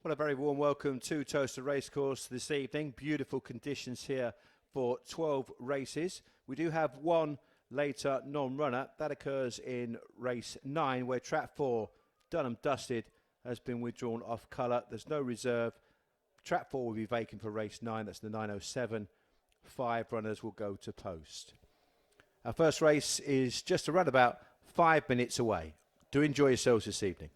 Well, a very warm welcome to Towcester Racecourse this evening. Beautiful conditions here for 12 races. We do have one later non-runner. That occurs in race 9, where trap 4, Dunham Dusted, has been withdrawn off colour. There's no reserve. Trap 4 will be vacant for race 9. That's the 907. 5 runners will go to post. Our first race is just around about 5 minutes away. Do enjoy yourselves this evening.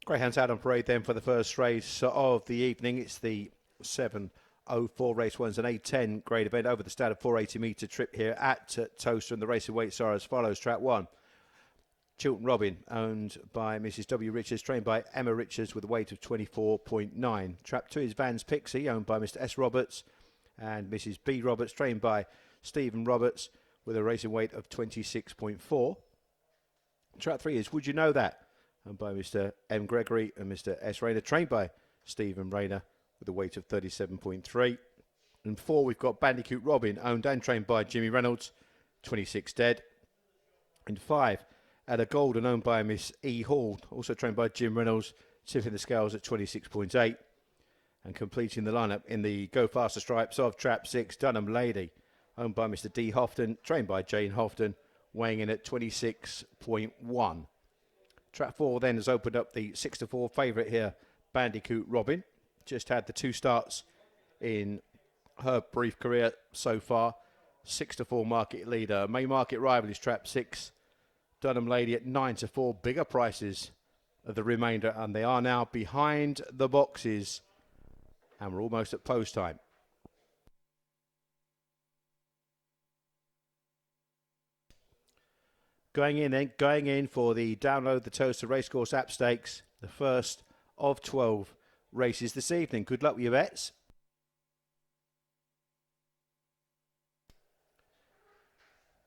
Greyhounds out on parade then for the first race of the evening. It's the 7:04 race 1's an 8:10 grade event over the standard 480 metre trip here at Towcester, and the racing weights are as follows. Track 1, Chilton Robin, owned by Mrs. W. Richards, trained by Emma Richards with a weight of 24.9. Trap 2 is Vans Pixie, owned by Mr. S. Roberts and Mrs. B. Roberts, trained by Stephen Roberts with a racing weight of 26.4. Trap 3 is Would You Know That, owned by Mr. M. Gregory and Mr. S. Rayner, trained by Stephen Rayner with a weight of 37.3. And 4, we've got Bandicoot Robin, owned and trained by Jimmy Reynolds, 26 dead. And 5, Ada Golden, owned by Miss E. Hall, also trained by Jim Reynolds, tipping the scales at 26.8. And completing the lineup in the Go Faster stripes of Trap 6, Dunham Lady, owned by Mr. D. Houghton, trained by Jane Houghton, weighing in at 26.1. Trap 4 then has opened up the 6-4 favourite here, Bandicoot Robin. Just had the 2 starts in her brief career so far. 6-4 market leader. Main market rival is Trap 6, Dunham Lady at 9-4. Bigger prices of the remainder, and they are now behind the boxes. And we're almost at post time. Going in for the Download the Towcester Racecourse app stakes, the first of 12 races this evening. Good luck with your bets.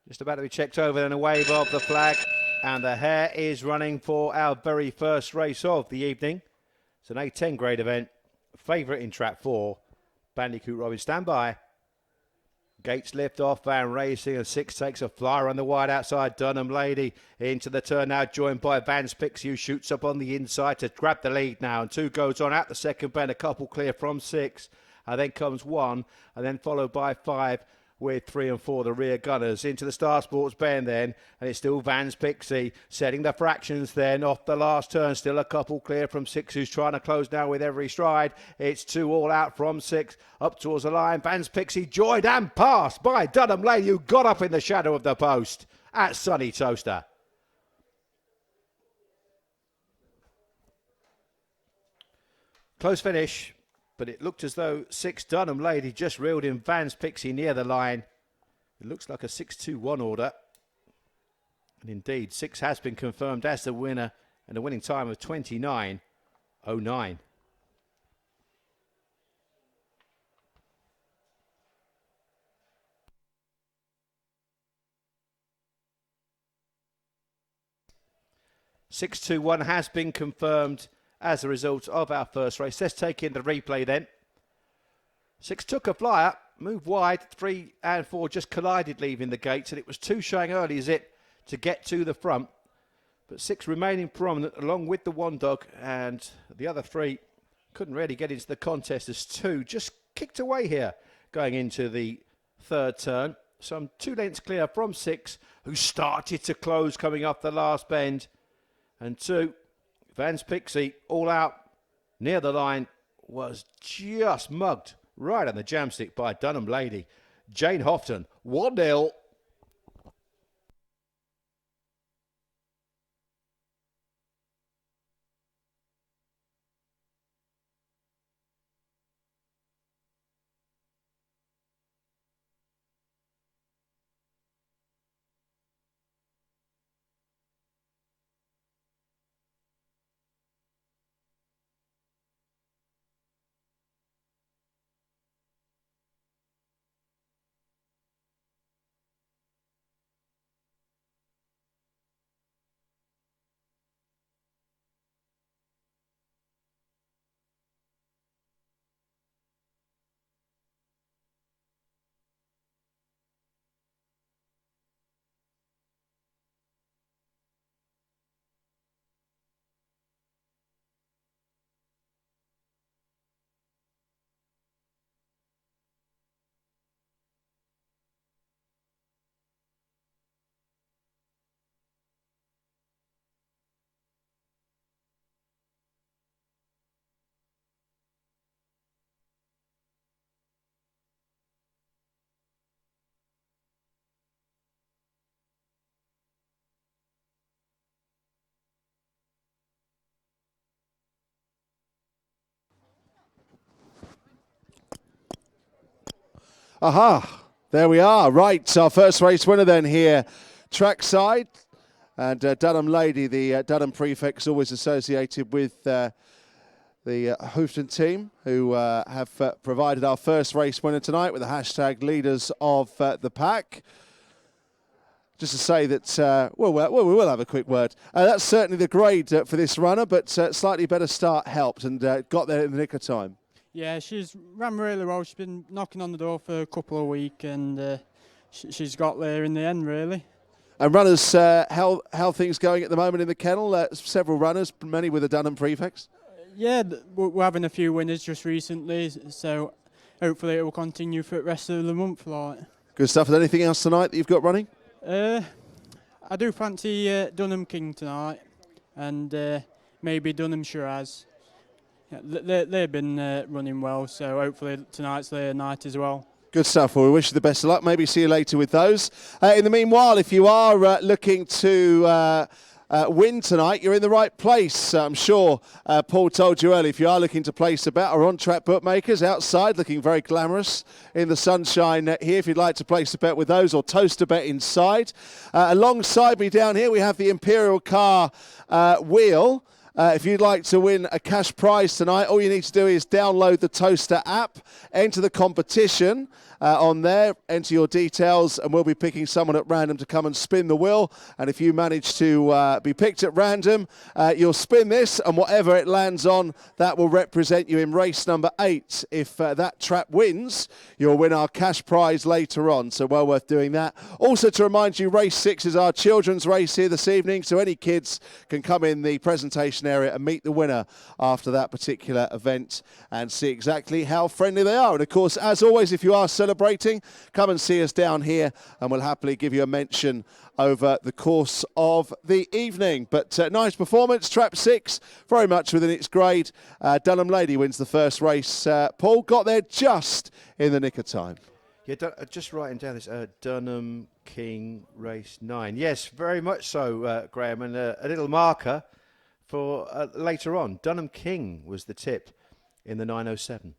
Just about to be checked over, then a wave of the flag, and the hare is running for our very first race of the evening. It's an 8:10 grade event. Favourite in Trap 4, Bandicoot Robin. Stand by. Gates lift off, Van Racing, and 6 takes a flyer on the wide outside. Dunham Lady into the turn now, joined by Vans Pixie, who shoots up on the inside to grab the lead now. And 2 goes on at the second bend, a couple clear from 6. And then comes 1, and then followed by 5. with 3 and 4, the rear gunners. Into the Star Sports bend then, and it's still Vans Pixie setting the fractions then off the last turn. Still a couple clear from 6, who's trying to close now with every stride. It's 2 all out from 6 up towards the line. Vans Pixie joined and passed by Dunham Lady, who got up in the shadow of the post at sunny Towcester. Close finish, but it looked as though 6 Dunham Lady just reeled in Vans Pixie near the line. It looks like a 6-2-1 order. And indeed, 6 has been confirmed as the winner and a winning time of 29.09. (6-2-1) has been confirmed as a result of our first race. Let's take in the replay then. 6 took a flyer, moved wide. 3 and 4 just collided leaving the gates, and it was 2 showing early as it to get to the front. But 6 remaining prominent along with the 1 dog, and the other 3 couldn't really get into the contest as 2 just kicked away here going into the 3rd turn. Some 2 lengths clear from 6, who started to close coming up the last bend. And 2, Vans Pixie, all out near the line, was just mugged right on the jamstick by Dunham Lady. Jane Houghton, 1-0. Aha, there we are. Right, our first race winner then here, trackside. And Dunham Lady, the Dunham prefix, always associated with the Houghton team, who have provided our first race winner tonight with the hashtag leaders of the pack. Just to say that, we will have a quick word. That's certainly the grade for this runner, but slightly better start helped and got there in the nick of time. Yeah, she's ran really well. She's been knocking on the door for a couple of weeks, and she's got there in the end, really. And runners, how things going at the moment in the kennel? Several runners, many with a Dunham prefix. Yeah, we're having a few winners just recently, so hopefully it will continue for the rest of the month. Like. Good stuff. Is there anything else tonight that you've got running? I do fancy Dunham King tonight, and maybe Dunham Shiraz. Yeah, they've been running well, so hopefully tonight's their night as well. Good stuff. Well, we wish you the best of luck. Maybe see you later with those. In the meanwhile, if you are looking to win tonight, you're in the right place. I'm sure Paul told you earlier, if you are looking to place a bet, our on-track bookmakers outside looking very glamorous in the sunshine here. If you'd like to place a bet with those, or toast a bet inside. Alongside me down here, we have the Imperial Car wheel. If you'd like to win a cash prize tonight, all you need to do is download the Towcester app, enter the competition on there, enter your details, and we'll be picking someone at random to come and spin the wheel. And if you manage to be picked at random, you'll spin this, and whatever it lands on, that will represent you in race number 8. If that trap wins, you'll win our cash prize later on, so well worth doing that. Also to remind you, race 6 is our children's race here this evening, so any kids can come in the presentation registration area and meet the winner after that particular event and see exactly how friendly they are. And of course, as always, if you are celebrating, come and see us down here and we'll happily give you a mention over the course of the evening. But nice performance, trap 6, very much within its grade. Dunham Lady wins the first race. Paul got there just in the nick of time. Yeah, just writing down this Dunham King race 9. Yes, very much so, Graham, and a little marker for later on. Dunham King was the tip in the 907.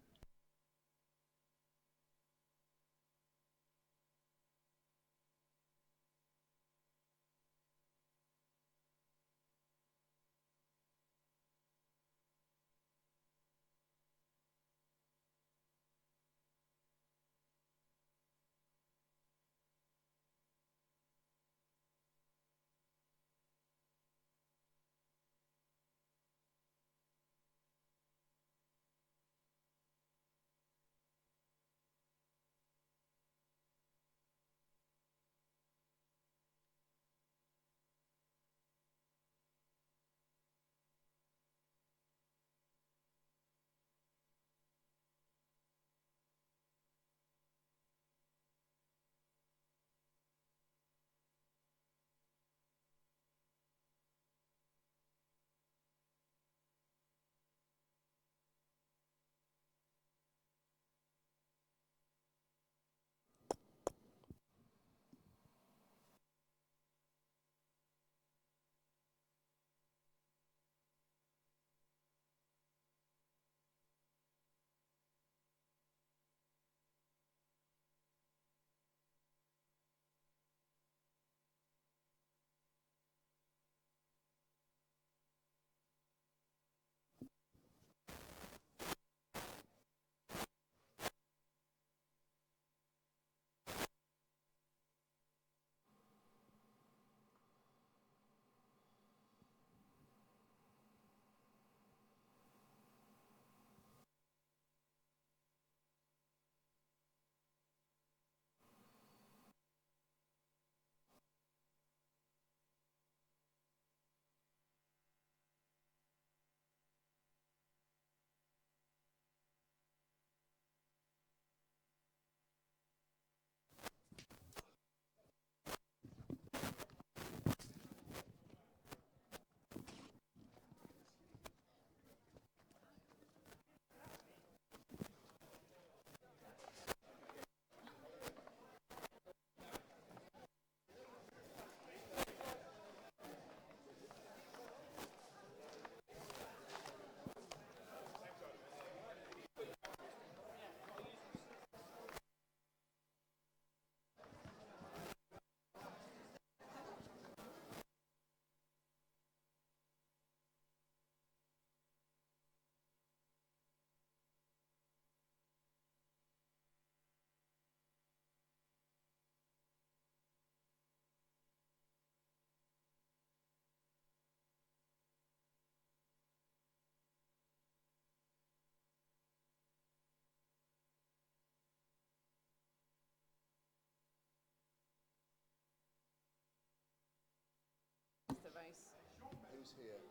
Who's here?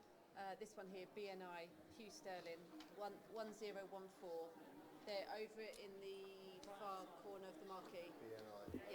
This one here, BNI, Hugh Sterling, 1014. They're over in the far corner of the marquee. BNI. Yeah.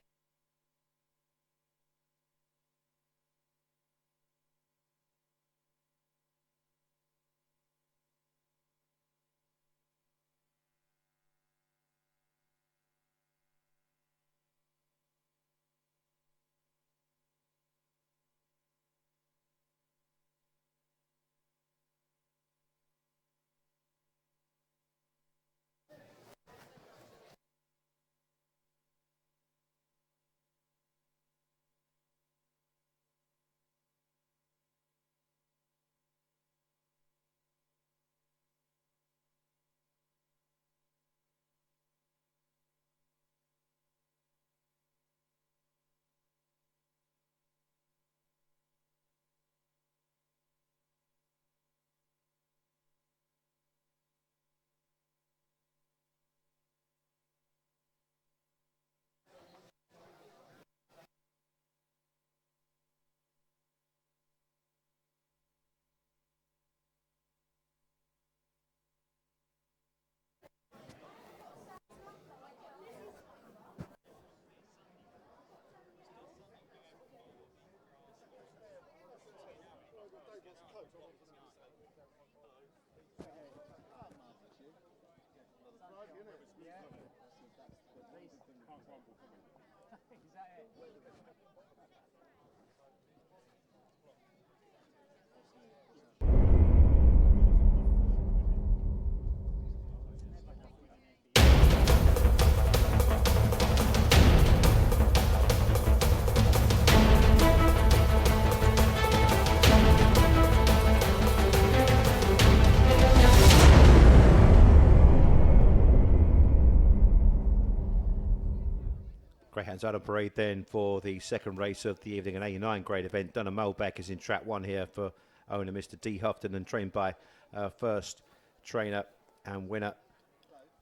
Greyhounds out on parade then for the second race of the evening, an A9 grade event. Dunham Malbec is in trap 1 here for owner Mr. D. Houghton and trained by our first trainer and winner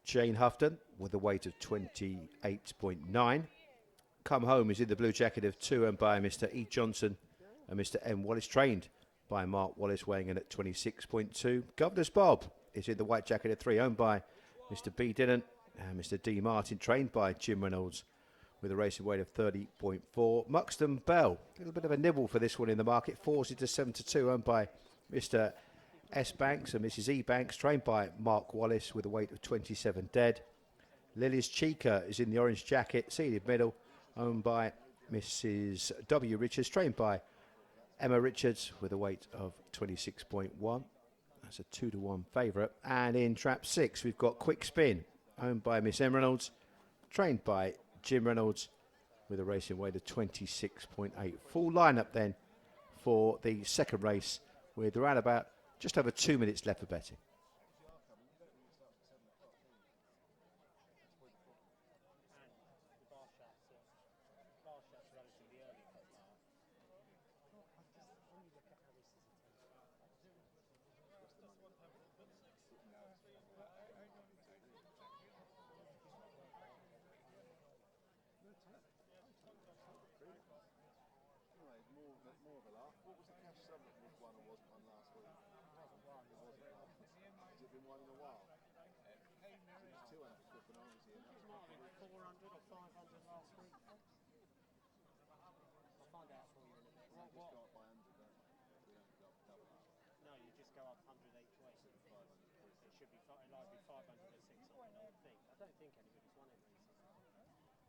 Jane Houghton with a weight of 28.9. Come Home is in the blue jacket of 2 owned by Mr. E. Johnson and Mr. M. Wallace, trained by Mark Wallace, weighing in at 26.2. Governor's Bob is in the white jacket of 3 owned by Mr. B. Dillon and Mr. D. Martin, trained by Jim Reynolds with a racing weight of 30.4. Muxton Bell, a little bit of a nibble for this one in the market, falls into 7-2, owned by Mr. S. Banks and Mrs. E. Banks, trained by Mark Wallace with a weight of 27 dead. Lily's Chica is in the orange jacket, seated middle, owned by Mrs. W. Richards, trained by Emma Richards with a weight of 26.1. That's a 2-1 favourite. And in trap 6, we've got Quick Spin, owned by Miss M. Reynolds, trained by Jim Reynolds with a racing weight of 26.8. Full lineup then for the second race with around about just over 2 minutes left for betting.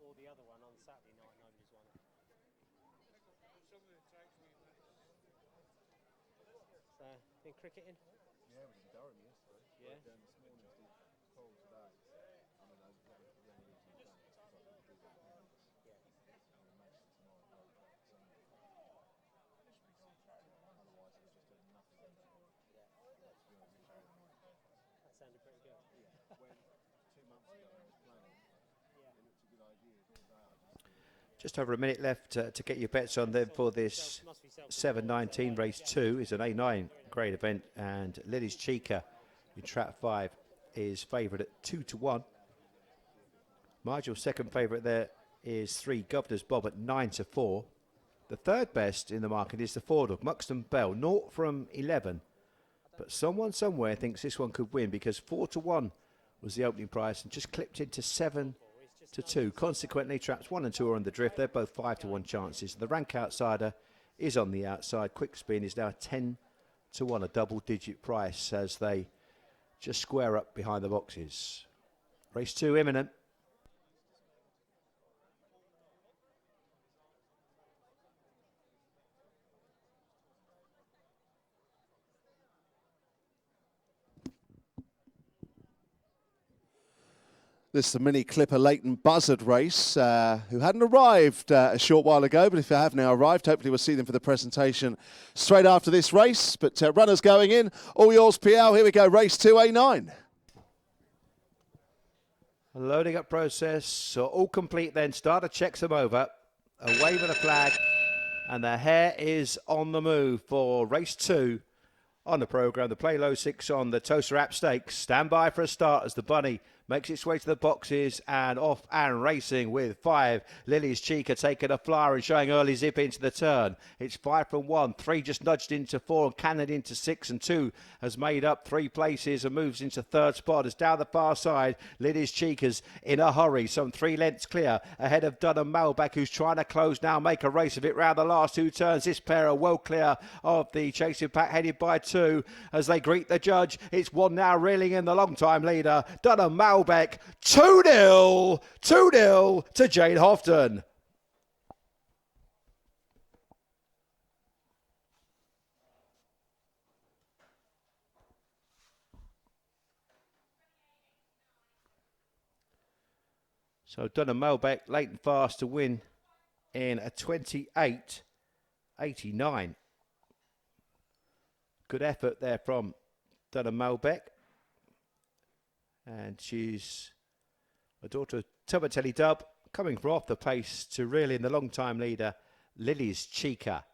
Or the other one on Saturday night, nobody's won it. So, been cricketing? Yeah, we was in Durham yesterday. Yeah. Down this morning, did Cole today. I mean, the only reason we've done it is because I think we do that games. Yeah. And we matched it tomorrow. Otherwise, it was just doing nothing. Yeah. Let's be honest. That sounded pretty good. Yeah. When 2 months ago I was playing, Yeah. it looked a good idea. Just over a minute left to get your bets on then for this 7:19 race 2 is an A9 grade event, and Lily's Chica in trap 5 is favoured at 2-1. Marginal second favourite there is 3 Governor's Bob at 9-4. The third best in the market is the 4 dog Muxton Bell, 0 from 11, but someone somewhere thinks this one could win because 4-1 was the opening price and just clipped into 7-2. Consequently, traps 1 and 2 are on the drift. They're both 5-1 chances. The rank outsider is on the outside. Quick Spin is now 10-1, a double-digit price as they just square up behind the boxes. Race 2 imminent. This is the Mini Clipper Leighton Buzzard race, who hadn't arrived a short while ago, but if they have now arrived, hopefully we'll see them for the presentation straight after this race. But runners going in, all yours PL, here we go, race 2, A9. Loading up process, so all complete then. Starter checks them over. A wave of the flag, and the hare is on the move for race 2 on the programme. The Play Low 6 on the Towcester App Stakes. Stand by for a start as the bunny makes its way to the boxes and off and racing with 5. Lily's Chica taking a flyer and showing early zip into the turn. It's 5 from 1. 3 just nudged into 4 and cannoned into 6, and 2 has made up 3 places and moves into third spot. As down the far side, Lily's Chica's in a hurry, some 3 lengths clear ahead of Dunham Malbec, who's trying to close now, make a race of it round the last 2 turns. This pair are well clear of the chasing pack, headed by 2 as they greet the judge. It's 1 now reeling in the long time leader. Dunham Malbec Malbec. 2-0. 2-0 to Jane Houghton. So Dunham Malbec late and fast to win in a 28.89. Good effort there from Dunham Malbec. And she's a daughter of Tubatelli Dub, coming from off the pace to really in the long-time leader, Lily's Chica.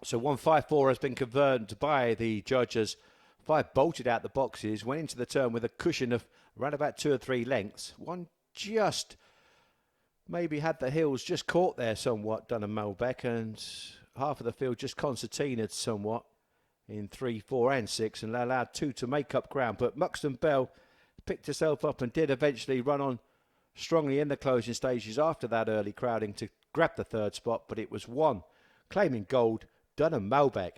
So 154 has been confirmed by the judges. 5 bolted out the boxes, went into the turn with a cushion of around about 2 or 3 lengths. One just maybe had the heels just caught there somewhat, Dunham Malbec, and half of the field just concertinaed somewhat in 3, 4 and 6 and allowed 2 to make up ground. But Muxton Bell picked herself up and did eventually run on strongly in the closing stages after that early crowding to grab the 3rd spot, but it was 1 claiming gold, Dunham Malbec.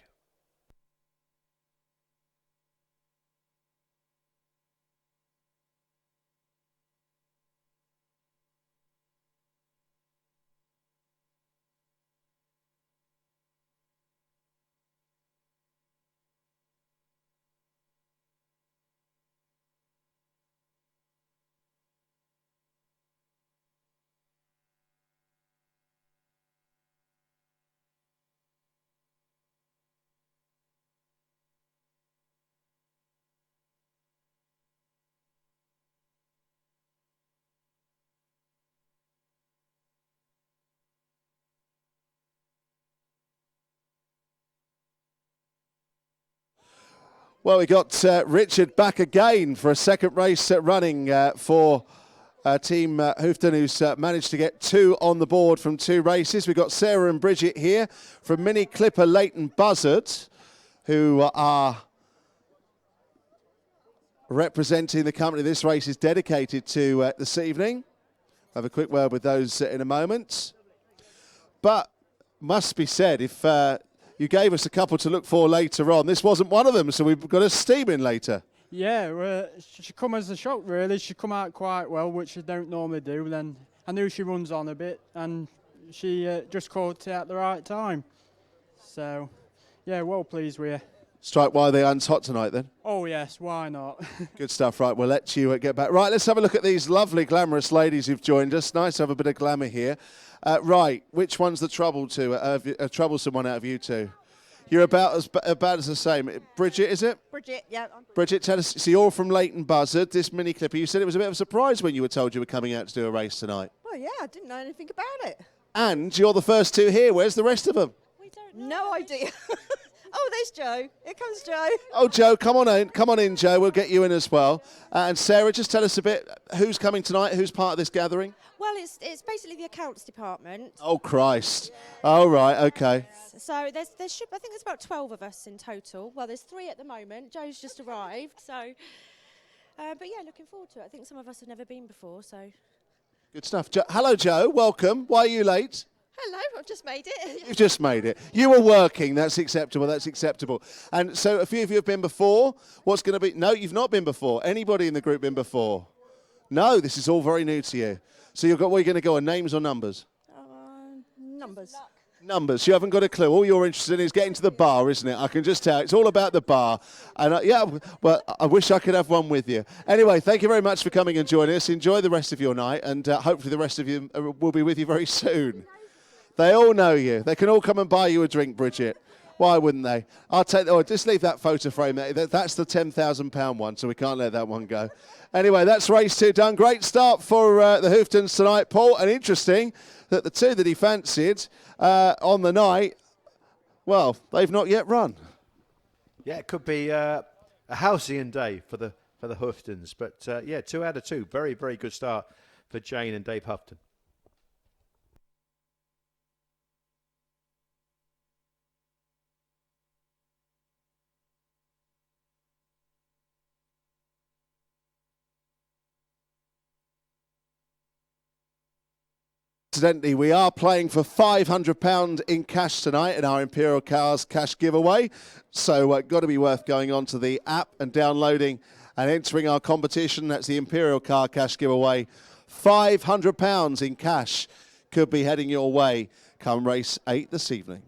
Well, we got Richard back again for a second race running for Team Hoofton, who's managed to get 2 on the board from 2 races. We've got Sarah and Bridget here from Mini Clipper Leighton Buzzard, who are representing the company this race is dedicated to this evening. I'll have a quick word with those in a moment. But must be said, if you gave us a couple to look for later on, this wasn't one of them, so we've got a steam in later. Yeah, she come as a shock, really. She come out quite well, which she don't normally do. Then I knew she runs on a bit, and she just caught it at the right time. So, yeah, well pleased with her. Strike while the iron's hot tonight, then. Oh, yes, why not? Good stuff. Right, we'll let you get back. Right, let's have a look at these lovely, glamorous ladies who've joined us. Nice to have a bit of glamour here. Right, which one's the troublesome one out of you two? You're about as the same. Bridget, is it? Bridget, yeah. Bridget, tell us, so you're from Leighton Buzzard, this mini clipper. You said it was a bit of a surprise when you were told you were coming out to do a race tonight. Well, yeah, I didn't know anything about it. And you're the first 2 here. Where's the rest of them? We don't know. No idea. Oh, there's Joe. Here comes Joe. Oh, Joe, come on in. Come on in, Joe. We'll get you in as well. And Sarah, just tell us a bit, who's coming tonight? Who's part of this gathering? Well, it's basically the accounts department. Oh, Christ. Oh, right, okay. So there should, I think there's about 12 of us in total. Well, there's 3 at the moment. Joe's just arrived, so. But yeah, looking forward to it. I think some of us have never been before, so. Good stuff. Hello, Joe. Welcome. Why are you late? Hello, I've just made it. You've just made it. You were working. That's acceptable. That's acceptable. And so a few of you have been before. What's going to be? No, you've not been before. Anybody in the group been before? No, this is all very new to you. So what are you going to go on, names or numbers? Numbers. Numbers. You haven't got a clue. All you're interested in is getting to the bar, isn't it? I can just tell. It's all about the bar. And yeah, well, I wish I could have one with you. Anyway, thank you very much for coming and joining us. Enjoy the rest of your night, and hopefully the rest of you will be with you very soon. They all know you. They can all come and buy you a drink, Bridget. Why wouldn't they? I'll take. Oh, just leave that photo frame there. That's the £10,000 one, so we can't let that one go. Anyway, that's race 2 done. Great start for the Hooftons tonight, Paul. And interesting that the 2 that he fancied on the night, well, they've not yet run. Yeah, it could be a halcyon day for the Hooftons. But yeah, 2 out of 2. Very, very good start for Jane and Dave Houghton. Incidentally, we are playing for £500 in cash tonight in our Imperial Cars cash giveaway. So got to be worth going on to the app and downloading and entering our competition. That's the Imperial Car cash giveaway. £500 in cash could be heading your way come race 8 this evening.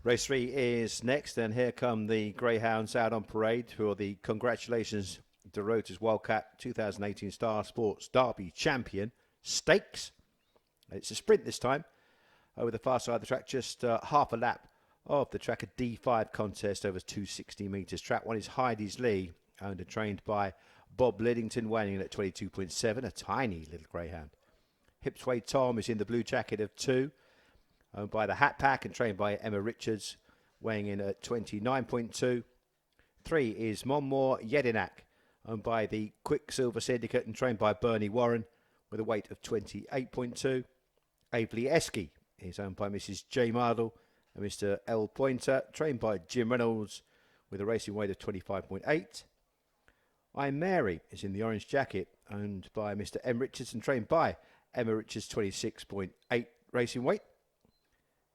Race 3 is next, and here come the Greyhounds out on parade for the Congratulations De Rota's Wildcat 2018 Star Sports Derby Champion Stakes. It's a sprint this time over the far side of the track, just half a lap of the track, a D5 contest over 260 metres. Track 1 is Heidi's Lee, owned and trained by Bob Liddington, weighing in at 22.7, a tiny little greyhound. Hipsway Tom is in the blue jacket of 2, owned by the Hat Pack and trained by Emma Richards, weighing in at 29.2. 3 is Monmore Yedinak, owned by the Quicksilver Syndicate and trained by Bernie Warren, with a weight of 28.2. Aveley Esky is owned by Mrs. J. Mardle and Mr. L. Pointer, trained by Jim Reynolds, with a racing weight of 25.8. I'm Mary is in the orange jacket, owned by Mr. M. Richards and trained by Emma Richards, 26.8 racing weight.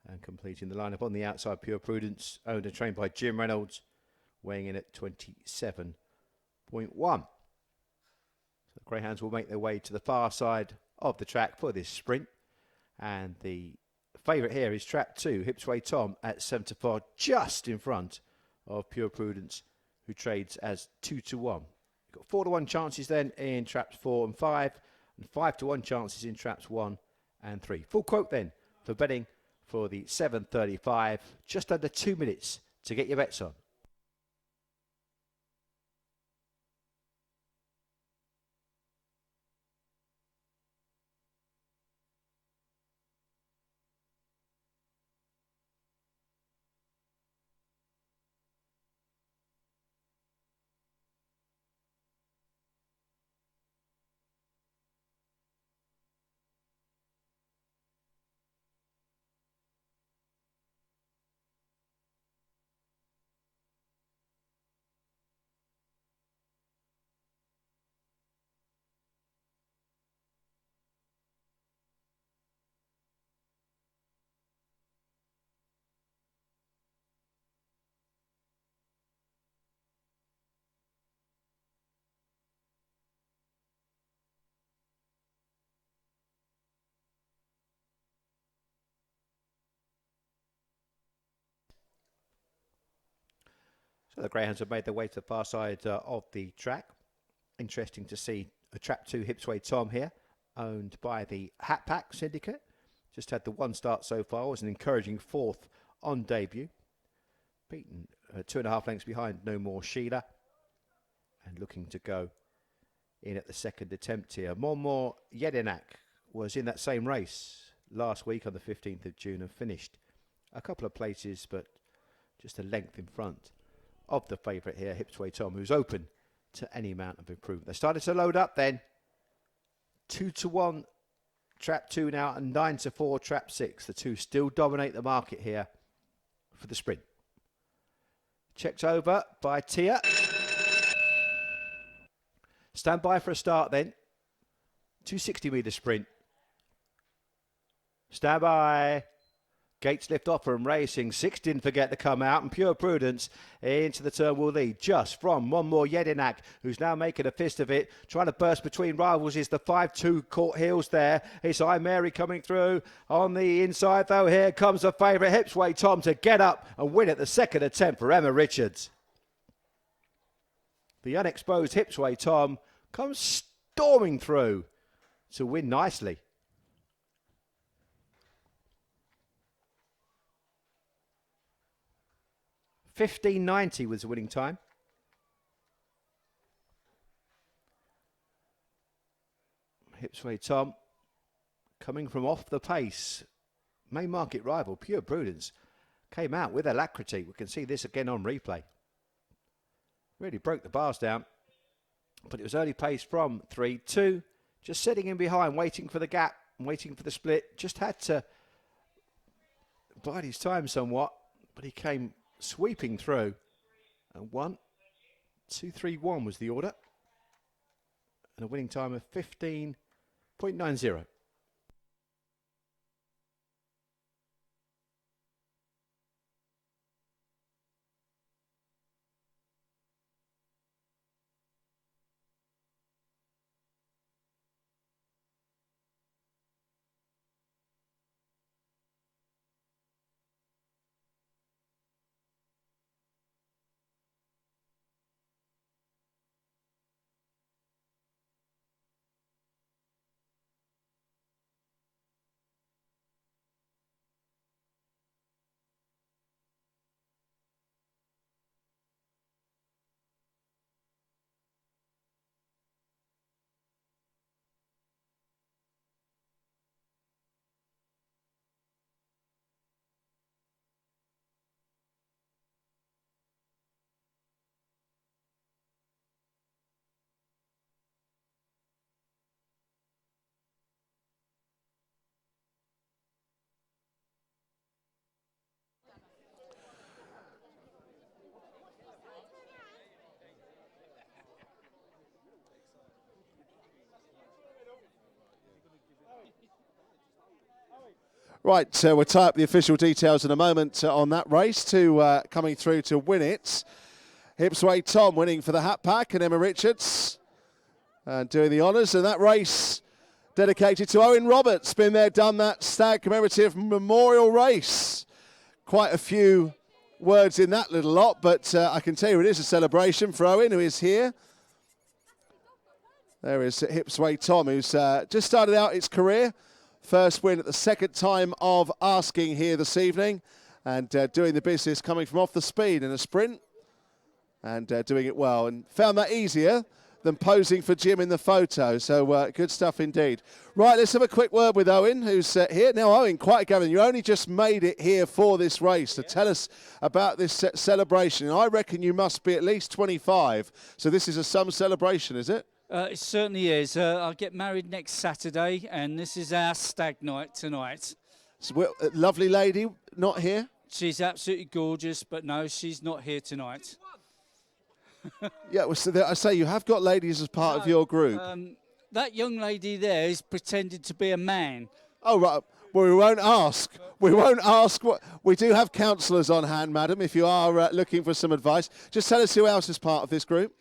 And completing the lineup on the outside, Pure Prudence, owned and trained by Jim Reynolds, weighing in at 27.1. So the Greyhounds will make their way to the far side of the track for this sprint. And the favourite here is Trap 2, Hipsway Tom, at 7 to 4, just in front of Pure Prudence, who trades as 2 to 1. You've got 4 to 1 chances then in traps 4 and 5, and 5 to 1 chances in traps 1 and 3. Full quote then for betting for the 7:35, just under 2 minutes to get your bets on. So the Greyhounds have made their way to the far side of the track. Interesting to see a Trap 2 Hipsway Tom here, owned by the Hat Pack Syndicate. Just had the 1 start so far, was an encouraging 4th on debut. Beaten 2.5 lengths behind No More Sheila, and looking to go in at the second attempt here. Monmore Yedinak was in that same race last week on the 15th of June and finished a couple of places, but just a length in front of the favourite here, Hipsway Tom, who's open to any amount of improvement. They started to load up then. 2 to 1 Trap 2 now, and 9 to 4 Trap 6. The two still dominate the market here for the sprint. Checked over by Tia. Stand by for a start then. 260 metre sprint. Stand by. Gates lift off from racing. 6 didn't forget to come out, and Pure Prudence into the turn will lead just from Monmore Yedinak, who's now making a fist of it. Trying to burst between rivals is the 5-2 caught heels there. It's I Mary coming through on the inside though. Here comes the favourite Hipsway Tom to get up and win at the second attempt for Emma Richards. The unexposed Hipsway Tom comes storming through to win nicely. 15.90 was the winning time. Hipsway Tom coming from off the pace. Main market rival, Pure Prudence, came out with alacrity. We can see this again on replay. Really broke the bars down. But it was early pace from 3-2. Just sitting in behind, waiting for the gap, waiting for the split. Just had to bide his time somewhat. But he came sweeping through, and 1, 2, 3, 1 was the order, and a winning time of 15.90. Right, we'll tie up the official details in a moment on that race to coming through to win it. Hipsway Tom winning for the Hat Pack and Emma Richards doing the honours. And that race dedicated to Owen Roberts. Been there, done that. Stag commemorative memorial race. Quite a few words in that little lot, but I can tell you it is a celebration for Owen, who is here. There is Hipsway Tom, who's just started out his career. First win at the second time of asking here this evening, and doing the business, coming from off the speed in a sprint, and doing it well, and found that easier than posing for Jim in the photo. So good stuff indeed. Right, let's have a quick word with Owen, who's here. Now, Owen, quite a gathering. You only just made it here for this race. So tell us about this celebration. I reckon you must be at least 25. So this is some celebration, is it? It certainly is. I'll get married next Saturday, and this is our stag night tonight. So, lovely lady, not here? She's absolutely gorgeous, but no, she's not here tonight. Yeah, well, so I say you have got ladies as part of your group. That young lady there is pretending to be a man. Oh, right. Well, we won't ask. We won't ask. We do have counsellors on hand, madam, if you are looking for some advice. Just tell us who else is part of this group.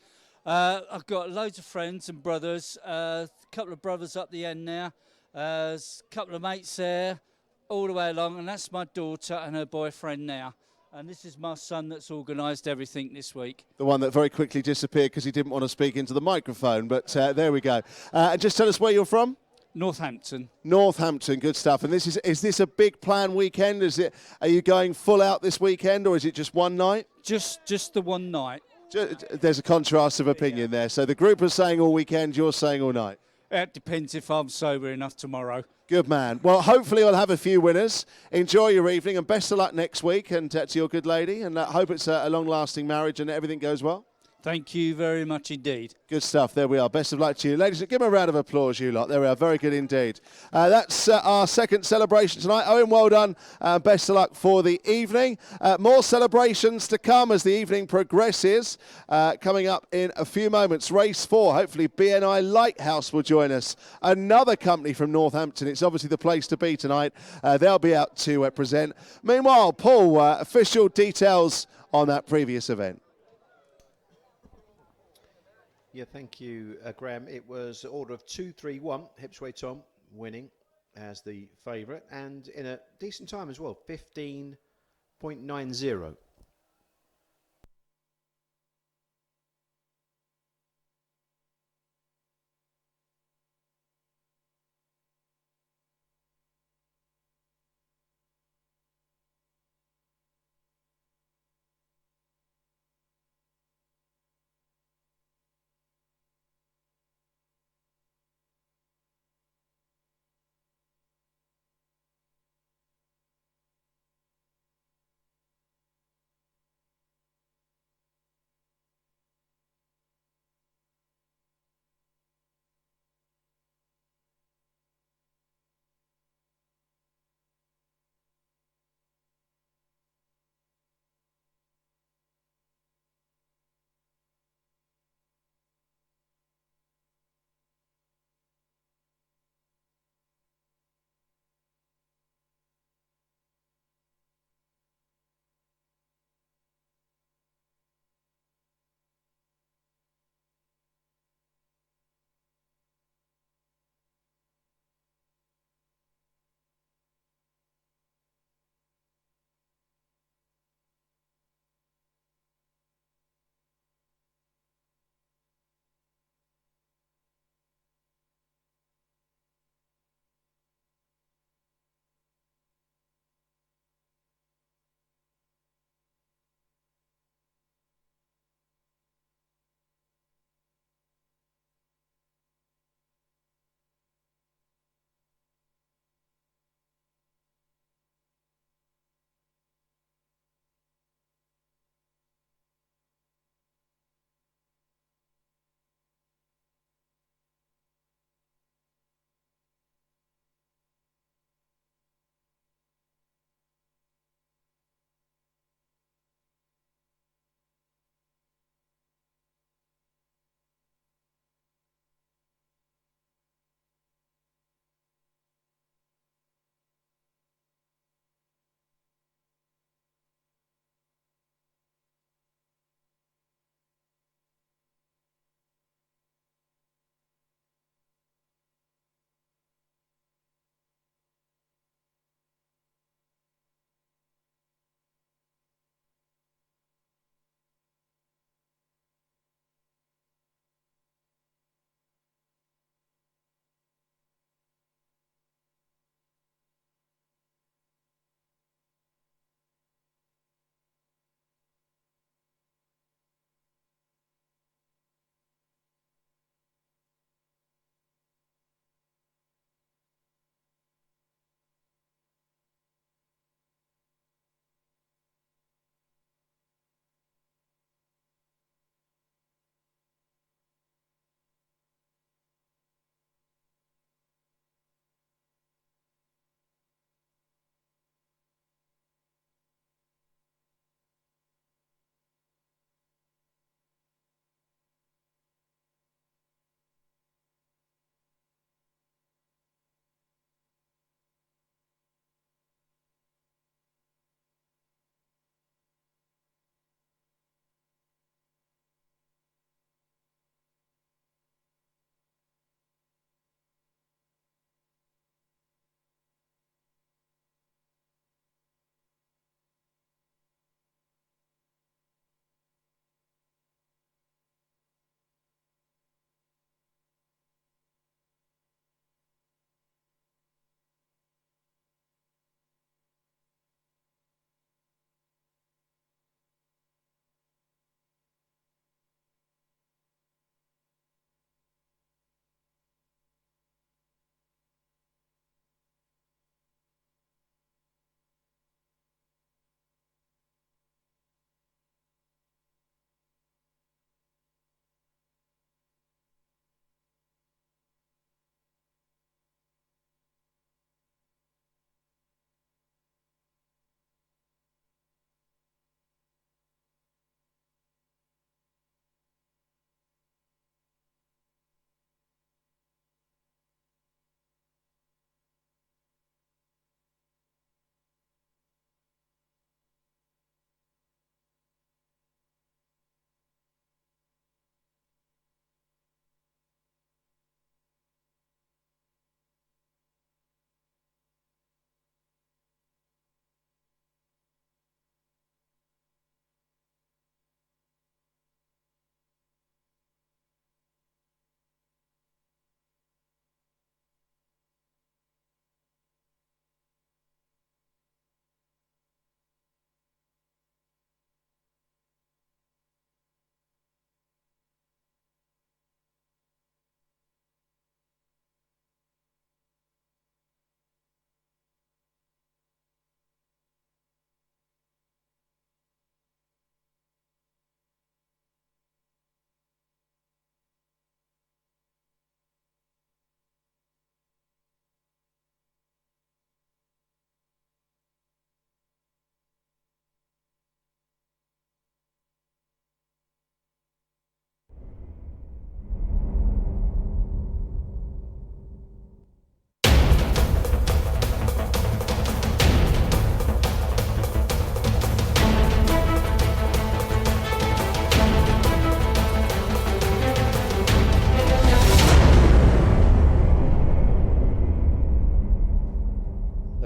I've got loads of friends and brothers, a couple of brothers up the end now, a couple of mates there, all the way along, and that's my daughter and her boyfriend now. And this is my son that's organised everything this week. The one that very quickly disappeared because he didn't want to speak into the microphone, but there we go. And just tell us where you're from. Northampton. Northampton, good stuff. And is this a big plan weekend? Are you going full out this weekend, or is it just one night? Just the one night. There's a contrast of opinion there. So the group is saying all weekend, you're saying all night. It depends if I'm sober enough tomorrow. Good man. Well, hopefully we'll have a few winners. Enjoy your evening and best of luck next week and to your good lady. And hope it's a long-lasting marriage and everything goes well. Thank you very much indeed. Good stuff. There we are. Best of luck to you. Ladies, give them a round of applause, you lot. There we are. Very good indeed. That's our second celebration tonight. Owen, well done. Best of luck for the evening. More celebrations to come as the evening progresses. Coming up in a few moments. Race 4. Hopefully BNI Lighthouse will join us. Another company from Northampton. It's obviously the place to be tonight. They'll be out to present. Meanwhile, Paul, official details on that previous event. Yeah, thank you, Graham. It was order of 2-3-1, Hipsway Tom winning as the favourite, and in a decent time as well, 15.90.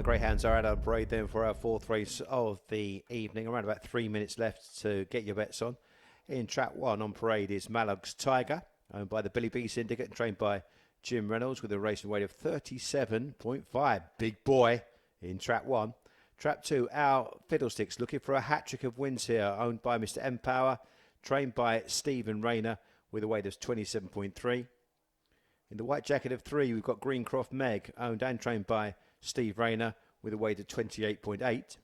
Greyhounds are out on parade then for our fourth race of the evening. Around about 3 minutes left to get your bets on. In track 1 on parade is Mallock's Tiger, owned by the Billy B Syndicate and trained by Jim Reynolds with a racing weight of 37.5. Big boy in track 1. Track 2, our Fiddlesticks, looking for a hat-trick of wins here, owned by Mr. Empower, trained by Stephen Rayner with a weight of 27.3. In the white jacket of 3, we've got Greencroft Meg, owned and trained by Steve Rayner with a weight of 28.8.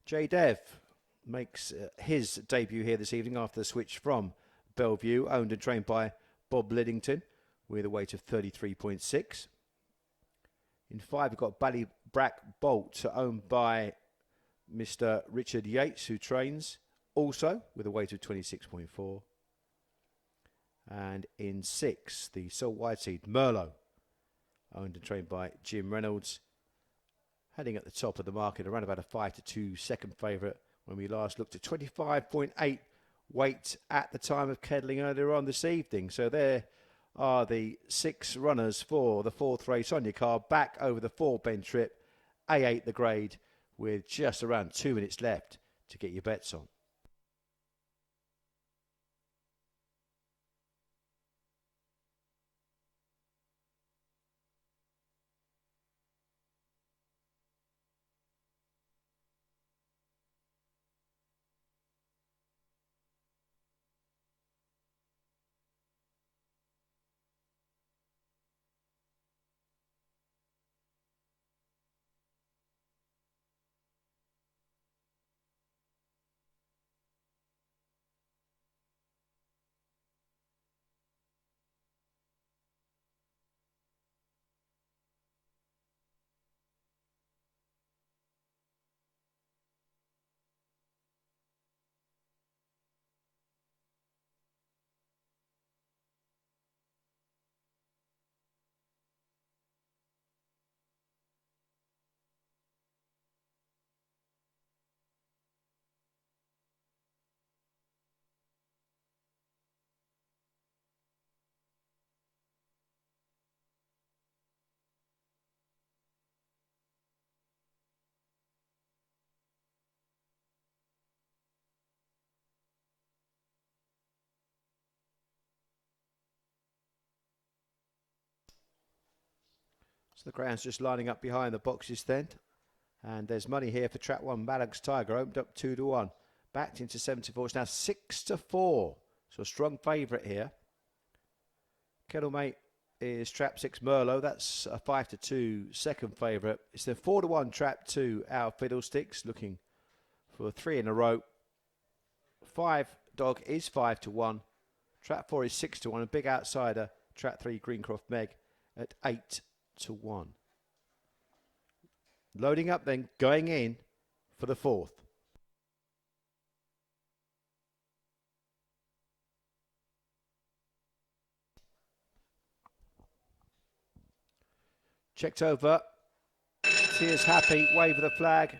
J Dev makes his debut here this evening after the switch from Bellevue, owned and trained by Bob Liddington with a weight of 33.6. In 5, we've got Ballybrack Bolt, owned by Mr. Richard Yates, who trains also with a weight of 26.4. And in 6, the Salt White Seed Merlot, owned and trained by Jim Reynolds, heading at the top of the market, around about a 5-2 second favourite when we last looked at 25.8 weight at the time of kettling earlier on this evening. So there are the 6 runners for the fourth race on your card, back over the 4 bend trip, A8 the grade, with just around 2 minutes left to get your bets on. So the Greyhounds just lining up behind the boxes then. And there's money here for track 1. Mallock's Tiger opened up 2-1. Backed into 74. It's now 6-4. So a strong favourite here. Kettlemate is trap 6 Merlot. That's a 5-2 second favourite. It's the 4-1 trap 2 our Fiddlesticks, looking for 3 in a row. 5 Dog is 5-1. Trap 4 is 6-1. A big outsider, trap 3 Greencroft Meg at 8-1. Loading up then, going in for the 4th. Checked over. Tears happy, wave of the flag.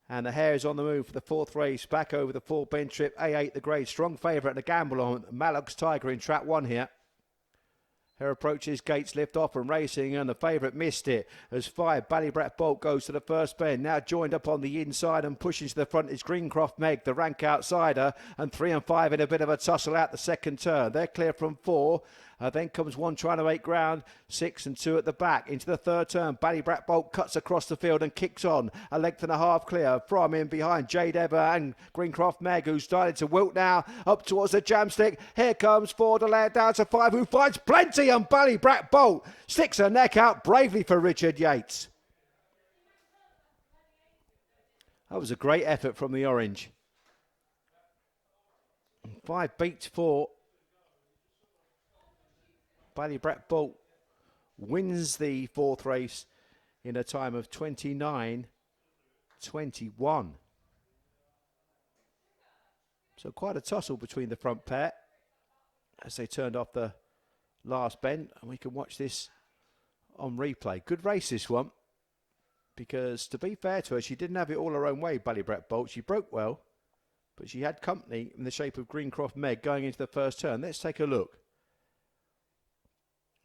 And the hare is on the move for the 4th race. Back over the 4 bend trip. A8 the grade. Strong favourite and a gamble on Mallock's Tiger in trap 1 here. Her approaches, gates lift off and racing, and the favourite missed it as 5 Ballybrack Bolt goes to the first bend. Now joined up on the inside and pushing to the front is Greencroft Meg, the rank outsider, and 3 and 5 in a bit of a tussle out the second turn. They're clear from 4. Then comes 1 trying to make ground, 6 and 2 at the back. Into the third turn, Ballybrack Bolt cuts across the field and kicks on. A length and a half clear from in behind Jade Ever and Greencroft Meg, who's started to wilt now up towards the jamstick. Here comes 4 to lay it down to 5, who finds plenty, and Ballybrack Bolt sticks her neck out bravely for Richard Yates. That was a great effort from the orange. 5 beats 4. Ballybrack Bolt wins the 4th race in a time of 29.21. So quite a tussle between the front pair as they turned off the last bend, and we can watch this on replay. Good race this one, because to be fair to her, she didn't have it all her own way, Ballybrack Bolt. She broke well, but she had company in the shape of Greencroft Meg going into the first turn. Let's take a look.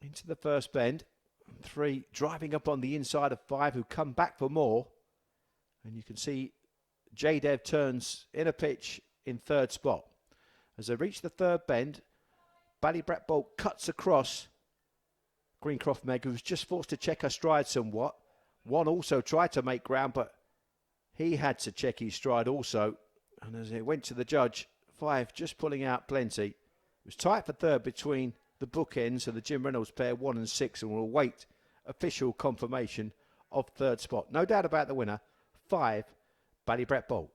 Into the first bend, 3 driving up on the inside of 5, who come back for more. And you can see J-Dev turns in a pitch in 3rd spot. As they reach the 3rd bend, Ballybrat Bolt cuts across Greencroft Meg, who was just forced to check her stride somewhat. 1 also tried to make ground, but he had to check his stride also. And as it went to the judge, 5 just pulling out plenty. It was tight for 3rd between the bookends of the Jim Reynolds pair, 1 and 6, and we'll await official confirmation of 3rd spot. No doubt about the winner, 5, Ballybrat Bolt.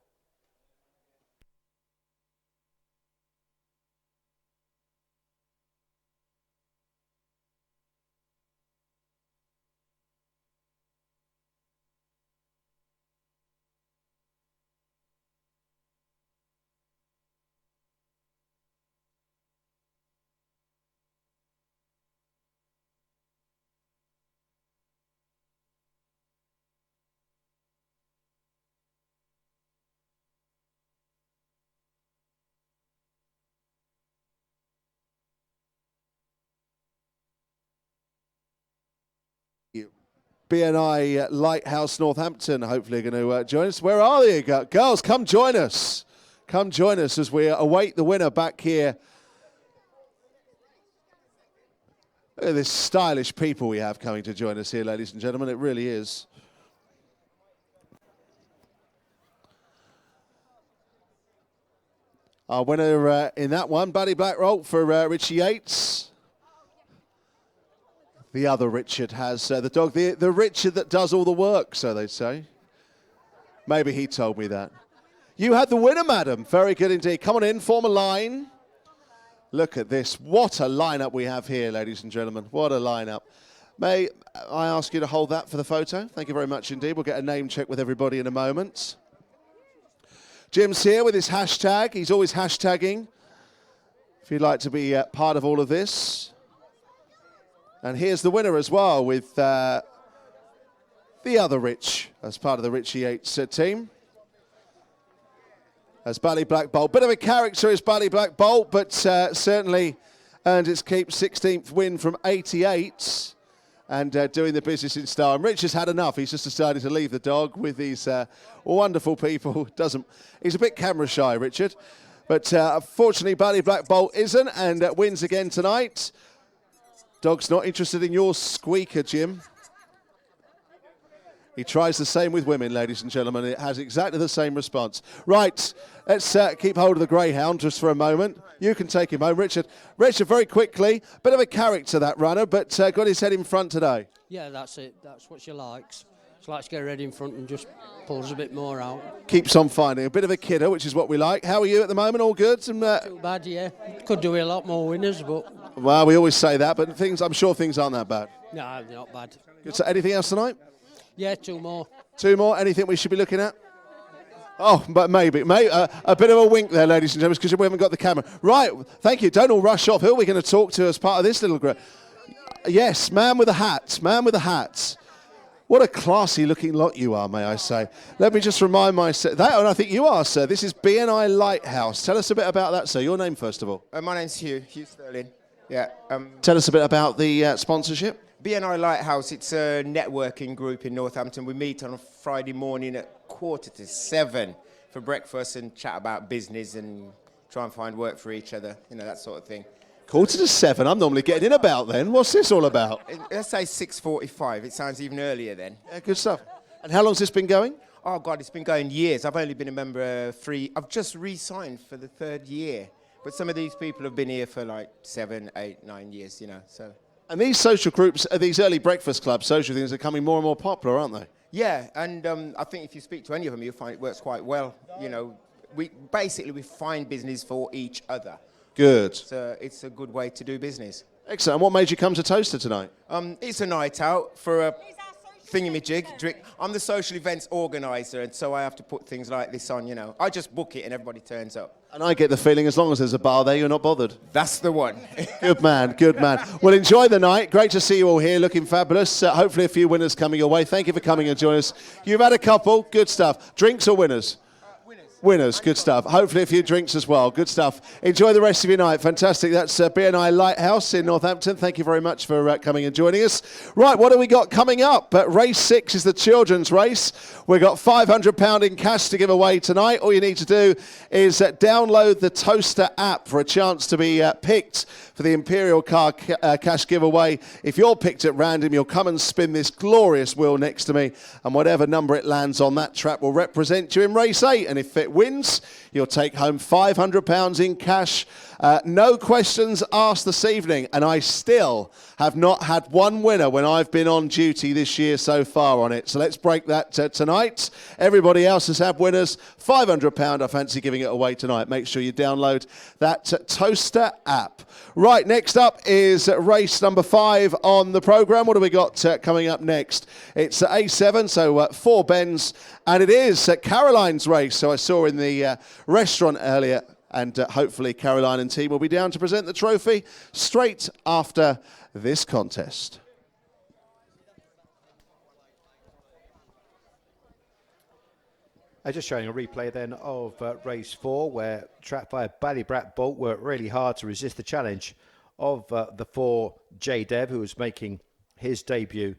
BNI Lighthouse Northampton hopefully going to join us. Where are you, girls? Come join us. Come join us as we await the winner back here. Look at this stylish people we have coming to join us here, ladies and gentlemen. It really is. Our winner in that one, Buddy Blackroll for Richie Yates. The other Richard has the dog, the Richard that does all the work, so they say. Maybe he told me that. You had the winner, madam. Very good indeed. Come on in, form a line. Look at this. What a lineup we have here, ladies and gentlemen. What a lineup. May I ask you to hold that for the photo? Thank you very much indeed. We'll get a name check with everybody in a moment. Jim's here with his hashtag. He's always hashtagging. If you'd like to be part of all of this. And here's the winner as well with the other Rich as part of the Richie Yates team. As Bally Black Bolt. Bit of a character is Bally Black Bolt, but certainly earned its keep. 16th win from 88 and doing the business in style. And Rich has had enough. He's just decided to leave the dog with these wonderful people. He's a bit camera shy, Richard. But fortunately, Bally Black Bolt isn't and wins again tonight. Dog's not interested in your squeaker, Jim. He tries the same with women, ladies and gentlemen. It has exactly the same response. Right, let's keep hold of the Greyhound just for a moment. You can take him home, Richard. Richard, very quickly, bit of a character, that runner, but got his head in front today. Yeah, that's it. That's what she likes. She likes to get her head in front and just pulls a bit more out. Keeps on finding. A bit of a kidder, which is what we like. How are you at the moment? All good? Not too bad, yeah. Could do with a lot more winners, but... Well, we always say that, but I'm sure things aren't that bad. No, they're not bad. Good. So anything else tonight? Yeah, 2 more. 2 more? Anything we should be looking at? Oh, but maybe. A bit of a wink there, ladies and gentlemen, because we haven't got the camera. Right, thank you. Don't all rush off. Who are we going to talk to as part of this little group? Yes, man with a hat. Man with a hat. What a classy-looking lot you are, may I say. Let me just remind myself. And I think you are, sir. This is BNI Lighthouse. Tell us a bit about that, sir. Your name, first of all. My name's Hugh Sterling. Yeah. Tell us a bit about the sponsorship. BNI Lighthouse, it's a networking group in Northampton. We meet on a Friday morning at 6:45 for breakfast and chat about business and try and find work for each other, that sort of thing. 6:45. I'm normally getting in about then. What's this all about? Let's say 6:45. It sounds even earlier then. Yeah, good stuff. And how long's this been going? Oh, God, it's been going years. I've only been a member 3. I've just re-signed for the 3rd year. But some of these people have been here for like 7, 8, 9 years, so... And these social groups, these early breakfast clubs, social things are becoming more and more popular, aren't they? Yeah, and I think if you speak to any of them, you'll find it works quite well. We find business for each other. Good. So it's a good way to do business. Excellent. And what made you come to Towcester tonight? It's a night out for a thingamajig drink. I'm the social events organiser, and so I have to put things like this on, I just book it and everybody turns up. And I get the feeling as long as there's a bar there, you're not bothered. That's the one. Good man, good man. Well, enjoy the night. Great to see you all here, looking fabulous. Hopefully a few winners coming your way. Thank you for coming and joining us. You've had a couple. Good stuff. Drinks or winners? winners. Good stuff. Hopefully a few drinks as well. Good stuff. Enjoy the rest of your night. Fantastic. That's BNI Lighthouse in Northampton. Thank you very much for coming and joining us. Right, what do we got coming up? Race 6 is the children's race. We've got £500 in cash to give away tonight. All you need to do is download the Towcester app for a chance to be picked for the Imperial Car cash giveaway. If you're picked at random, you'll come and spin this glorious wheel next to me, and whatever number it lands on, that trap will represent you in race 8. And if it wins, you'll take home £500 in cash. No questions asked this evening, and I still have not had one winner when I've been on duty this year so far on it. So let's break that tonight. Everybody else has had winners. £500, I fancy giving it away tonight. Make sure you download that Towcester app. Right, next up is race number 5 on the programme. What do we got coming up next? It's A7, so 4 bends, and it is Caroline's race. So I saw in the restaurant earlier, and hopefully Caroline and team will be down to present the trophy straight after this contest. Just showing a replay then of race 4, where track by Ballybrat Bolt worked really hard to resist the challenge of the 4 J-Dev, who was making his debut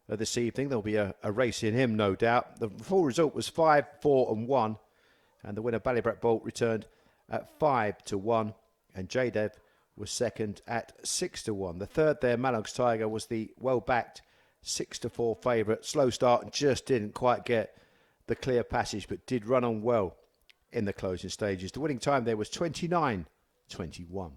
this evening. There'll be a race in him, no doubt. The full result was 5, 4 and 1, and the winner Ballybrat Bolt returned at 5 to 1, and J-Dev was second at 6 to 1. The third there, Mallox Tiger, was the well-backed 6 to 4 favourite. Slow start and just didn't quite get the clear passage, but did run on well in the closing stages. The winning time there was 29.21.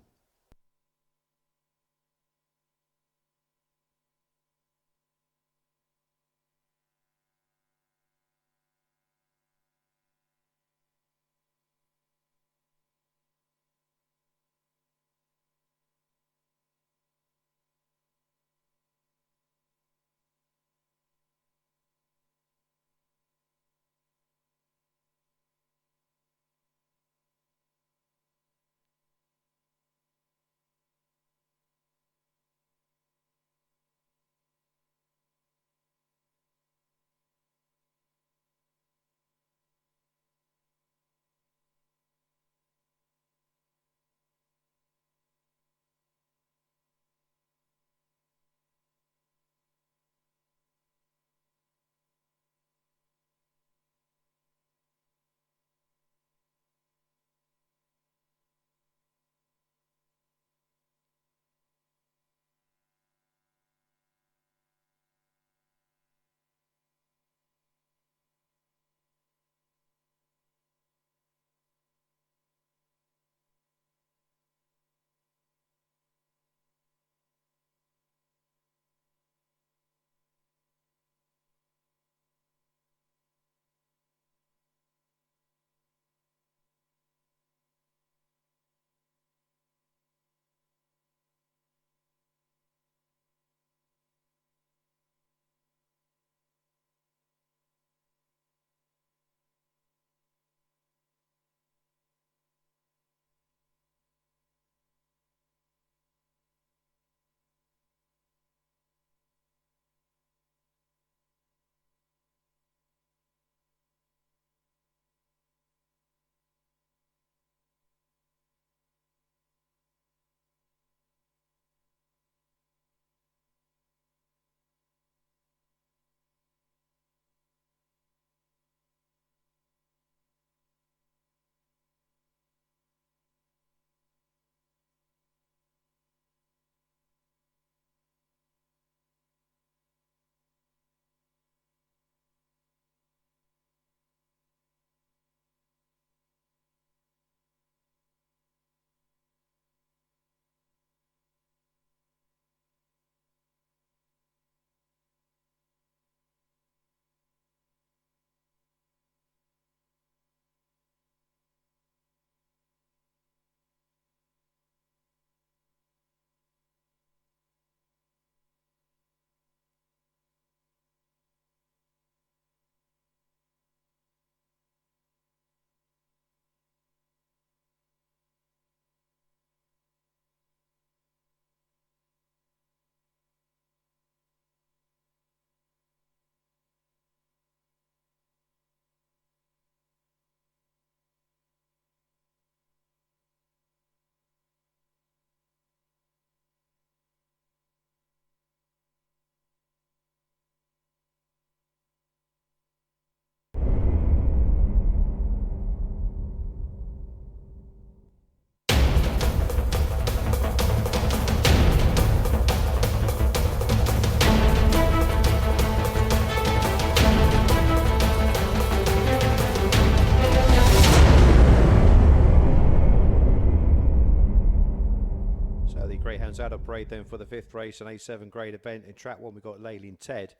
parade then for the 5th race, an A7 grade event. In track 1, we've got Leyland Ted,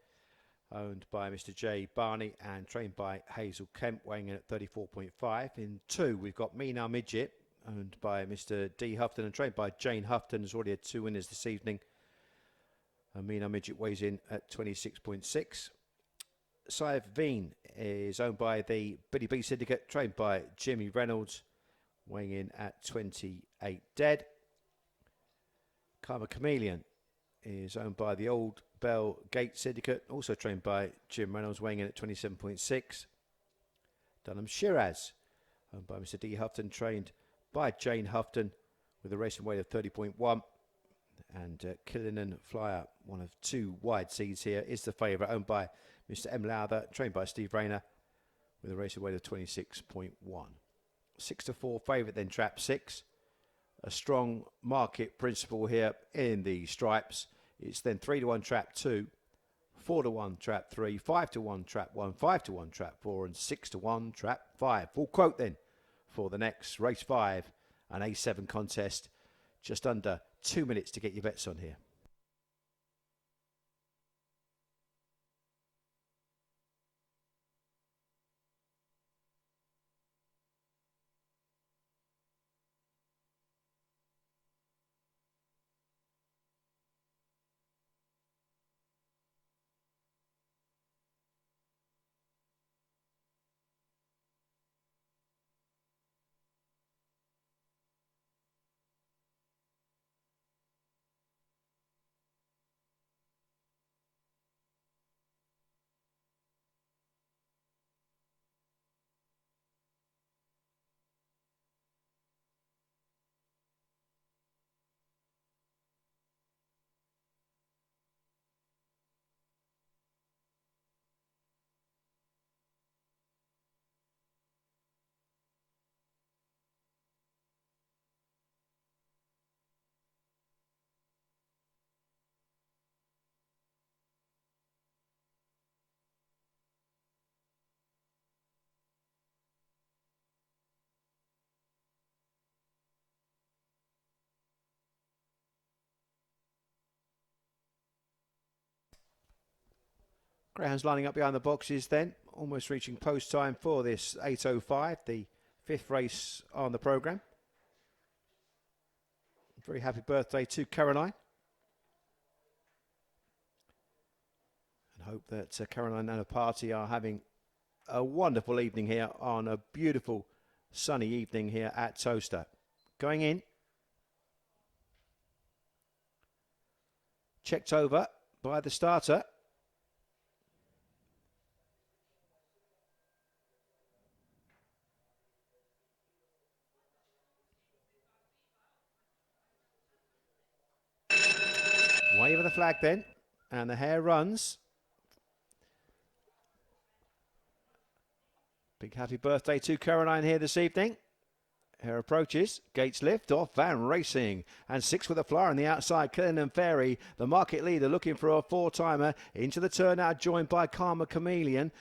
owned by Mr. J. Barney and trained by Hazel Kemp, weighing in at 34.5. In 2, we've got Mina Midget, owned by Mr. D. Houghton and trained by Jane Houghton. Has already had 2 winners this evening. And Mina Midget weighs in at 26.6. Saev Veen is owned by the Billy B Syndicate, trained by Jimmy Reynolds, weighing in at 28 dead. Karma Chameleon is owned by the Old Bell Gate Syndicate, also trained by Jim Reynolds, weighing in at 27.6. Dunham Shiraz, owned by Mr. D. Houghton, trained by Jane Houghton, with a racing weight of 30.1. And Killinen Flyer, one of 2 wide seeds here, is the favourite, owned by Mr. M. Lowther, trained by Steve Rayner, with a racing weight of 26.1. 6-4 favourite then, trap 6. A strong market principle here in the stripes. It's then 3-1 trap 2, 4-1 trap 3, 5-1 trap 1, 5-1 trap 4, and 6-1 trap 5. Full quote then for the next race 5, an A7 contest. Just under 2 minutes to get your bets on here. Greyhounds lining up behind the boxes then, almost reaching post time for this 8:05, the 5th race on the programme. Very happy birthday to Caroline. And hope that Caroline and her party are having a wonderful evening here on a beautiful sunny evening here at Towcester. Going in. Checked over by the starter. Wave of the flag then, and the hare runs. Big happy birthday to Caroline here this evening. Hare approaches, gates lift off and racing. And 6 with a flyer on the outside, Killingham Ferry, the market leader looking for a 4-timer. Into the turn now, joined by Karma Chameleon.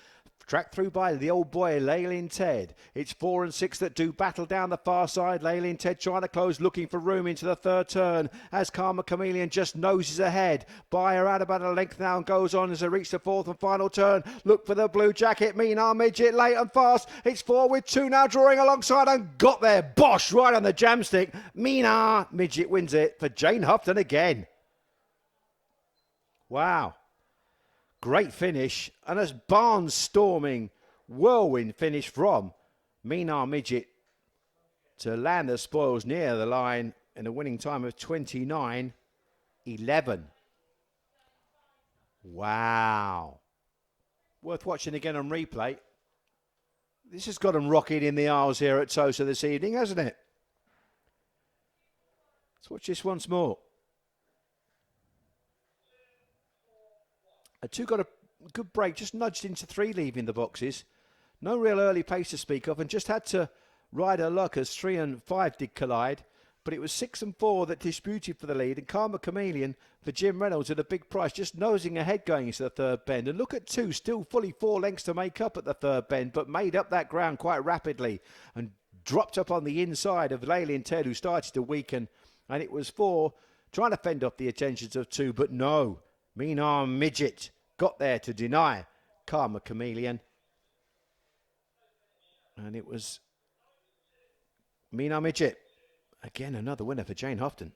Tracked through by the old boy, Leyland Ted. It's 4 and 6 that do battle down the far side. Leyland Ted trying to close, looking for room into the 3rd turn as Karma Chameleon just noses ahead. By her out about a length now and goes on as they reach the 4th and final turn. Look for the blue jacket, Mina Midget, late and fast. It's 4 with 2 now drawing alongside and got there. Bosh, right on the jam stick. Mina Midget wins it for Jane Houghton again. Wow. Great finish, and a barnstorming whirlwind finish from Mina Midget to land the spoils near the line in a winning time of 29.11. Wow. Worth watching again on replay. This has got them rocking in the aisles here at Towcester this evening, hasn't it? Let's watch this once more. Two got a good break, just nudged into 3 leaving the boxes. No real early pace to speak of, and just had to ride her luck as 3 and 5 did collide. But it was 6 and 4 that disputed for the lead, and Karma Chameleon for Jim Reynolds at a big price, just nosing ahead going into the 3rd bend. And look at 2, still fully 4 lengths to make up at the 3rd bend, but made up that ground quite rapidly and dropped up on the inside of Leyland Ted, who started to weaken. And it was 4 trying to fend off the attentions of 2, but no. Mean Arm Midget got there to deny Karma Chameleon. And it was Mean Arm Midget. Again, another winner for Jane Houghton.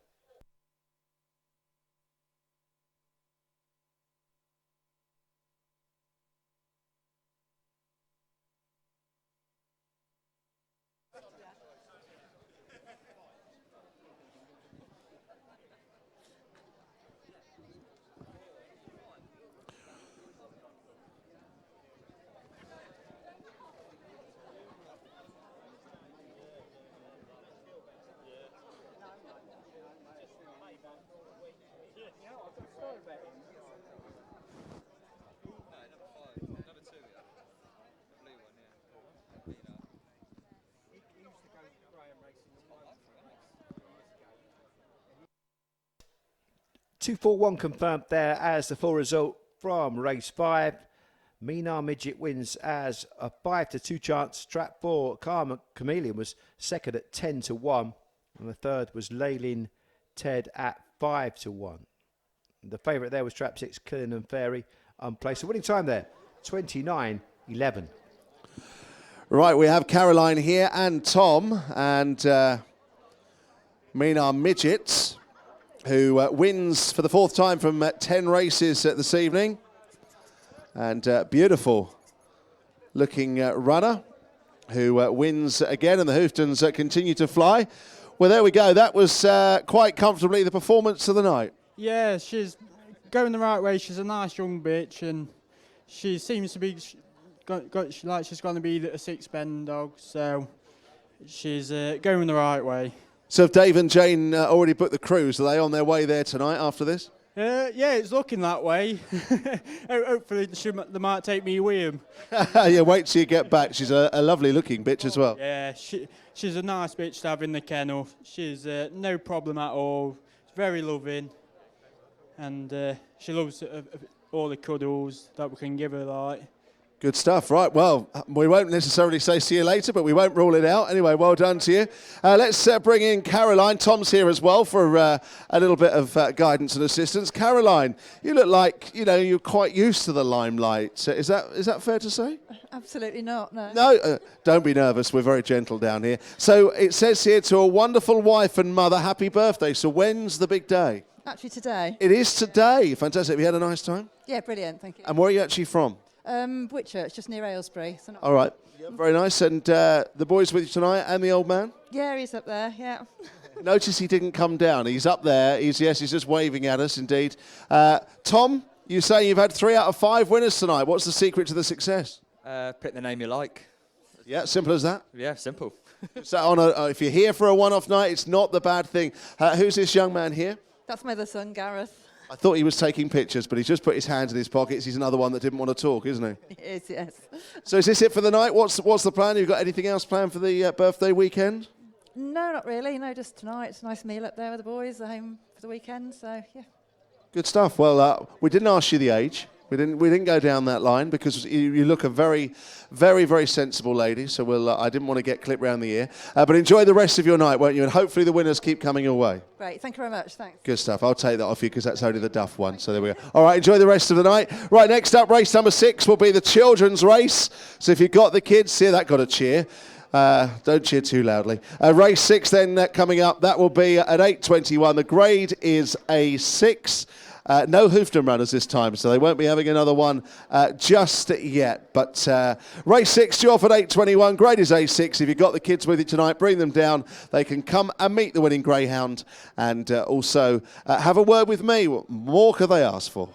Two, 4, 1 confirmed there as the full result from race 5. Mean Arm Midget wins as a 5-2 chance. Trap 4, Karma Chameleon was second at 10-1. And the third was Leylin Ted at 5-1. The favourite there was Trap 6, Killing and Fairy, unplaced. The winning time there, 29:11. Right, we have Caroline here and Tom and Mean Arm Midget, who wins for the 4th time from 10 races this evening. And beautiful looking runner who wins again, and the Houftons continue to fly. Well, there we go. That was quite comfortably the performance of the night. Yeah, she's going the right way. She's a nice young bitch, and she seems to be like she's going to be a 6-pen dog. So she's going the right way. So have Dave and Jane already booked the cruise? Are they on their way there tonight after this? Yeah, it's looking that way. Hopefully they might take me with them. Yeah, wait till you get back. She's a lovely looking bitch as well. Yeah, she's a nice bitch to have in the kennel. She's no problem at all. Very loving. And she loves all the cuddles that we can give her, like. Good stuff. Right, well, we won't necessarily say see you later, but we won't rule it out. Anyway, well done to you. Let's bring in Caroline. Tom's here as well for a little bit of guidance and assistance. Caroline, you look like, you're quite used to the limelight. Is that fair to say? Absolutely not, no. No, don't be nervous. We're very gentle down here. So it says here, to a wonderful wife and mother, happy birthday. So when's the big day? Actually today. It is today. Fantastic. Have you had a nice time? Yeah, brilliant, thank you. And where are you actually from? Whitchurch, just near Aylesbury. So All right. Yeah, very nice. And the boys with you tonight and the old man? Yeah, he's up there, yeah. Notice he didn't come down. He's up there. He's just waving at us, indeed. Tom, you say you've had 3 out of 5 winners tonight. What's the secret to the success? Pick the name you like. Yeah, simple as that. Yeah, simple. So if you're here for a one-off night, it's not the bad thing. Who's this young man here? That's my other son, Gareth. I thought he was taking pictures, but he's just put his hands in his pockets. He's another one that didn't want to talk, isn't he? He is, yes. So is this it for the night? What's the plan? Have you got anything else planned for the birthday weekend? No, not really. No, just tonight. It's a nice meal up there with the boys. They're home for the weekend, so yeah. Good stuff. Well, we didn't ask you the age. We didn't go down that line because you look a very, very, very sensible lady. So I didn't want to get clipped round the ear. But enjoy the rest of your night, won't you? And hopefully the winners keep coming your way. Great. Thank you very much. Thanks. Good stuff. I'll take that off you because that's only the Duff one. So there we go. All right, enjoy the rest of the night. Right, next up, race number 6 will be the children's race. So if you've got the kids here, that got a cheer. Don't cheer too loudly. Race 6 then coming up. That will be at 8:21. The grade is a 6. No Hoofton runners this time, so they won't be having another one just yet. But race 6 due off at 8:21. Grade is A6. If you've got the kids with you tonight, bring them down. They can come and meet the winning Greyhound and also have a word with me. What more could they ask for?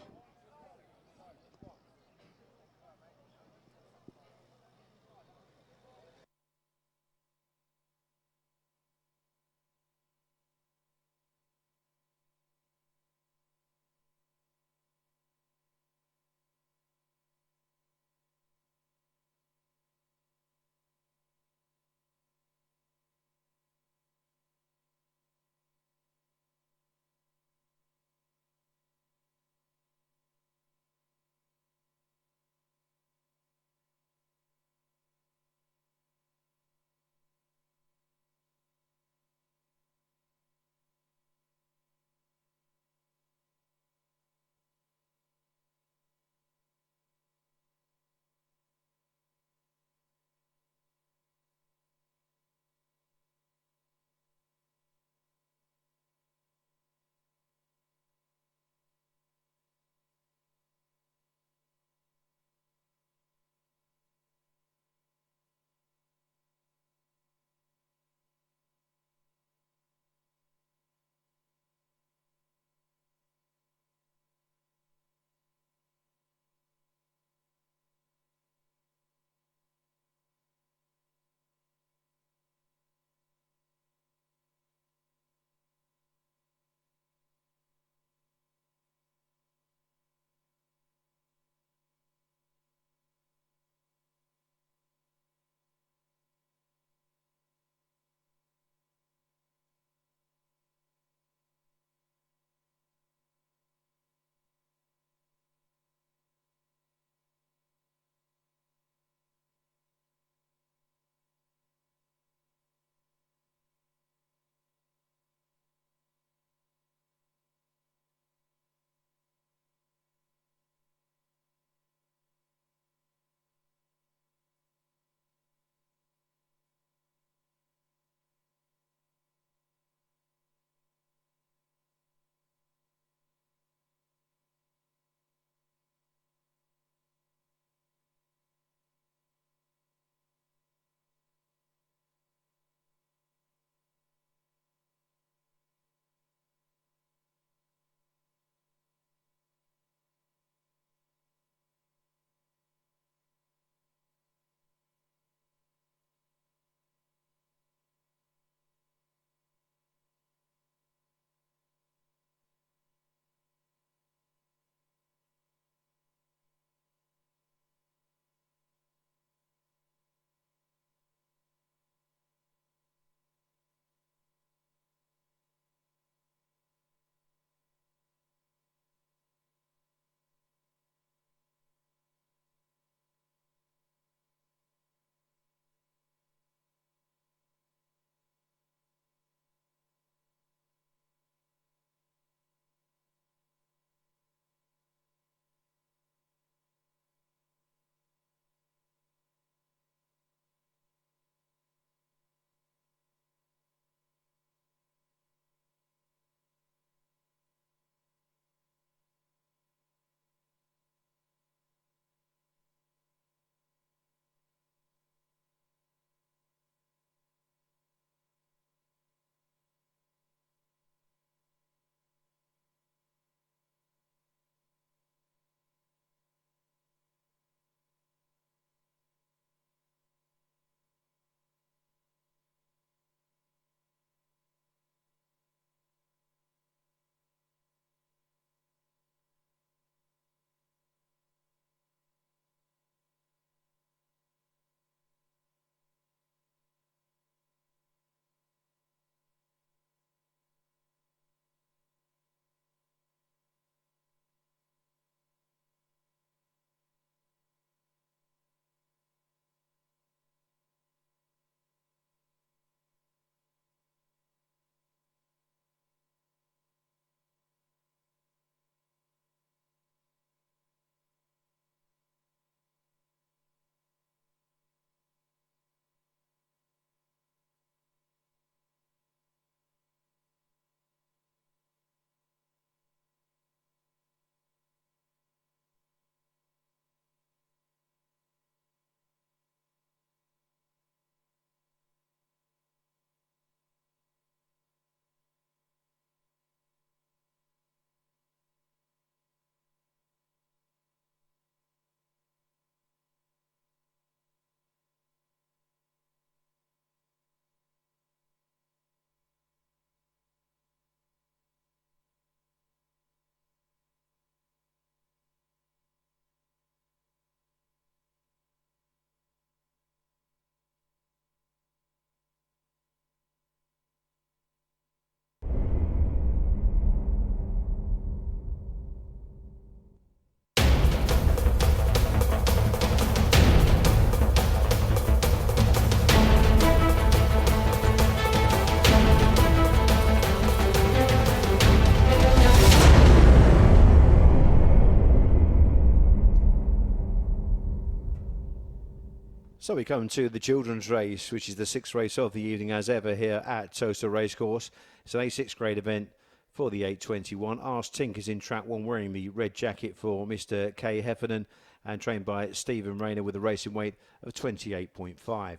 So we come to the children's race, which is the 6th race of the evening as ever here at Towcester Racecourse. It's an A6 grade event for the 821. Ars Tink is in track 1 wearing the red jacket for Mr. K. Heffernan and trained by Stephen Rayner with a racing weight of 28.5.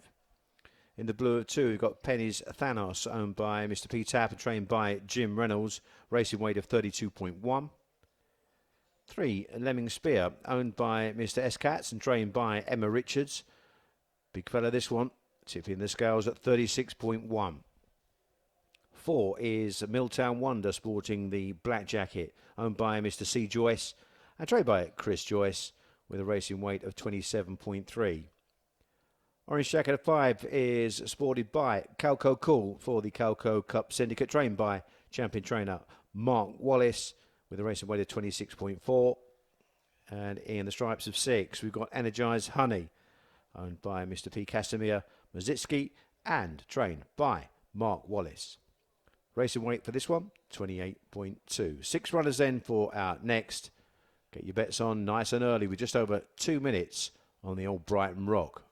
In the blue of 2, we've got Penny's Thanos, owned by Mr. P. Tapp and trained by Jim Reynolds, racing weight of 32.1. 3, Lemming Spear, owned by Mr. S. Katz and trained by Emma Richards. Big fella this one, tipping the scales at 36.1. 4 is Milltown Wonder, sporting the black jacket, owned by Mr. C. Joyce and trained by Chris Joyce with a racing weight of 27.3. Orange jacket of 5 is sported by Calco Cool for the Calco Cup Syndicate, trained by champion trainer Mark Wallace with a racing weight of 26.4. And in the stripes of 6, we've got Energized Honey, owned by Mr. P. Casimir Mazitsky and trained by Mark Wallace. Racing weight for this one, 28.2. 6 runners then for our next. Get your bets on nice and early with just over 2 minutes on the old Brighton Rock.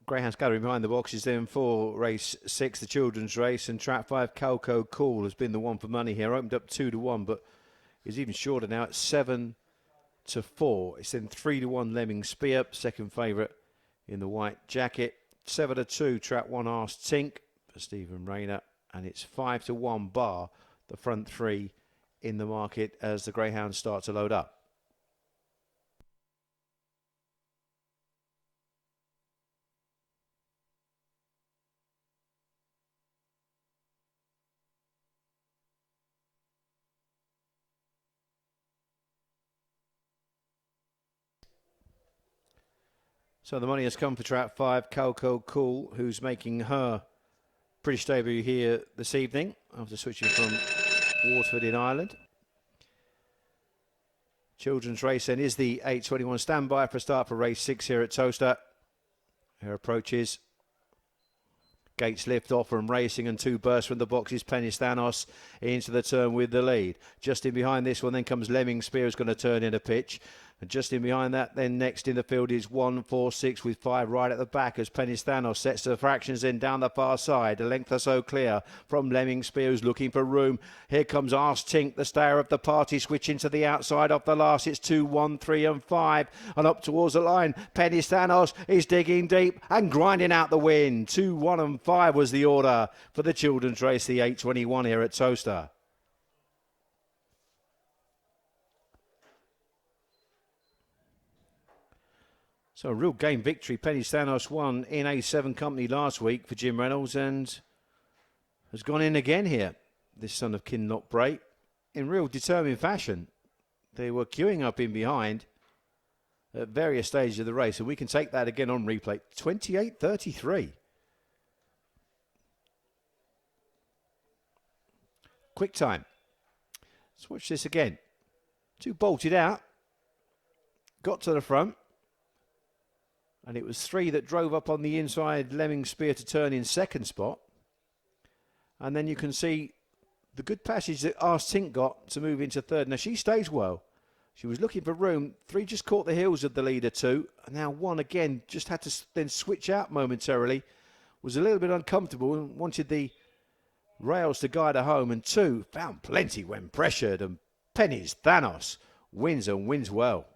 Greyhound's gathering behind the boxes then for race 6, the children's race, and track 5, Calco Cool has been the one for money here. Opened up 2-1, but is even shorter now at 7-4. It's then 3-1 Lemming Spear, second favourite in the white jacket. 7-2, track 1, Ars Tink for Stephen Rayner, and it's 5-1 bar the front 3 in the market as the Greyhounds start to load up. So the money has come for track 5, Calco Cool, who's making her British debut here this evening after switching from Waterford in Ireland. Children's race then is the 821. Standby for a start for race 6 here at Towcester. Her approaches. Gates lift off from racing and 2 bursts from the boxes. Penny's Thanos into the turn with the lead. Just in behind this one then comes Lemming Spear, who's going to turn in a pitch. And just in behind that, then next in the field is 1-4-6 with 5 right at the back as Penny's Thanos sets the fractions in down the far side. A length or so clear from Lemming Spear, who's looking for room. Here comes Ars Tink, the stayer of the party, switching to the outside of the last. It's 2, 1, 3 and 5 and up towards the line. Penny's Thanos is digging deep and grinding out the win. 2, 1 and 5 was the order for the children's race, the 821 here at Towcester. So a real game victory. Penny's Thanos won in A7 company last week for Jim Reynolds and has gone in again here. This son of Kinloch Bray in real determined fashion. They were queuing up in behind at various stages of the race. And we can take that again on replay. 28.33. Quick time. Let's watch this again. 2 bolted out. Got to the front. And it was 3 that drove up on the inside. Lemming Spear to turn in second spot. And then you can see the good passage that Ars Tink got to move into third. Now she stays well. She was looking for room. 3 just caught the heels of the leader 2. And now 1 again just had to then switch out momentarily. Was a little bit uncomfortable and wanted the rails to guide her home. And 2 found plenty when pressured. And Penny's Thanos wins and wins well.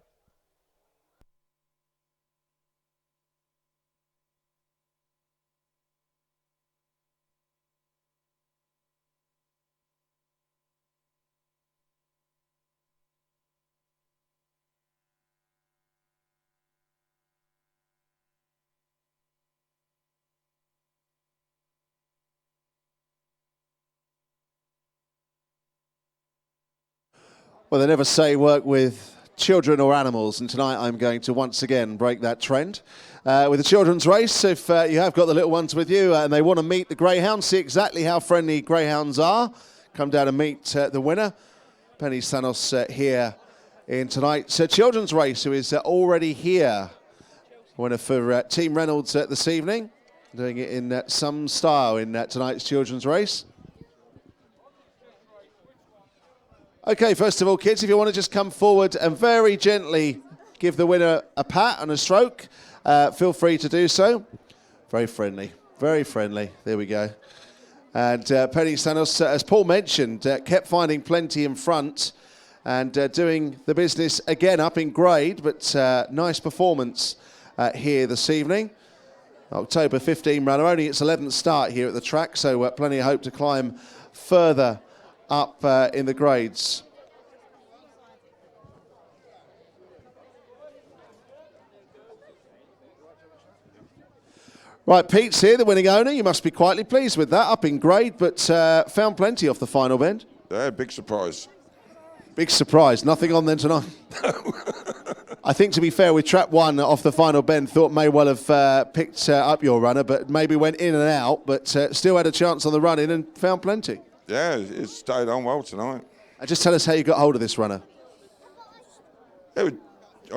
Well, they never say work with children or animals, and tonight I'm going to once again break that trend. With the children's race, if you have got the little ones with you and they want to meet the greyhounds, see exactly how friendly greyhounds are, come down and meet the winner. Penny Thanos here in tonight's children's race, who is already here. Winner for Team Reynolds this evening, doing it in some style in tonight's children's race. Okay, first of all, kids, if you want to just come forward and very gently give the winner a pat and a stroke, feel free to do so. Very friendly, very friendly. There we go. And Penny Thanos, as Paul mentioned, kept finding plenty in front and doing the business again up in grade, but nice performance here this evening. October 15 runner, only its 11th start here at the track, so plenty of hope to climb further up in the grades. Right, Pete's here, the winning owner. You must be quietly pleased with that, up in grade, but found plenty off the final bend. Yeah, big surprise. Big surprise. Nothing on then tonight? I think, to be fair, with trap 1 off the final bend, thought may well have picked up your runner, but maybe went in and out, but still had a chance on the run in and found plenty. Yeah, it stayed on well tonight. And just tell us how you got hold of this runner. I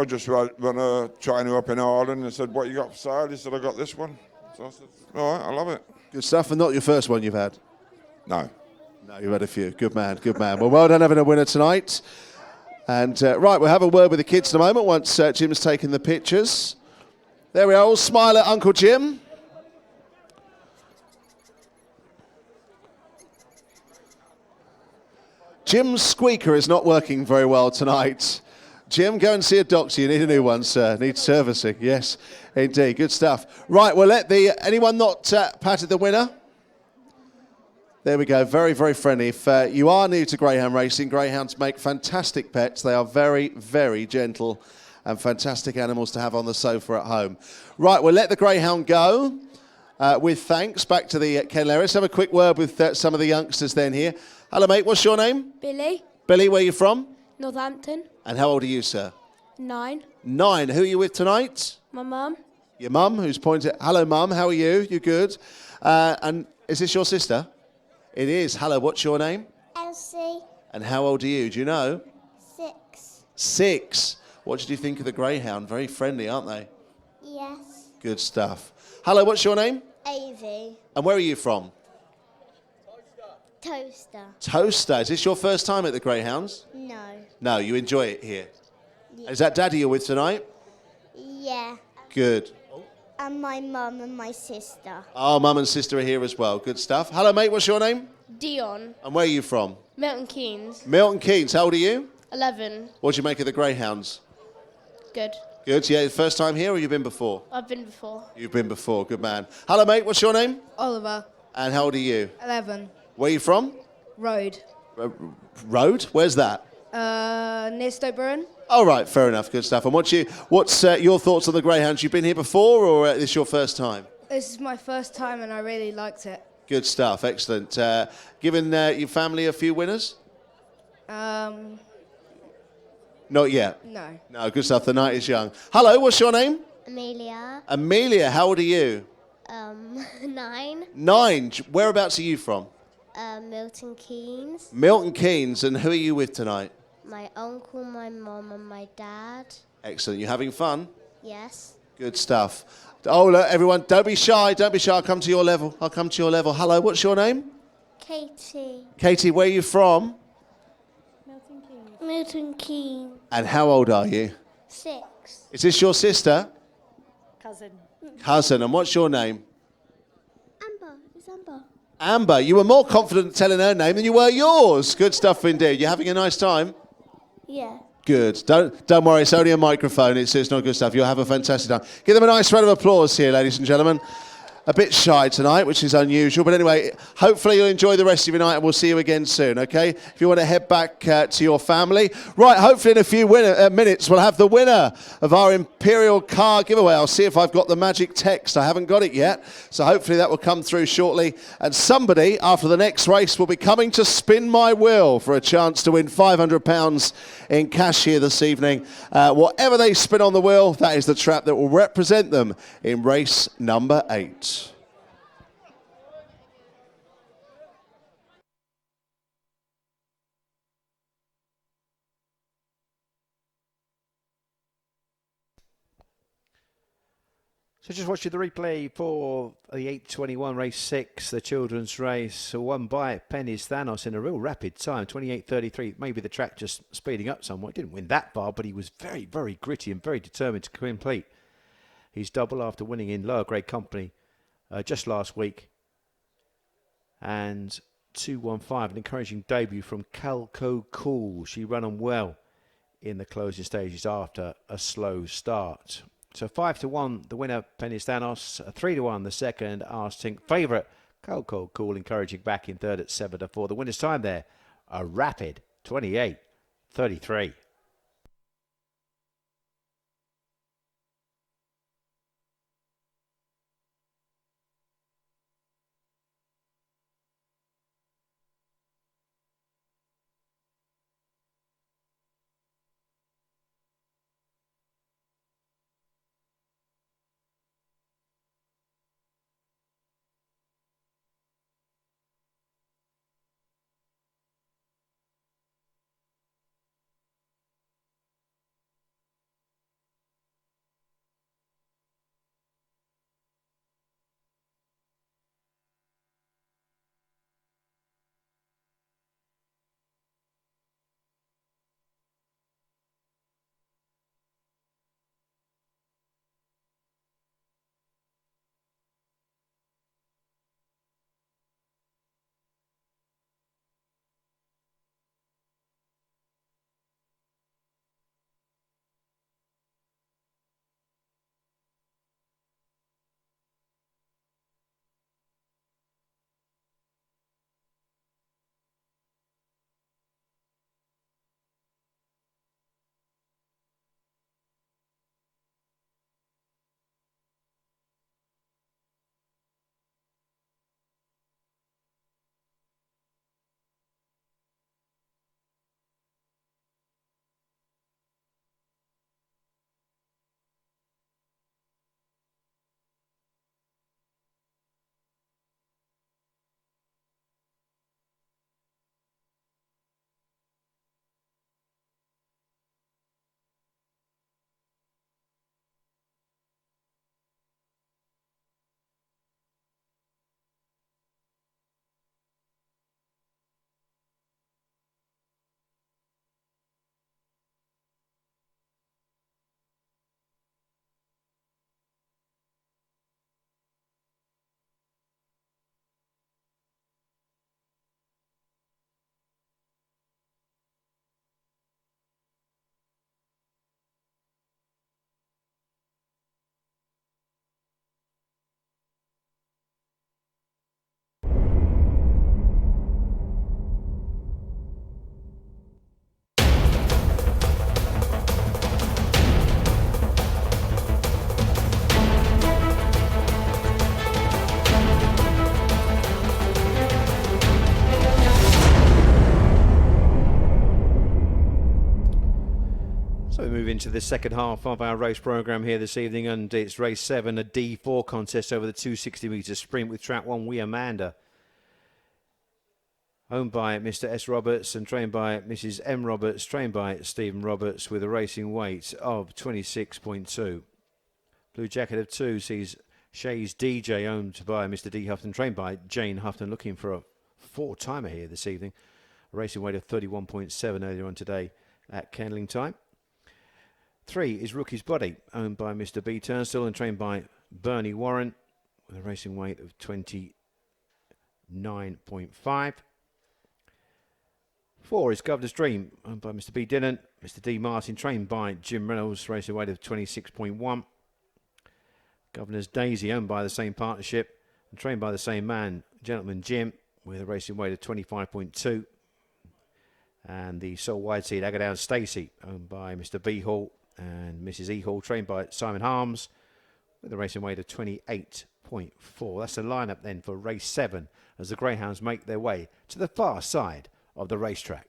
just run a trainer up in Ireland and said, what you got for sale? He said, I got this one. So I said, all right, I love it. Good stuff, and not your first one you've had? No. No, you've had a few. Good man, good man. Well done having a winner tonight. And right, we'll have a word with the kids in a moment once Jim's taken the pictures. There we are, all smile at Uncle Jim. Jim's squeaker is not working very well tonight. Jim, go and see a doctor. You need a new one, sir. Needs servicing. Yes, indeed. Good stuff. Right, we'll let anyone not patted the winner. There we go. Very, very friendly. If you are new to greyhound racing, greyhounds make fantastic pets. They are very, very gentle and fantastic animals to have on the sofa at home. Right, we'll let the greyhound go with thanks. Back to the kennel area. Let's have a quick word with some of the youngsters then here. Hello, mate. What's your name? Billy. Billy, where are you from? Northampton. And how old are you, sir? 9. 9. Who are you with tonight? My mum. Your mum, who's pointing. Hello, mum. How are you? You good? And is this your sister? It is. Hello, what's your name? Elsie. And how old are you? Do you know? 6. 6. What did you think of the greyhound? Very friendly, aren't they? Yes. Good stuff. Hello, what's your name? Avie. And where are you from? Towcester. Towcester. Is this your first time at the Greyhounds? No. No, you enjoy it here. Yeah. Is that Daddy you're with tonight? Yeah. Good. And my mum and my sister. Oh, mum and sister are here as well. Good stuff. Hello, mate. What's your name? Dion. And where are you from? Milton Keynes. Milton Keynes. How old are you? 11. What do you make of the Greyhounds? Good. Good. Yeah, first time here or you've been before? I've been before. You've been before. Good man. Hello, mate. What's your name? Oliver. And how old are you? 11. Where are you from? Road. Road? Where's that? Near Stoke Bruin. Oh, right. Fair enough. Good stuff. And what's your thoughts on the Greyhounds? You've been here before or this your first time? This is my first time and I really liked it. Good stuff. Excellent. Given your family a few winners? Not yet. No. No, good stuff. The night is young. Hello, what's your name? Amelia. Amelia, how old are you? 9. 9. Whereabouts are you from? Milton Keynes. Milton Keynes. And who are you with tonight? My uncle, my mum, and my dad. Excellent. You having fun? Yes. Good stuff. Oh, look, everyone, don't be shy. Don't be shy. I'll come to your level. I'll come to your level. Hello, what's your name? Katie. Katie, where are you from? Milton Keynes. And how old are you? 6. Is this your sister? Cousin. Cousin. And what's your name? Amber. It's Amber. Amber. You were more confident telling her name than you were yours. Good stuff indeed. You having a nice time? Yeah. Good. Don't worry. It's only a microphone. It's not good stuff. You'll have a fantastic time. Give them a nice round of applause here, ladies and gentlemen. A bit shy tonight, which is unusual. But anyway, hopefully you'll enjoy the rest of your night and we'll see you again soon, okay? If you want to head back to your family. Right, hopefully in a few minutes we'll have the winner of our Imperial car giveaway. I'll see if I've got the magic text. I haven't got it yet. So hopefully that will come through shortly. And somebody, after the next race, will be coming to spin my wheel for a chance to win £500 in cash here this evening. Whatever they spin on the wheel, that is the trap that will represent them in race number 8. So just watching the replay for the 8:21 race 6, the children's race, won by Penny's Thanos in a real rapid time, 28:33. Maybe the track just speeding up somewhat. Didn't win that far, but he was very, very gritty and very determined to complete his double after winning in lower grade company just last week. And 2:15, an encouraging debut from Calco Cool. She ran on well in the closing stages after a slow start. So 5-1, the winner, Penny's Thanos. 3-1, the second, Arstink. Favourite, Calco Cool, encouraging back in third at 7-4. The winner's time there, a rapid 28:33. So we move into the second half of our race programme here this evening, and it's race 7, a D4 contest over the 260 metre sprint with track 1, We Amanda. Owned by Mr. S. Roberts and trained by Mrs. M. Roberts, trained by Stephen Roberts, with a racing weight of 26.2. Blue Jacket of 2 sees Shays DJ, owned by Mr. D. Houghton, trained by Jane Houghton, looking for a 4-timer here this evening. A racing weight of 31.7 earlier on today at Candling Time. 3 is Rookie's Body, owned by Mr. B. Turnstile and trained by Bernie Warren, with a racing weight of 29.5. 4 is Governor's Dream, owned by Mr. B. Dillon, Mr. D. Martin, trained by Jim Reynolds, racing weight of 26.1. Governor's Daisy, owned by the same partnership and trained by the same man, Gentleman Jim, with a racing weight of 25.2. And the sole wide seat Agadown Stacey, owned by Mr. B. Hall and Mrs. E. Hall, trained by Simon Harms, with a racing weight of 28.4. That's the lineup then for race 7 as the Greyhounds make their way to the far side of the racetrack.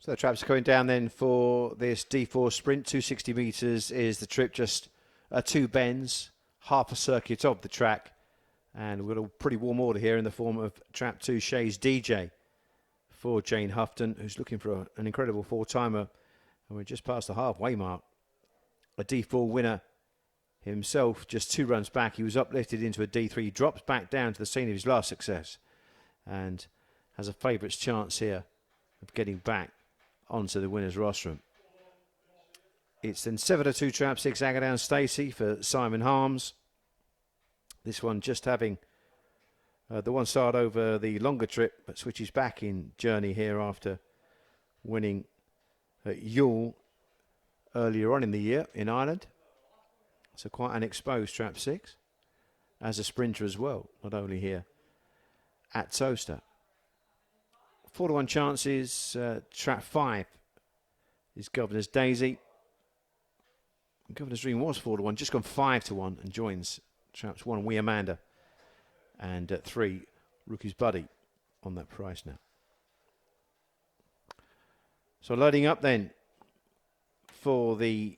So the traps are coming down then for this D4 sprint. 260 metres is the trip, just 2 bends, half a circuit of the track. And we've got a pretty warm order here in the form of trap 2, Shays DJ, for Jane Houghton, who's looking for an incredible 4-timer. And we're just past the halfway mark. A D4 winner himself, just 2 runs back. He was uplifted into a D3. He drops back down to the scene of his last success and has a favourite's chance here of getting back onto the winner's rostrum. It's then 7-2 trap 6 Agadown Stacey for Simon Harms. This one just having the one start over the longer trip, but switches back in journey here after winning at Youghal earlier on in the year in Ireland. So quite an exposed trap 6 as a sprinter as well, not only here at Towcester. 4-1 chances. Trap 5 is Governor's Daisy. Governor's Dream was 4-1, just gone 5-1 and joins traps 1 We Amanda and 3 Rookie's Buddy on that price now. So loading up then for the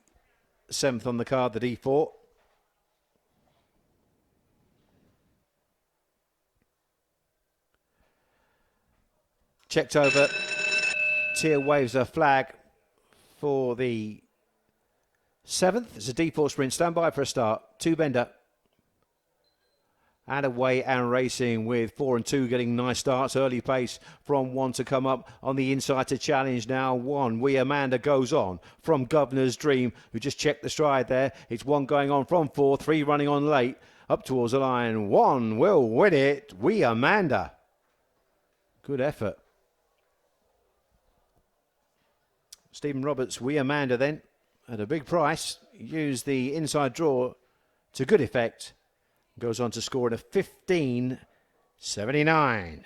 7th on the card, the D4. Checked over. Tier waves a flag for the 7th. It's a D4 sprint. Stand by for a start. 2 bender. And away and racing with 4 and 2 getting nice starts. Early pace from 1 to come up on the inside to challenge now. 1. We Amanda goes on from Governor's Dream, who just checked the stride there. It's 1 going on from 4. 3 running on late. Up towards the line. 1 will win it. We Amanda. Good effort. Stephen Roberts, We Amanda then, at a big price, used the inside draw to good effect. Goes on to score at a 15.79.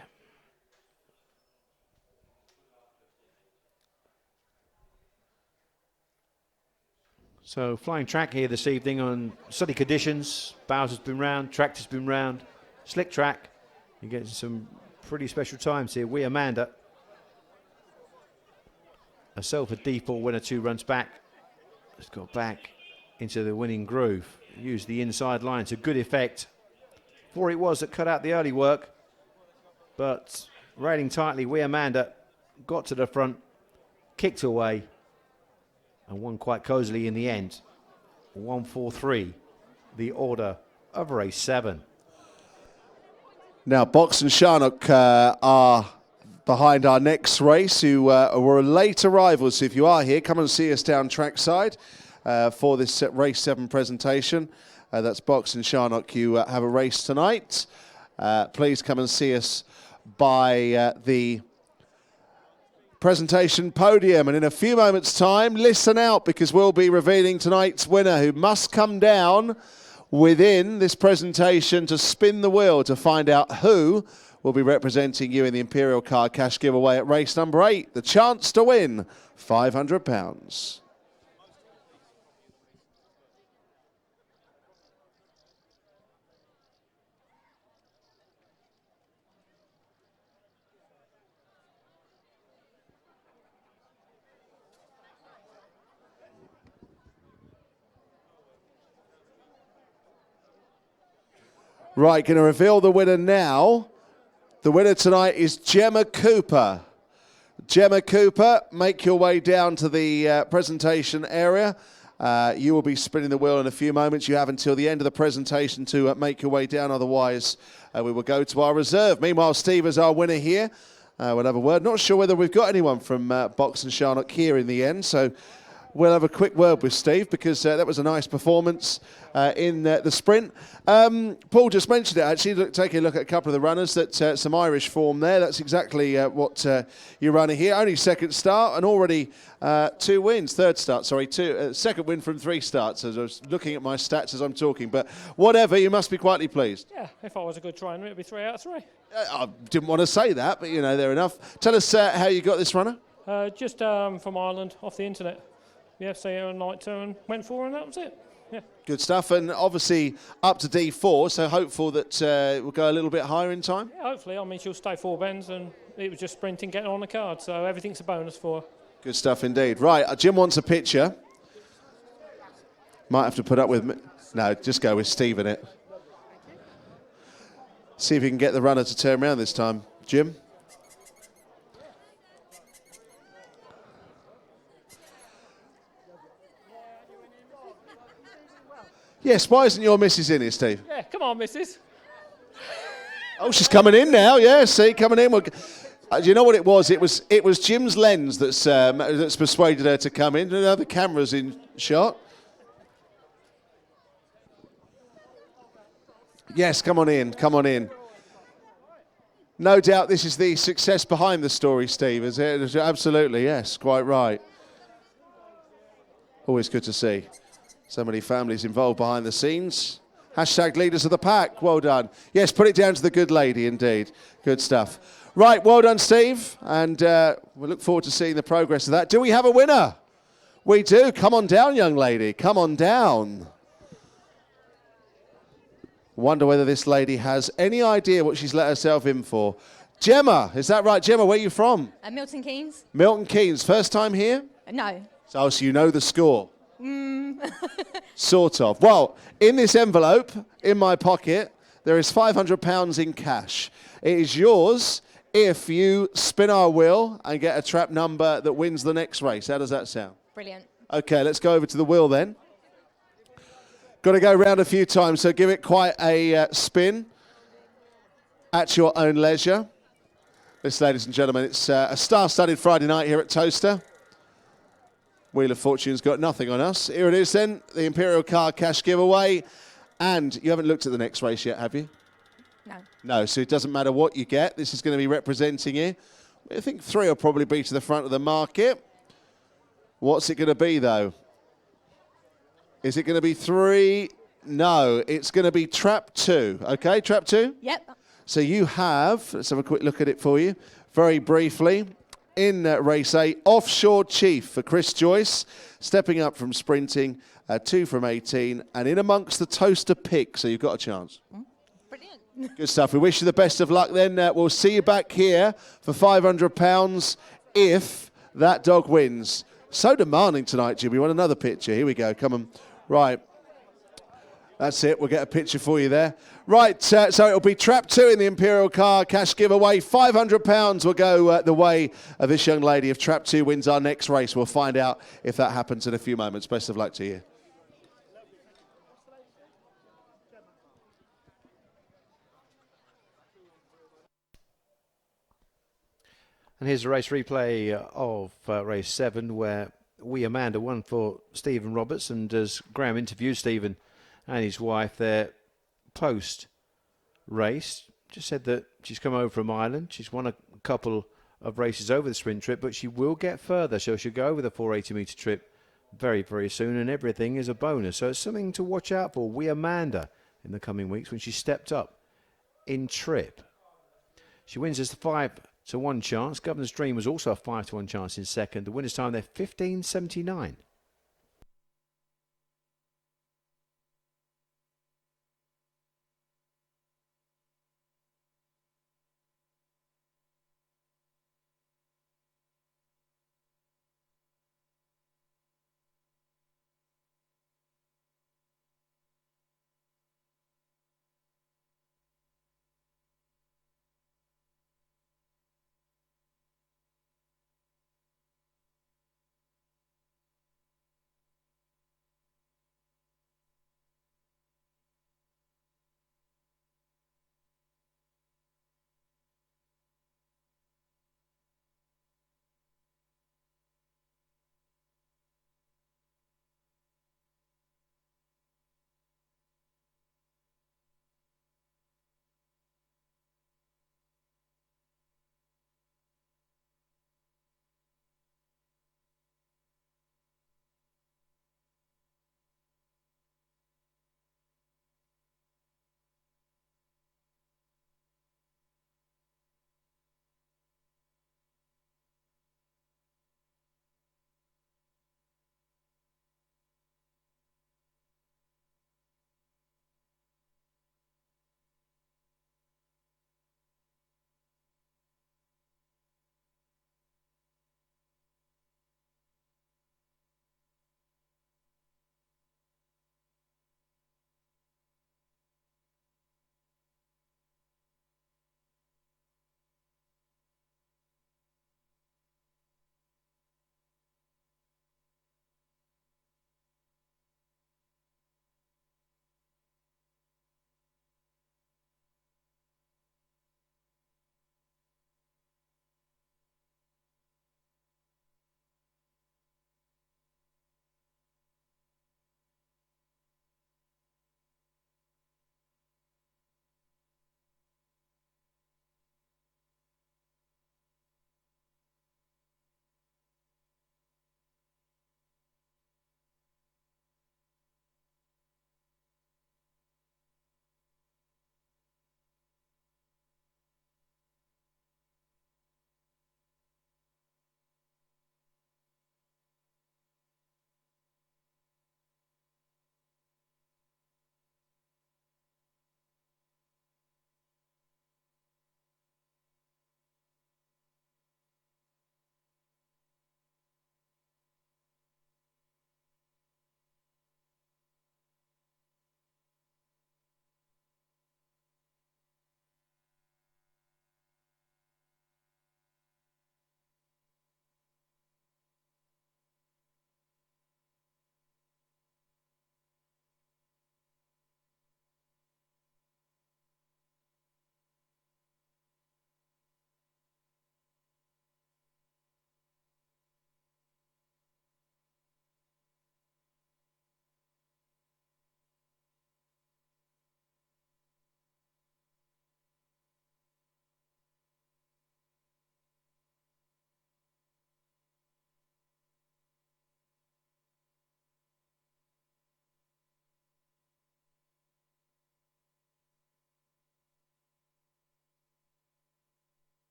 So flying track here this evening on sunny conditions. Bows has been round, track has been round, slick track. You get some pretty special times here. We Amanda. a Selford default winner, 2 runs back. It's got back into the winning groove. Used the inside line to good effect. 4 it was that cut out the early work. But railing tightly, We Amanda got to the front, kicked away, and won quite cosily in the end. 1-4-3, the order of race 7. Now, Box and Sharnock are behind our next race, who were late arrivals. So if you are here, come and see us down trackside for this race 7 presentation. That's Box and Sharnock. You have a race tonight. Please come and see us by the presentation podium, and in a few moments time listen out, because we'll be revealing tonight's winner, who must come down within this presentation to spin the wheel to find out who will be representing you in the Imperial Car Cash giveaway at race number 8, the chance to win £500. Right, going to reveal the winner now. The winner tonight is Gemma Cooper. Gemma Cooper, make your way down to the presentation area. You will be spinning the wheel in a few moments. You have until the end of the presentation to make your way down. Otherwise, we will go to our reserve. Meanwhile, Steve is our winner here. We'll have a word. Not sure whether we've got anyone from Box and Sharnock here in the end. So we'll have a quick word with Steve, because that was a nice performance in the sprint. Paul just mentioned it, actually. Look, take a look at a couple of the runners. That some Irish form there. That's exactly what you're running here. Only second start and already 2 wins. Second win from 3 starts. As I was looking at my stats as I'm talking. But whatever, you must be quietly pleased. Yeah, if I was a good trainer, it'd be 3 out of 3. I didn't want to say that, but, you know, they're enough. Tell us how you got this runner. Just from Ireland, off the internet. Yeah, so I liked her and went for her, and that was it. Yeah. Good stuff, and obviously up to D4, so hopeful that we'll go a little bit higher in time. Yeah, hopefully. I mean, she'll stay 4 bends, and it was just sprinting, getting on the card, so everything's a bonus for her. Good stuff indeed. Right, Jim wants a picture. Might have to put up with me. No, just go with Steve in it. See if you can get the runner to turn around this time. Jim? Yes, why isn't your missus in here, Steve? Yeah, come on, missus. Oh, she's coming in now. Yeah, see, coming in. Do you know what it was? It was Jim's lens that's persuaded her to come in. Now the camera's in shot. Yes, come on in. Come on in. No doubt this is the success behind the story, Steve, is it? Absolutely, yes, quite right. Always good to see. So many families involved behind the scenes. Hashtag leaders of the pack. Well done. Yes, put it down to the good lady, indeed. Good stuff. Right, well done, Steve. And we look forward to seeing the progress of that. Do we have a winner? We do. Come on down, young lady. Come on down. Wonder whether this lady has any idea what she's let herself in for. Gemma, is that right? Gemma, where are you from? Milton Keynes. Milton Keynes. First time here? No. So you know the score. Sort of. Well, in this envelope, in my pocket, there is £500 in cash. It is yours if you spin our wheel and get a trap number that wins the next race. How does that sound? Brilliant. Okay, let's go over to the wheel then. Got to go round a few times, so give it quite a spin at your own leisure. This, ladies and gentlemen, it's a star-studded Friday night here at Towcester. Wheel of Fortune's got nothing on us. Here it is then, the Imperial Car Cash giveaway. And you haven't looked at the next race yet, have you? No. No, so it doesn't matter what you get. This is going to be representing you. I think 3 will probably be to the front of the market. What's it going to be, though? Is it going to be 3? No, it's going to be trap 2. Okay, trap 2? Yep. So you have, let's have a quick look at it for you, very briefly. In race 8, Offshore Chief for Chris Joyce, stepping up from sprinting, 2 from 18, and in amongst the Towcester pick, so you've got a chance. Brilliant. Good stuff. We wish you the best of luck then. We'll see you back here for £500 if that dog wins. So demanding tonight, Jimmy. Want another picture? Here we go. Come on. Right. That's it. We'll get a picture for you there. Right, so it'll be Trap 2 in the Imperial Car cash giveaway. £500 will go the way of this young lady. If Trap 2 wins our next race, we'll find out if that happens in a few moments. Best of luck to you. And here's a race replay of race 7 where Amanda won for Stephen Roberts, and as Graham interviewed Stephen and his wife there post-race, just said that she's come over from Ireland. She's won a couple of races over the sprint trip, but she will get further, so she'll go over the 480-metre trip very, very soon, and everything is a bonus. So it's something to watch out for Amanda in the coming weeks when she stepped up in trip. She wins as the 5-1 chance. Governor's Dream was also a 5-1 chance in second. The winner's time there, 15.79.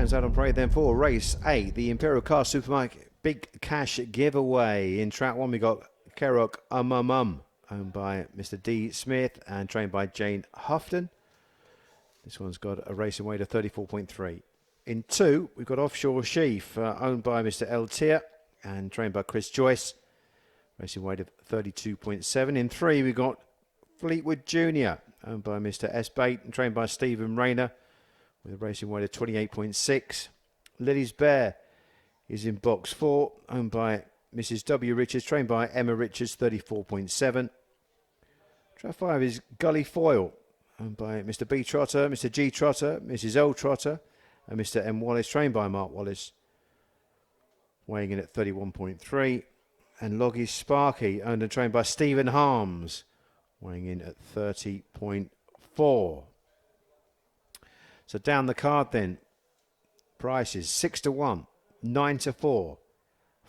Greyhounds out on parade then for race 8, the Imperial Car Supermarket Big Cash Giveaway. In track 1 we got Kerok owned by Mr. D. Smith and trained by Jane Houghton. This one's got a racing weight of 34.3. In 2 we've got Offshore Chief, owned by Mr. L. Tier and trained by Chris Joyce, racing weight of 32.7. In 3 we've got Fleetwood Junior, owned by Mr. S. Bate and trained by Stephen Rayner, with a racing weight of 28.6. Lily's Bear is in box 4, owned by Mrs. W. Richards, trained by Emma Richards, 34.7. Track 5 is Gully Foyle, owned by Mr. B. Trotter, Mr. G. Trotter, Mrs. L. Trotter, and Mr. M. Wallace, trained by Mark Wallace, weighing in at 31.3. And Loggy's Sparky, owned and trained by Stephen Harms, weighing in at 30.4. So down the card then, prices 6 to 1, 9 to 4,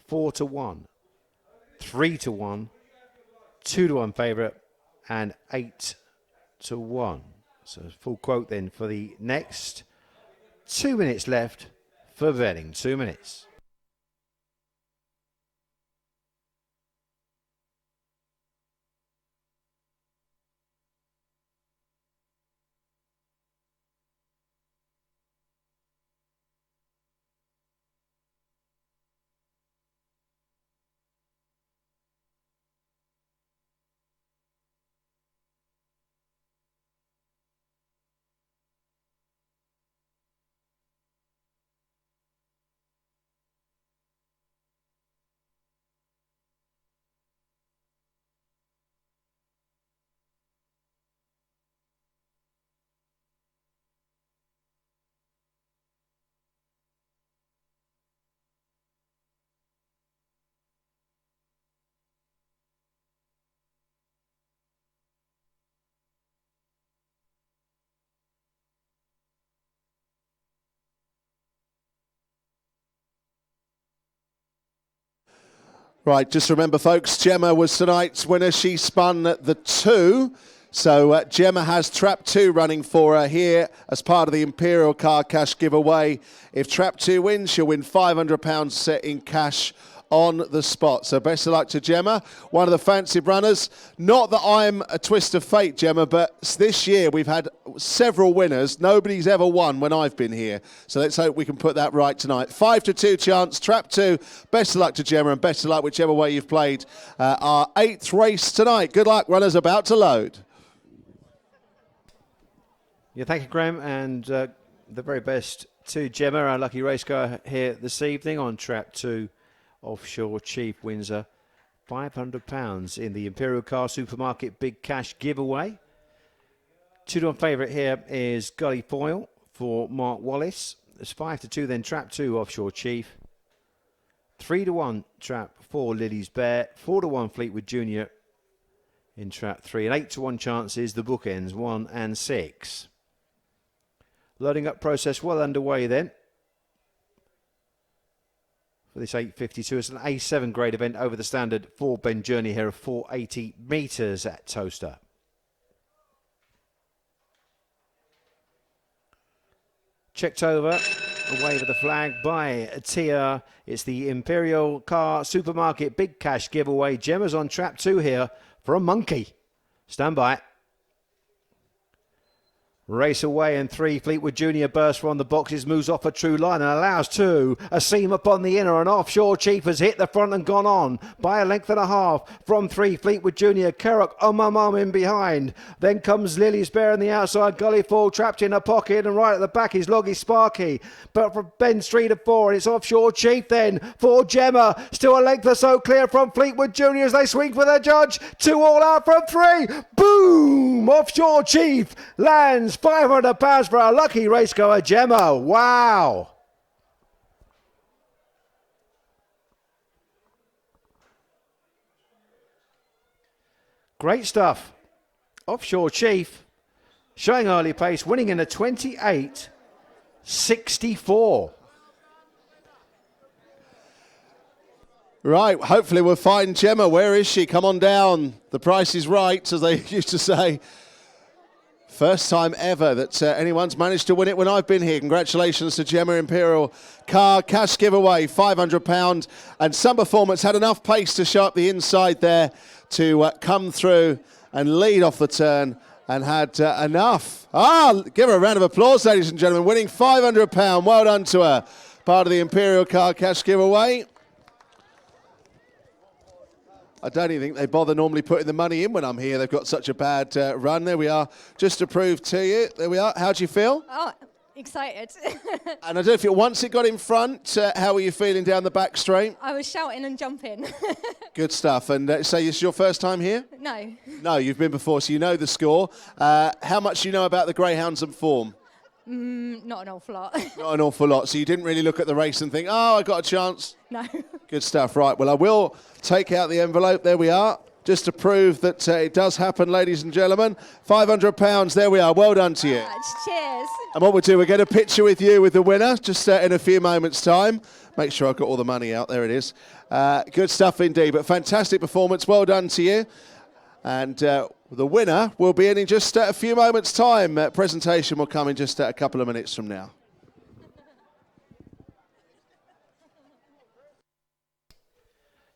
4 to 1, 3 to 1, 2 to 1 favourite, and 8 to 1. So full quote then for the next 2 minutes left for betting. 2 minutes. Right, just remember, folks, Gemma was tonight's winner. She spun the 2. So Gemma has Trap 2 running for her here as part of the Imperial Car Cash giveaway. If Trap 2 wins, she'll win £500 set in cash on the spot. So best of luck to Gemma, one of the fancied runners. Not that I'm a twist of fate, Gemma, but this year we've had several winners. Nobody's ever won when I've been here. So let's hope we can put that right tonight. 5 to 2 chance, Trap 2. Best of luck to Gemma and best of luck whichever way you've played our 8th race tonight. Good luck, runners about to load. Yeah, thank you, Graham, and the very best to Gemma, our lucky race car here this evening on Trap 2. Offshore Chief wins £500 in the Imperial Car Supermarket Big Cash giveaway. 2 to 1 favourite here is Gully Foyle for Mark Wallace. There's 5 to 2 then Trap 2 Offshore Chief. 3 to 1 Trap 4 Lily's Bear. 4 to 1 Fleetwood Junior in Trap 3. And 8 to 1 chances the bookends 1 and 6. Loading up process well underway then. For this 8.52, it's an A7 grade event over the standard 4-bend journey here of 480 metres at Towcester. Checked over, a wave of the flag by Tia. It's the Imperial Car Supermarket Big Cash giveaway. Gemma's on Trap 2 here for a monkey. Stand by. Race away in 3. Fleetwood Junior bursts from the boxes, moves off a true line and allows 2. A seam upon the inner and Offshore Chief has hit the front and gone on by a length and a half from 3. Fleetwood Junior, Kerok in behind. Then comes Lily's Bear on the outside. Gully Fall trapped in a pocket and right at the back is Loggy Sparky. But from Ben Street at 4 and it's Offshore Chief then for Gemma. Still a length or so clear from Fleetwood Junior as they swing for the judge. 2 all out from 3. Boom! Offshore Chief lands £500 for our lucky racegoer Gemma. Wow. Great stuff. Offshore Chief showing early pace, winning in a 28.64. Right, hopefully we'll find Gemma. Where is she? Come on down. The price is right, as they used to say. First time ever that anyone's managed to win it when I've been here. Congratulations to Gemma. Imperial car cash giveaway, £500. And Some Performance had enough pace to show up the inside there to come through and lead off the turn and had enough. Give her a round of applause, ladies and gentlemen. Winning £500. Well done to her. Part of the Imperial car cash giveaway. I don't even think they bother normally putting the money in when I'm here. They've got such a bad run. There we are. Just to prove to you. There we are. How do you feel? Oh, excited. And I don't know if once it got in front, how were you feeling down the back straight? I was shouting and jumping. Good stuff. And so this is your first time here? No. No, you've been before, so you know the score. How much do you know about the Greyhounds and form? Not an awful lot. Not an awful lot. So you didn't really look at the race and think, oh, I got a chance? No. Good stuff. Right. Well, I will take out the envelope. There we are. Just to prove that it does happen, ladies and gentlemen. £500. There we are. Well done to you. Cheers. And what we'll do, we'll get a picture with you with the winner just in a few moments' time. Make sure I've got all the money out. There it is. Good stuff indeed. But fantastic performance. Well done to you. And the winner will be in just a few moments' time. Presentation will come in just a couple of minutes from now.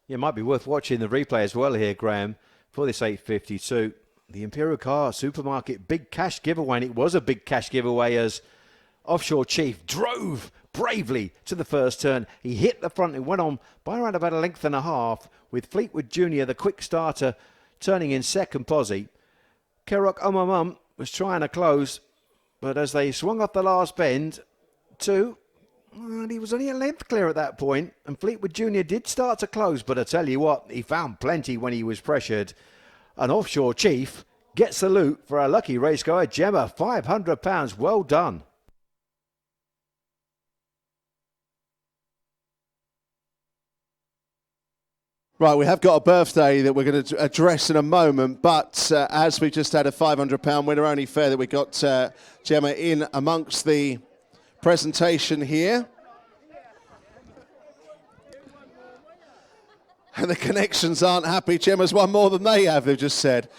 Yeah, it might be worth watching the replay as well here, Graham, for this 852. The Imperial Car Supermarket big cash giveaway, and it was a big cash giveaway as Offshore Chief drove bravely to the first turn. He hit the front and went on by around about a length and a half with Fleetwood Jr., the quick starter, turning in second posse. Kerrock Umamum was trying to close, but as they swung off the last bend, and he was only a length clear at that point, and Fleetwood Jr. did start to close, but I tell you what, he found plenty when he was pressured. An Offshore Chief gets the loot for a lucky racegoer, Gemma, £500, well done. Right, we have got a birthday that we're going to address in a moment, but as we just had a £500 winner, only fair that we got Gemma in amongst the presentation here. And the connections aren't happy. Gemma's won more than they have, they've just said.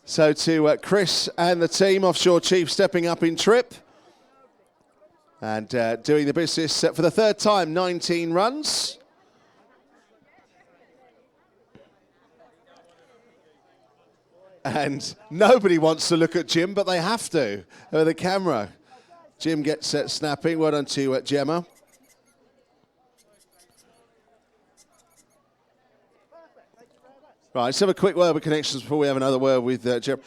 So to Chris and the team, Offshore Chief stepping up in trip and doing the business for the third time, 19 runs. And nobody wants to look at Jim, but they have to. The camera. Jim gets snapping. Well done to Gemma. Right, let's have a quick word with connections before we have another word with Gemma.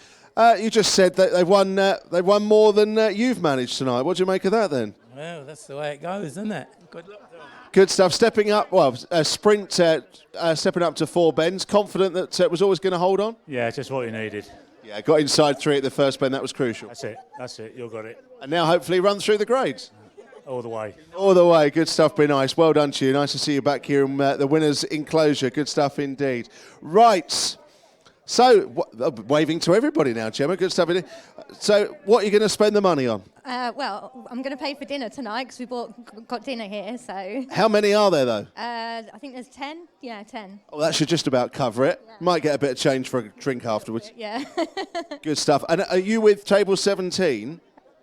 You just said that they've won more than you've managed tonight. What do you make of that then? Well, that's the way it goes, isn't it? Good luck. Good stuff. Stepping up, a sprint, stepping up to 4 bends. Confident that it was always going to hold on? Yeah, just what you needed. Yeah, got inside 3 at the first bend. That was crucial. That's it. You got it. And now hopefully run through the grades. All the way. All the way. Good stuff. Be nice. Well done to you. Nice to see you back here in the winner's enclosure. Good stuff indeed. Right. So, waving to everybody now, Gemma. Good stuff indeed. So, what are you going to spend the money on? Well, I'm going to pay for dinner tonight because we got dinner here. So. How many are there, though? I think there's 10. Yeah, 10. Oh, that should just about cover it. Yeah. Might get a bit of change for a drink afterwards. Yeah. Good stuff. And are you with table 17?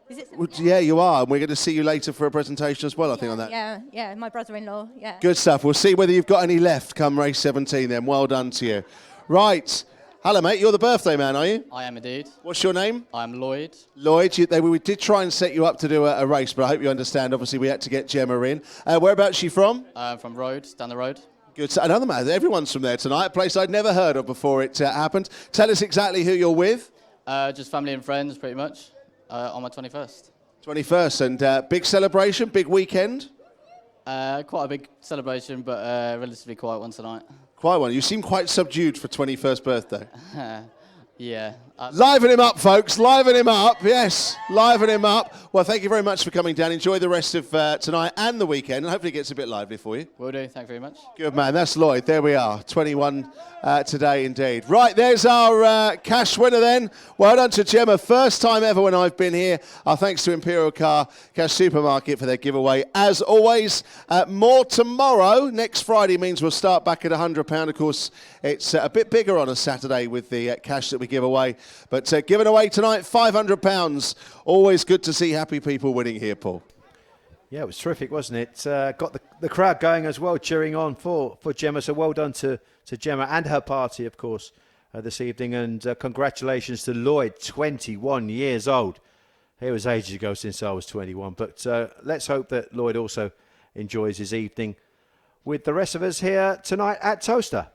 Is it? Yeah, you are. And we're going to see you later for a presentation as well, I think, on that. Yeah, my brother-in-law, yeah. Good stuff. We'll see whether you've got any left come race 17 then. Well done to you. Right. Hello, mate. You're the birthday man, are you? I am indeed. What's your name? I'm Lloyd. Lloyd, we did try and set you up to do a race, but I hope you understand. Obviously, we had to get Gemma in. Whereabouts are you from? From Rhodes, down the road. Good. So another man. Everyone's from there tonight. A place I'd never heard of before it happened. Tell us exactly who you're with. Just family and friends, pretty much, on my 21st. 21st, and big celebration, big weekend? Quite a big celebration, but relatively quiet one tonight. Quiet one. You seem quite subdued for 21st birthday. Yeah. Liven him up, folks. Liven him up. Yes, liven him up. Well, thank you very much for coming down. Enjoy the rest of tonight and the weekend, and hopefully it gets a bit lively for you. Will do. Thank you very much. Good man. That's Lloyd. There we are. 21 today, indeed. Right, there's our cash winner then. Well done to Gemma. First time ever when I've been here. Our thanks to Imperial Car Cash Supermarket for their giveaway. As always, more tomorrow. Next Friday means we'll start back at £100. Of course, it's a bit bigger on a Saturday with the cash that we we give away. But giving away tonight, £500. Always good to see happy people winning here, Paul. Yeah, it was terrific, wasn't it? Got the crowd going as well, cheering on for Gemma. So well done to Gemma and her party, of course, this evening. And congratulations to Lloyd, 21 years old. It was ages ago since I was 21. But let's hope that Lloyd also enjoys his evening with the rest of us here tonight at Towcester.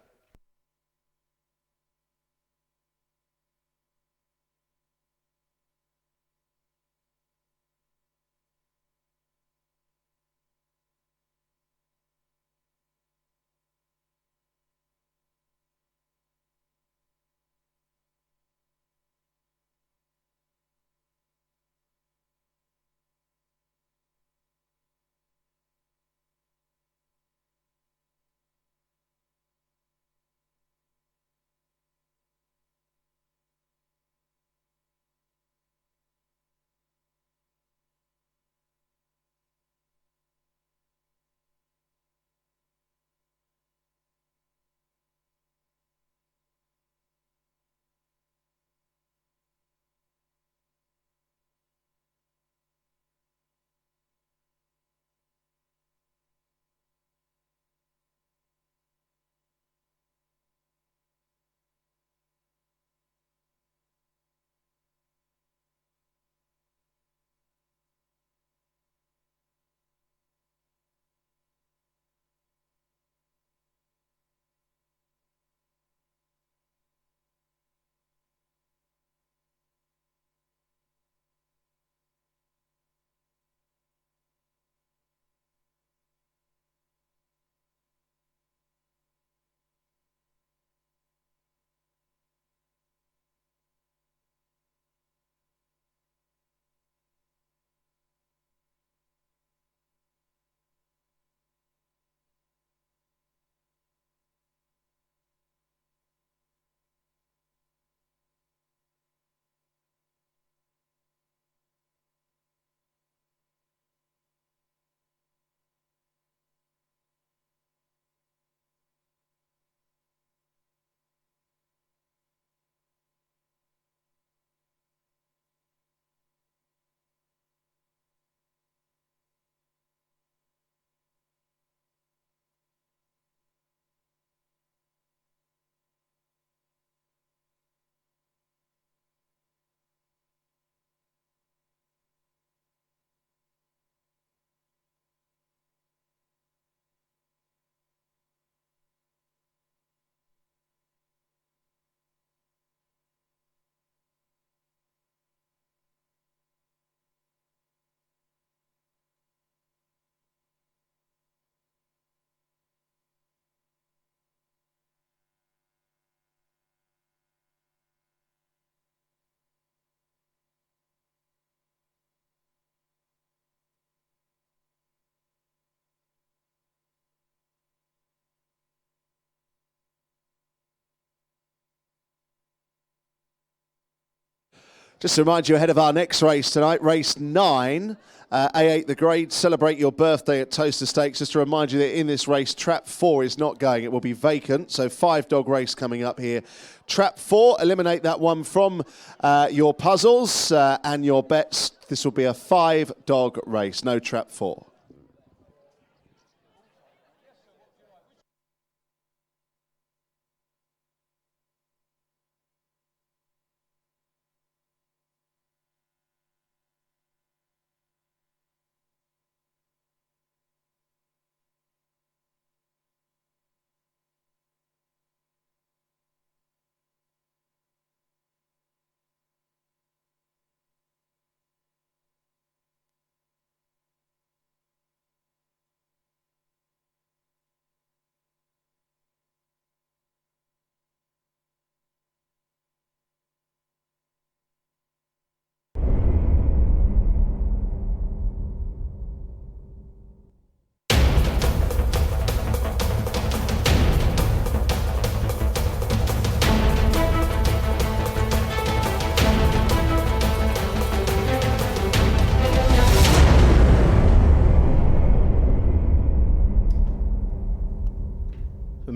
Just to remind you ahead of our next race tonight, race 9, A8 the grade, celebrate your birthday at Towcester Stakes. Just to remind you that in this race, Trap 4 is not going. It will be vacant, so 5-dog race coming up here. Trap 4, eliminate that one from your puzzles and your bets. This will be a 5-dog race, no Trap 4.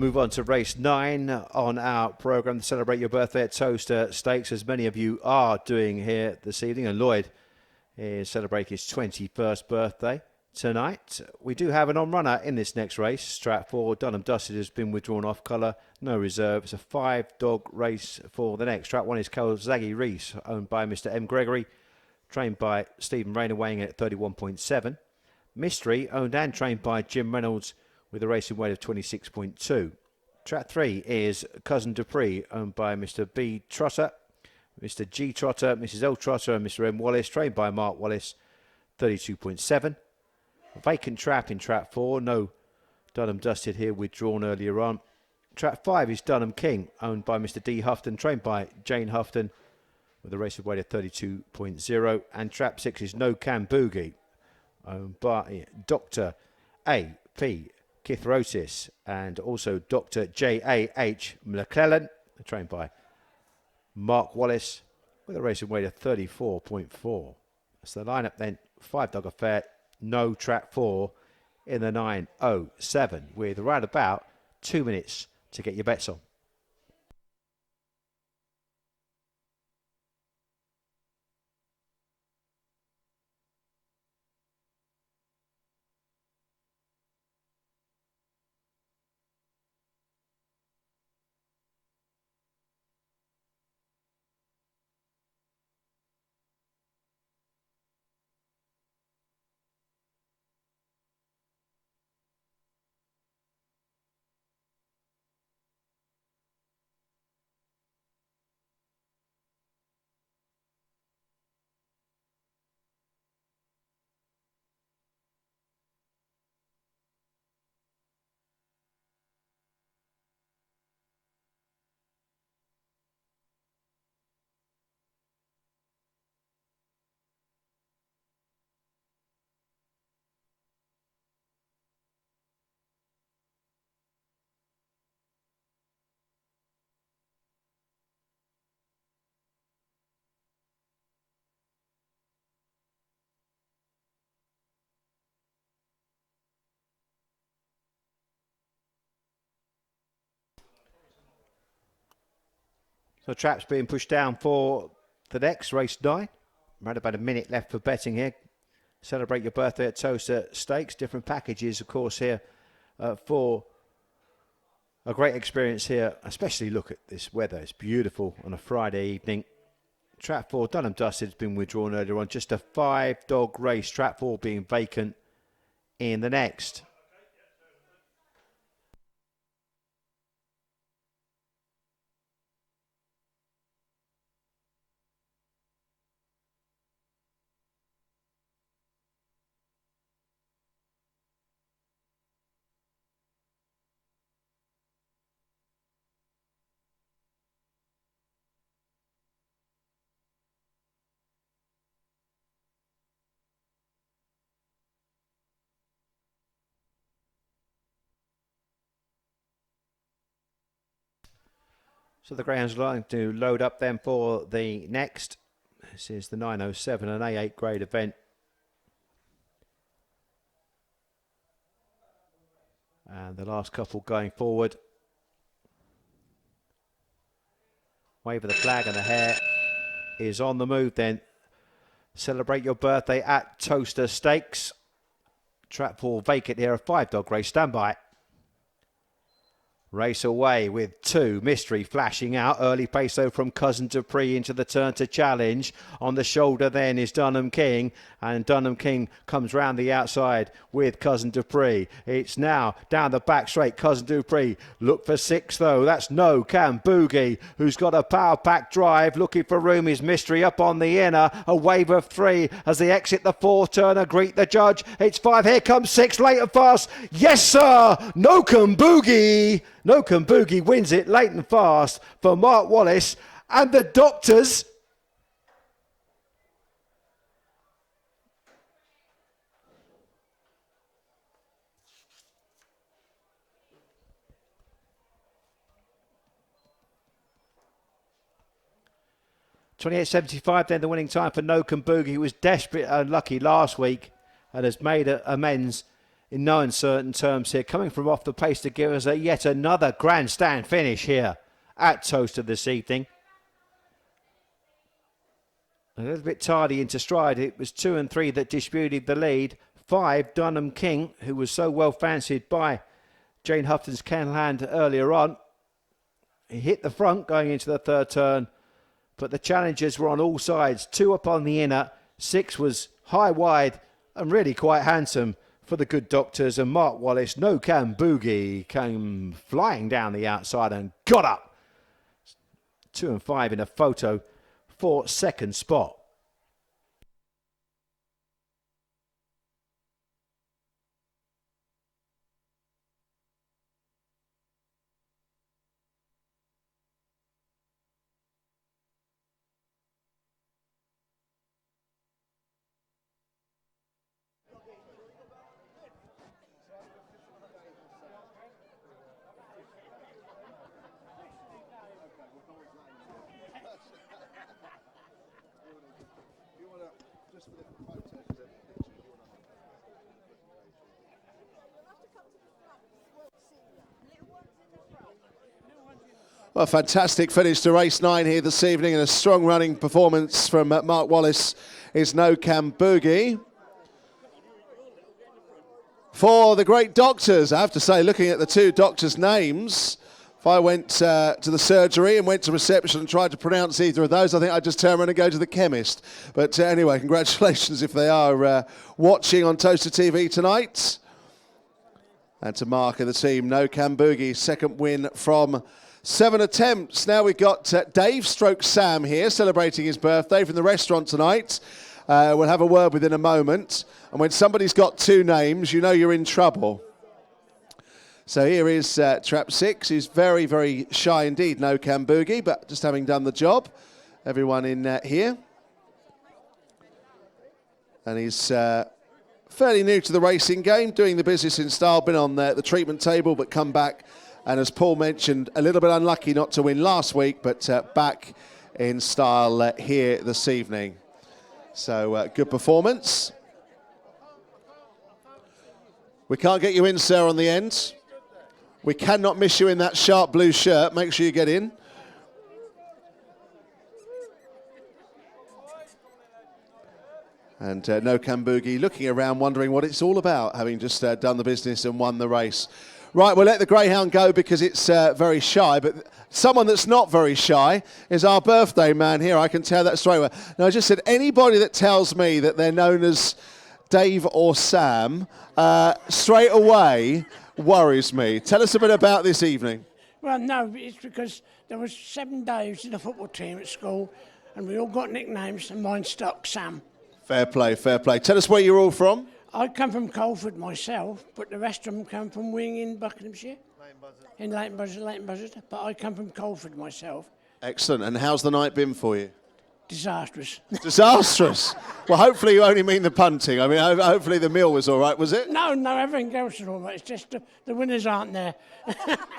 move on to race 9 on our programme to celebrate your birthday at Towcester Stakes, as many of you are doing here this evening. And Lloyd is celebrating his 21st birthday tonight. We do have an on-runner in this next race. Strat 4, Dunham Dusted, has been withdrawn off colour. No reserve. It's a 5-dog race for the next. Strat 1 is Zaggy Reese, owned by Mr. M. Gregory, trained by Stephen Rayner, weighing in at 31.7. Mystery, owned and trained by Jim Reynolds, with a racing weight of 26.2. Track 3 is Cousin Dupree, owned by Mr. B. Trotter, Mr. G. Trotter, Mrs. L. Trotter and Mr. M. Wallace, trained by Mark Wallace, 32.7. Vacant trap in Track 4, no Dunham Dusted here, withdrawn earlier on. Track 5 is Dunham King, owned by Mr. D. Houghton, trained by Jane Houghton, with a racing weight of 32.0. And Trap 6 is No Can Boogie, owned by Dr. A. P. Kithrosis and also Dr. J.A.H. McClellan, trained by Mark Wallace, with a racing weight of 34.4. That's the lineup then. 5-dog affair, no Track 4 in the 9:07, with around about 2 minutes to get your bets on. So traps being pushed down for the next race 9. Around about a minute left for betting here. Celebrate your birthday at Towcester Stakes. Different packages, of course, here for a great experience here. Especially look at this weather. It's beautiful on a Friday evening. Trap 4, Dunham Dusted, has been withdrawn earlier on. Just a 5-dog race. Trap 4 being vacant in the next. So the Greyhounds are going to load up then for the next. This is the 9:07, an A8 grade event. And the last couple going forward. Wave of the flag and the hare is on the move then. Celebrate your birthday at Towcester Stakes. Trap 4 vacant here, a 5-dog race. Stand by. Race away with 2. Mystery flashing out. Early pace though from Cousin Dupree into the turn to challenge. On the shoulder then is Dunham King. And Dunham King comes round the outside with Cousin Dupree. It's now down the back straight. Cousin Dupree. Look for 6 though. That's No Can Boogie, who's got a power pack drive. Looking for room is Mystery up on the inner. A wave of 3 as they exit the 4th turner. Greet the judge. It's 5. Here comes 6. Late and fast. Yes, sir. No Can Boogie. No Can Boogie wins it late and fast for Mark Wallace and the Doctors. $28.75 then the winning time for No Can Boogie, who was desperate and unlucky last week and has made amends in no uncertain terms here, coming from off the pace to give us yet another grandstand finish here at Towcester this evening. A little bit tardy into stride. It was 2 and 3 that disputed the lead. 5, Dunham King, who was so well fancied by Jane Houghton's Kenland earlier on. He hit the front going into the third turn, but the challengers were on all sides. 2 up on the inner, 6 was high wide and really quite handsome for the good doctors. And Mark Wallace, No Can Boogie, came flying down the outside and got up. 2 and 5 in a photo for second spot. Well, fantastic finish to race 9 here this evening, and a strong running performance from Mark Wallace is No Can Boogie. For the great doctors, I have to say, looking at the 2 doctors' names, if I went to the surgery and went to reception and tried to pronounce either of those, I think I'd just turn around and go to the chemist. But anyway, congratulations if they are watching on Towcester TV tonight. And to Mark and the team, No Can Boogie, second win from 7 attempts. Now we've got Dave stroke Sam here celebrating his birthday from the restaurant tonight. We'll have a word with in a moment. And when somebody's got 2 names, you know you're in trouble. So here is Trap 6. He's very, very shy indeed, No Can Boogie, but just having done the job. Everyone in here. And he's fairly new to the racing game, doing the business in style, been on the treatment table, but come back. And as Paul mentioned, a little bit unlucky not to win last week, but back in style here this evening. So good performance. We can't get you in, sir, on the end. We cannot miss you in that sharp blue shirt. Make sure you get in. And No Can Boogie looking around, wondering what it's all about, having just done the business and won the race. Right, we'll let the Greyhound go because it's very shy, but someone that's not very shy is our birthday man here. I can tell that straight away. Now, I just said anybody that tells me that they're known as Dave or Sam straight away worries me. Tell us a bit about this evening. Well, no, it's because there was 7 Daves in the football team at school, and we all got nicknames, and mine stuck, Sam. Fair play, fair play. Tell us where you're all from. I come from Colford myself, but the rest of them come from Wing in Buckinghamshire. In Leighton Buzzard, but I come from Colford myself. Excellent. And how's the night been for you? Disastrous. Disastrous? Well, hopefully you only mean the punting. I mean, hopefully the meal was all right, was it? No, everything else is all right. It's just the winners aren't there.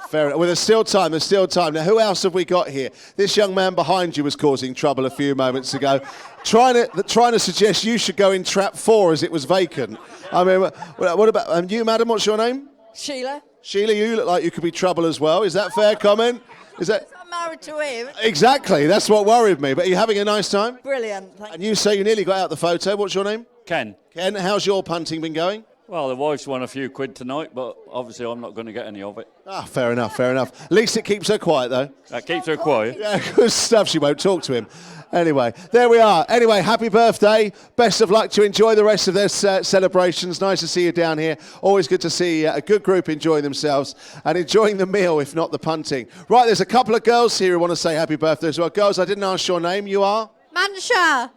Fair enough. Well, there's still time, Now, who else have we got here? This young man behind you was causing trouble a few moments ago, trying to suggest you should go in trap 4 as it was vacant. I mean, what about you, madam? What's your name? Sheila. Sheila, you look like you could be trouble as well. Is that fair comment? Is that... I'm married to him. Exactly, that's what worried me. But are you having a nice time? Brilliant, thank And you say you nearly got out the photo. What's your name? Ken. Ken, how's your punting been going? Well, the wife's won a few quid tonight, but obviously I'm not going to get any of it. Ah, fair enough. At least it keeps her quiet, though. That keeps her quiet. Yeah, good stuff. She won't talk to him. Anyway, there we are. Anyway, happy birthday. Best of luck to enjoy the rest of their celebrations. Nice to see you down here. Always good to see a good group enjoying themselves and enjoying the meal, if not the punting. Right, there's a couple of girls here who want to say happy birthday as well. Girls, I didn't ask your name. You are? Manshaw.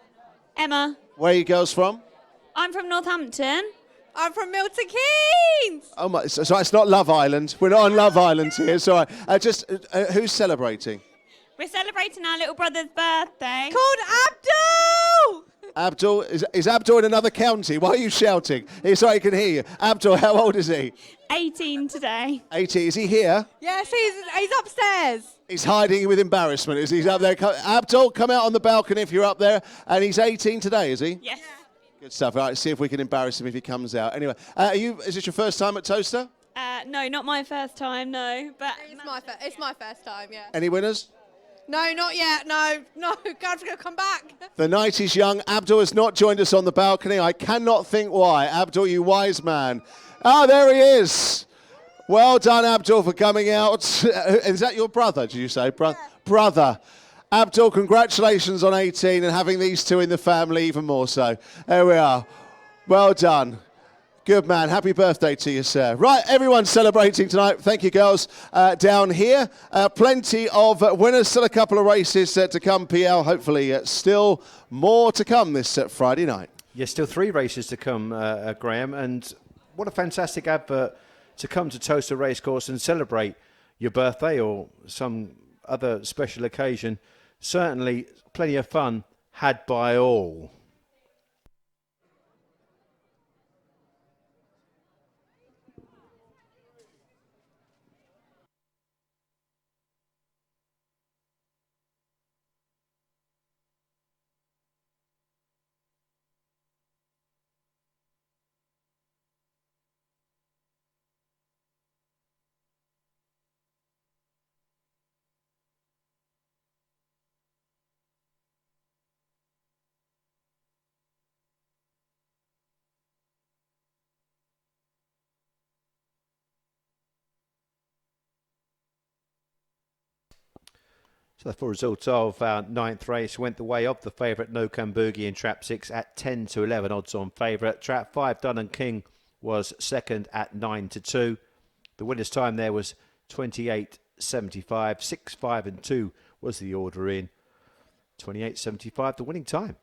Emma. Where are you girls from? I'm from Northampton. I'm from Milton Keynes. Oh my! So it's not Love Island. We're not on Love Island here. Sorry. Who's celebrating? We're celebrating our little brother's birthday. Called Abdul! Abdul, is Abdul in another county? Why are you shouting? Sorry, I can hear you. Abdul, how old is he? 18 today. 18. Is he here? Yes, he's upstairs. He's hiding with embarrassment. Is he up there? Abdul, come out on the balcony if you're up there. And he's 18 today, is he? Yes. Good stuff. All right, see if we can embarrass him if he comes out. Anyway, is this your first time at Towcester? No, not my first time, no. But It's my first time, yeah. Any winners? No, not yet. No. God's going to come back. The night is young. Abdul has not joined us on the balcony. I cannot think why. Abdul, you wise man. Ah, there he is. Well done, Abdul, for coming out. Is that your brother, did you say? Brother. Abdul, congratulations on 18 and having these two in the family even more so. There we are. Well done. Good man. Happy birthday to you, sir. Right, everyone's celebrating tonight. Thank you, girls, down here. Plenty of winners. Still a couple of races to come, PL. Hopefully still more to come this Friday night. Yes, still 3 races to come, Graham. And what a fantastic advert to come to Towcester Racecourse and celebrate your birthday or some other special occasion. Certainly plenty of fun had by all. So the full result of our 9th race went the way of the favourite No Boogie in Trap 6 at 10 to 11 odds on favourite. Trap 5 Dunham King was second at 9 to 2. The winner's time there was 28.75. 6, 5 and 2 was the order in. 28.75 the winning time.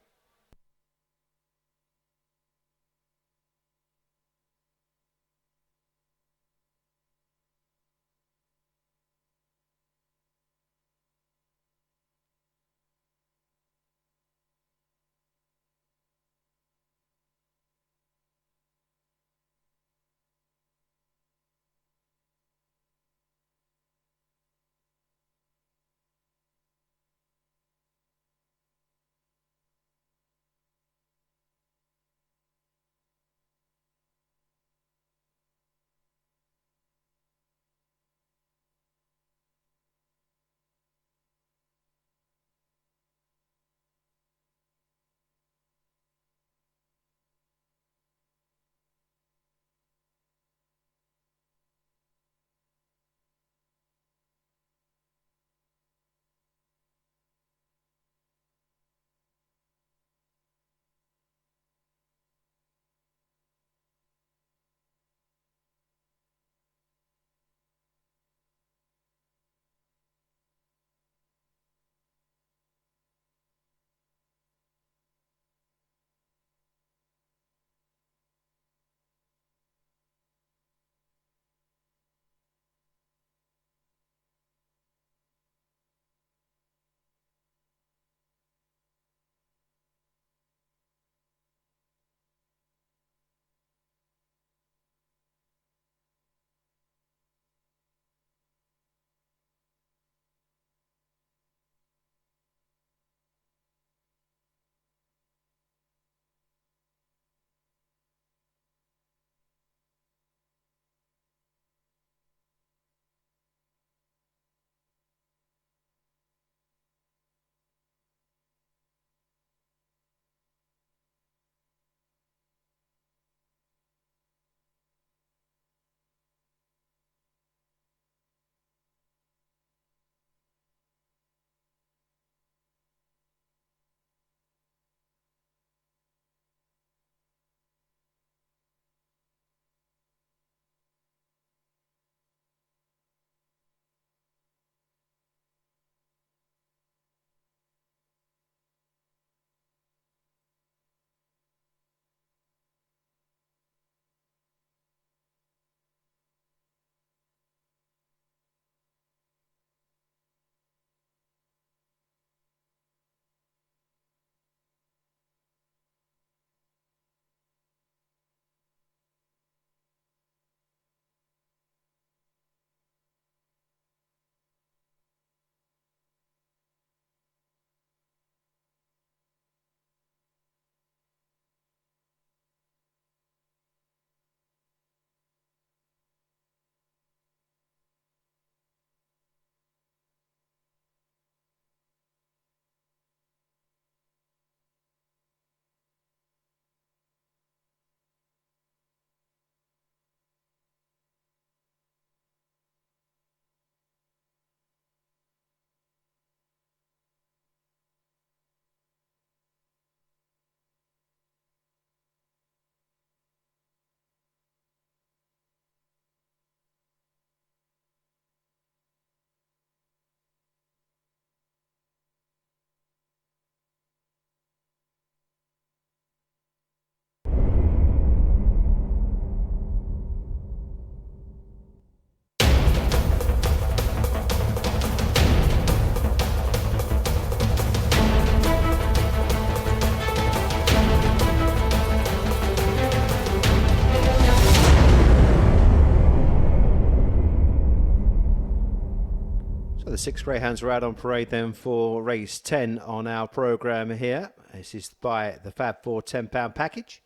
6 greyhounds are out on parade then for race 10 on our programme here. This is by the Fab 4 £10 package.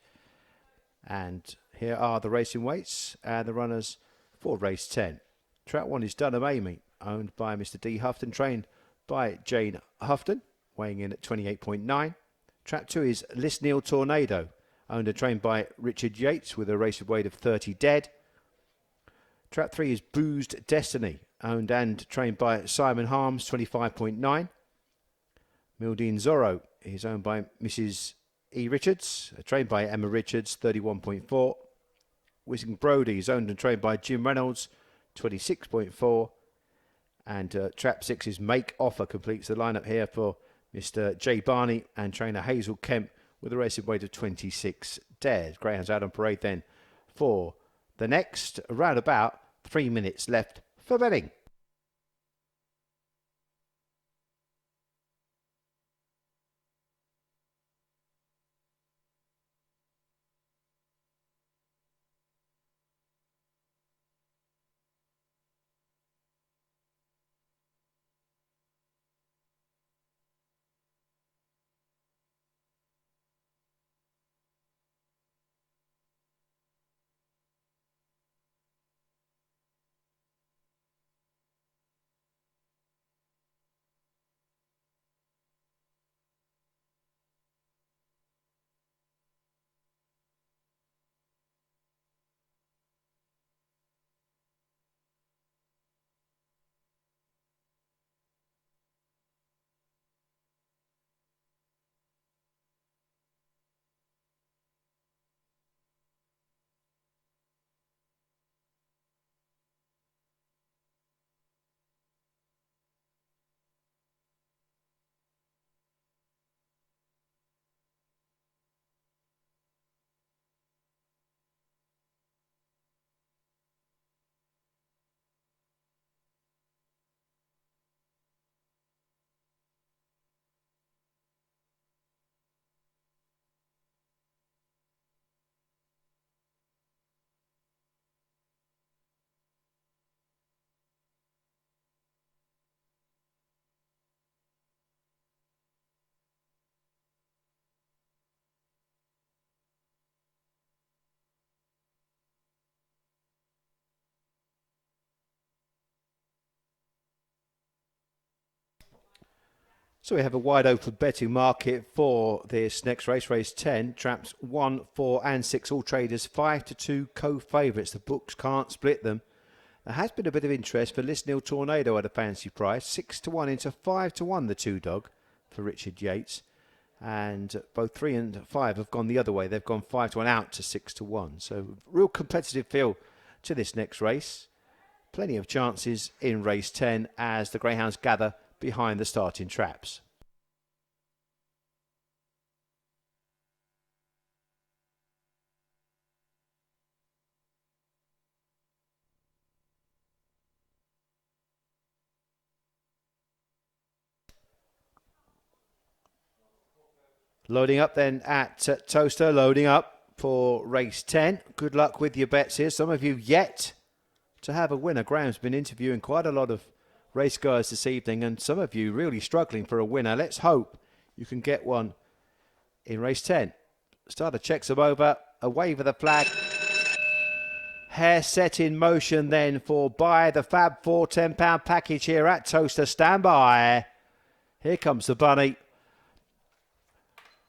And here are the racing weights and the runners for race 10. Track 1 is Dunham Amy, owned by Mr. D. Houghton, trained by Jane Houghton, weighing in at 28.9. Track 2 is Lisneal Tornado, owned and trained by Richard Yates with a race weight of 30 dead. Track 3 is Boozed Destiny, owned and trained by Simon Harms, 25.9. Mildine Zorro is owned by Mrs. E. Richards, trained by Emma Richards, 31.4. Whizzing Brody is owned and trained by Jim Reynolds, 26.4. And Trap 6 is Make Offer, completes the lineup here for Mr. J. Barney and trainer Hazel Kemp with a racing weight of 26 dead. Greyhounds out on parade then for the next, around about 3 minutes left for betting. So we have a wide open betting market for this next race, race 10. Traps 1, 4 and 6, all traders 5 to 2 co-favourites. The books can't split them. There has been a bit of interest for Lisneal Tornado at a fancy price. 6 to 1 into 5 to 1, the 2-dog for Richard Yates. And both 3 and 5 have gone the other way. They've gone 5 to 1 out to 6 to 1. So real competitive feel to this next race. Plenty of chances in race 10 as the greyhounds gather behind the starting traps. Loading up then at Towcester, loading up for race 10. Good luck with your bets here. Some of you yet to have a winner. Graham's been interviewing quite a lot of race guys this evening, and some of you really struggling for a winner. Let's hope you can get one in race 10. Starter checks them over, a wave of the flag. Hair set in motion then for Buy the Fab 4 £10 package here at Towcester. Stand by. Here comes the bunny.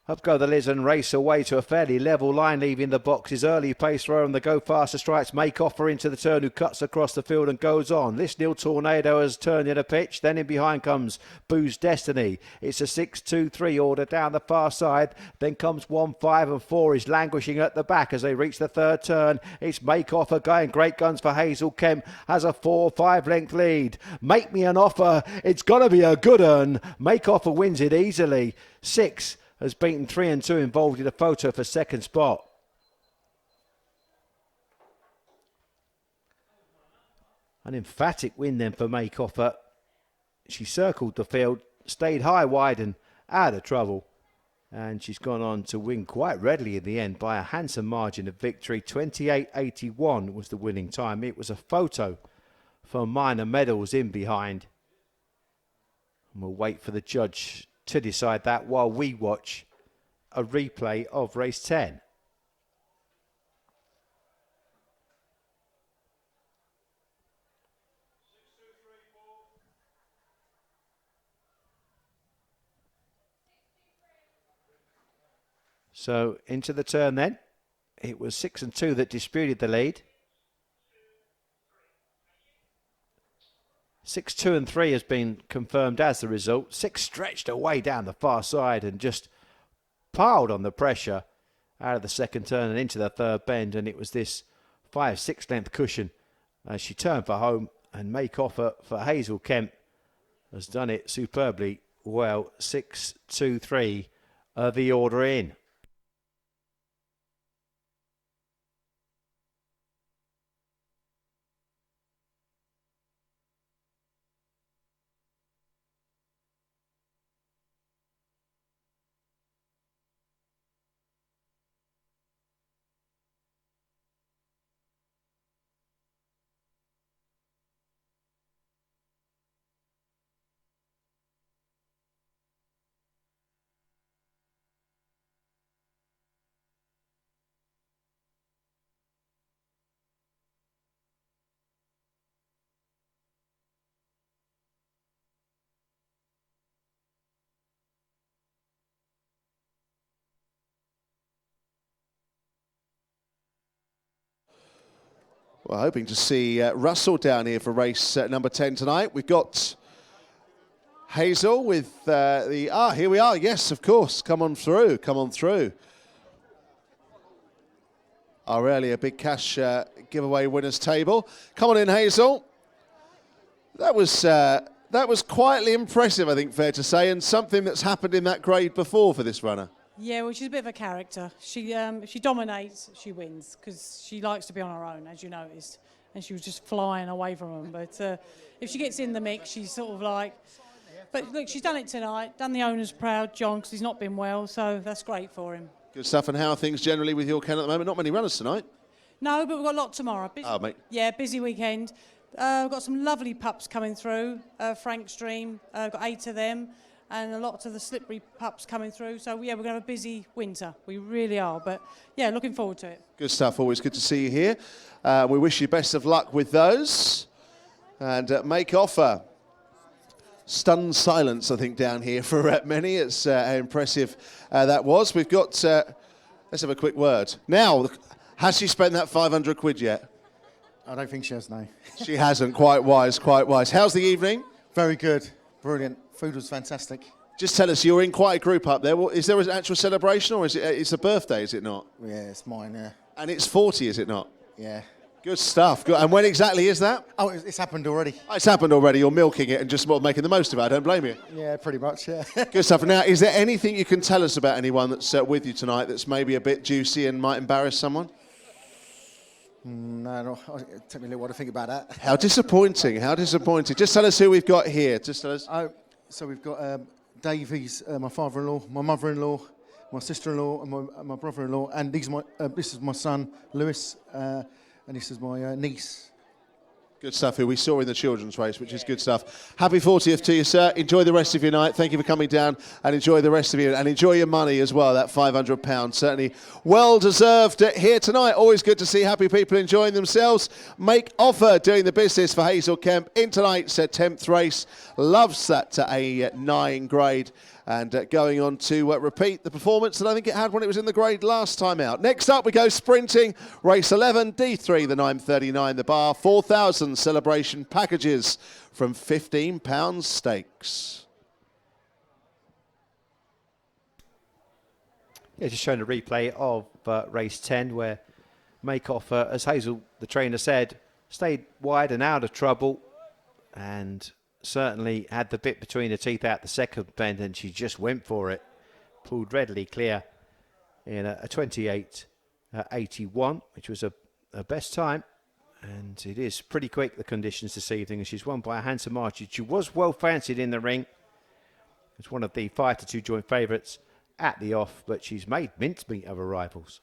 Up go the Liz and race away to a fairly level line, leaving the boxes. Early pace thrower and the go faster strikes Make Offer into the turn, who cuts across the field and goes on. Lisneal Tornado has turned in a pitch. Then in behind comes Boo's Destiny. It's a 6-2-3 order down the far side. Then comes 1, 5 and 4 is languishing at the back as they reach the third turn. It's Make Offer going great guns for Hazel Kemp. Has a 4-5 length lead. Make Me an Offer. It's got to be a good one. Make Offer wins it easily. 6 has beaten 3 and 2, involved in a photo for second spot. An emphatic win then for Make Offer. She circled the field, stayed high, wide and out of trouble. And she's gone on to win quite readily in the end by a handsome margin of victory. 28.81 was the winning time. It was a photo for Minor Medals in behind. And we'll wait for the judge to decide that while we watch a replay of race 10. So into the turn then. It was 6 and 2 that disputed the lead. 6, 2 and 3 has been confirmed as the result. 6 stretched away down the far side and just piled on the pressure out of the second turn and into the third bend. And it was this 5-6 length cushion as she turned for home, and make offer for Hazel Kemp has done it superbly well. 6, 2, 3 the order in. Well, hoping to see Russell down here for race number 10 tonight. We've got Hazel with here we are. Yes, of course. Come on through. Come on through. Our earlier big cash giveaway winners table. Come on in, Hazel. That was quietly impressive, I think, fair to say, and something that's happened in that grade before for this runner. Yeah, well, she's a bit of a character. She dominates, she wins, because she likes to be on her own, as you noticed. And she was just flying away from them. But if she gets in the mix, she's sort of like... But look, she's done it tonight, done the owners proud, John, because he's not been well, so that's great for him. Good stuff. And how are things generally with your Ken at the moment? Not many runners tonight. No, but we've got a lot tomorrow. Busy, mate. Yeah, busy weekend. We've got some lovely pups coming through. Frank's Dream, got 8 of them. And a lot of the slippery pups coming through. So, yeah, we're going to have a busy winter. We really are. But, yeah, looking forward to it. Good stuff. Always good to see you here. We wish you best of luck with those. And make offer. Stunned silence, I think, down here for many. It's how impressive that was. We've got... let's have a quick word. Now, has she spent that 500 quid yet? I don't think she has, no. She hasn't. Quite wise, quite wise. How's the evening? Very good. Brilliant. Food was fantastic. Just tell us, you're in quite a group up there. Is there an actual celebration, or is it? It's a birthday, is it not? Yeah, it's mine, yeah. And it's 40, is it not? Yeah. Good stuff. Good. And when exactly is that? Oh, it's happened already. Oh, it's happened already. You're milking it and just making the most of it. I don't blame you. Yeah, pretty much, yeah. Good stuff. Now, is there anything you can tell us about anyone that's with you tonight that's maybe a bit juicy and might embarrass someone? No, take me a little while to think about that. How disappointing. How disappointing. Just tell us who we've got here. Just tell us. So we've got Davies, my father-in-law, my mother-in-law, my sister-in-law, and my brother-in-law, and this is my son, Lewis, and this is my niece. Good stuff, who we saw in the children's race, which is good stuff. Happy 40th to you, sir. Enjoy the rest of your night. Thank you for coming down, and enjoy the rest of you, and enjoy your money as well, that £500. Certainly well-deserved here tonight. Always good to see happy people enjoying themselves. Make offer doing the business for Hazel Kemp in tonight's 10th race. Loves that to a 9 grade. And going on to repeat the performance that I think it had when it was in the grade last time out. Next up, we go sprinting. Race 11, D3, the 939, the bar. 4,000 celebration packages from £15 stakes. Yeah, just showing a replay of race 10 where Make Offer, as Hazel, the trainer, said, stayed wide and out of trouble and certainly had the bit between her teeth out the second bend, and she just went for it. Pulled readily clear in a 28.81, which was a best time. And it is pretty quick, the conditions this evening, and she's won by a handsome margin. She was well fancied in the ring. It's one of the 5-2 joint favourites at the off, but she's made mincemeat of her rivals.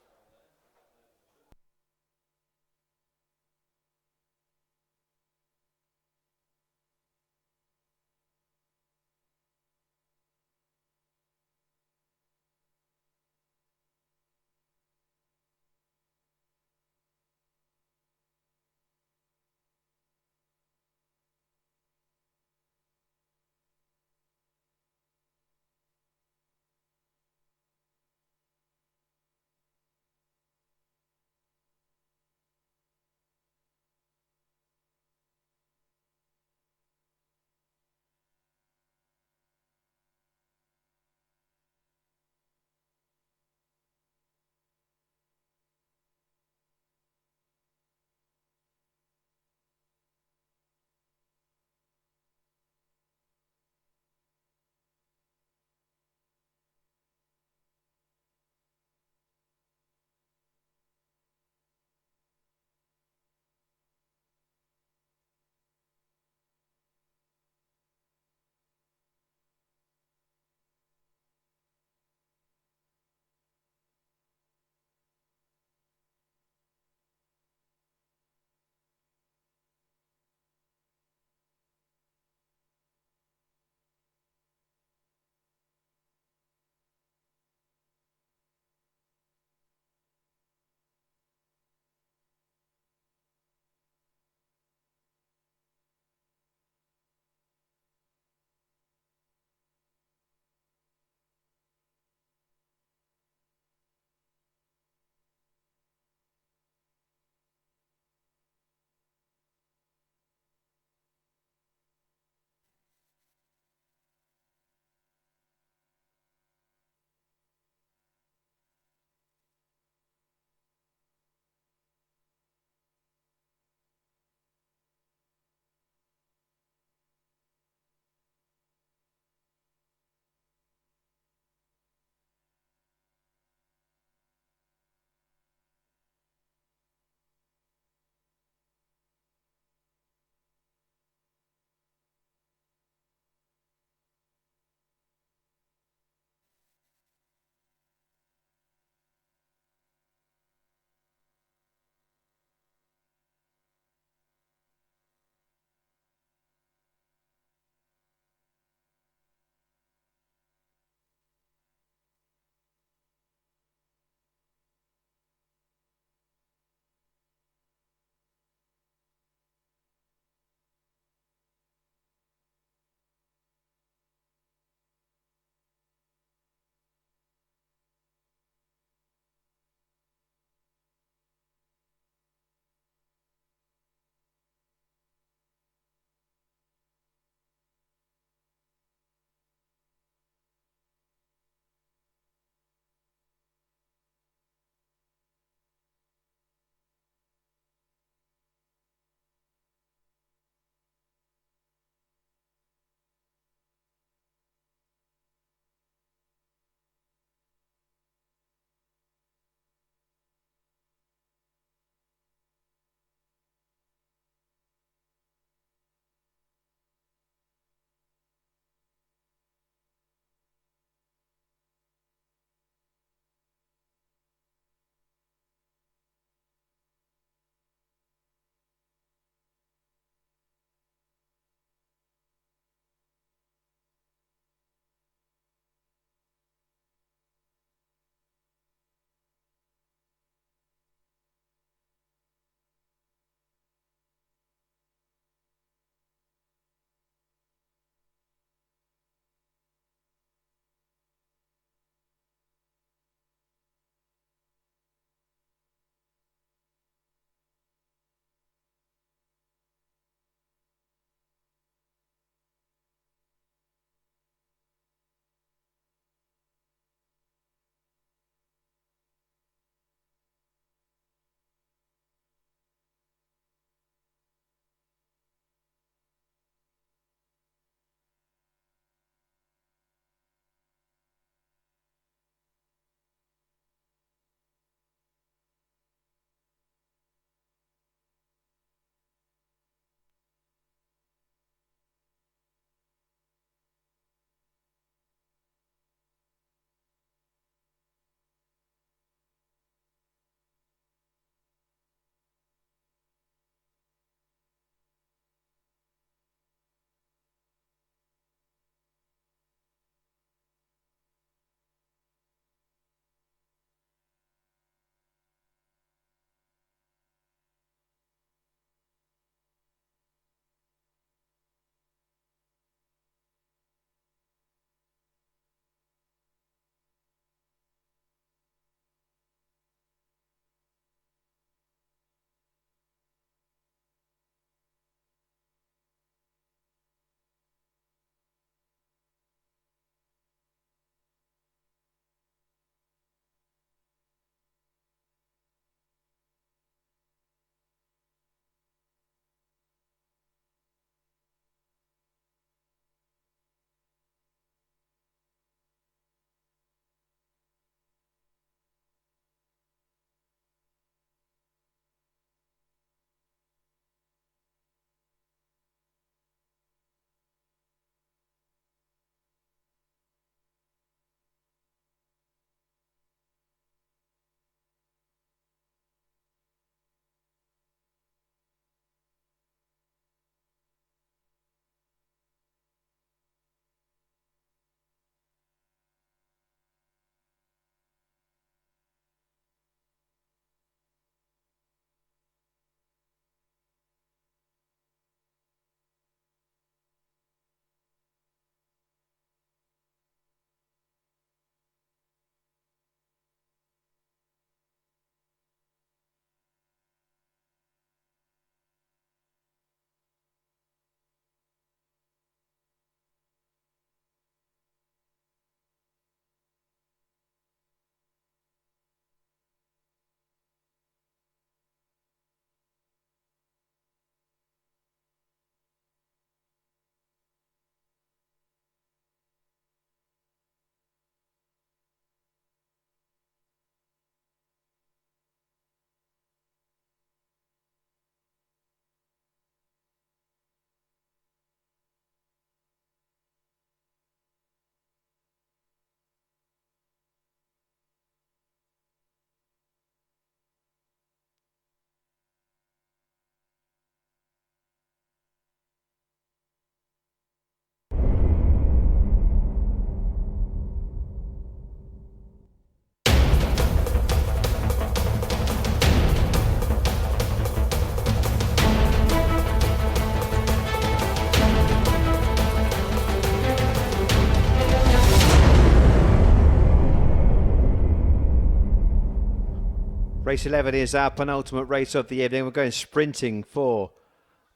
Race 11 is our penultimate race of the evening. We're going sprinting for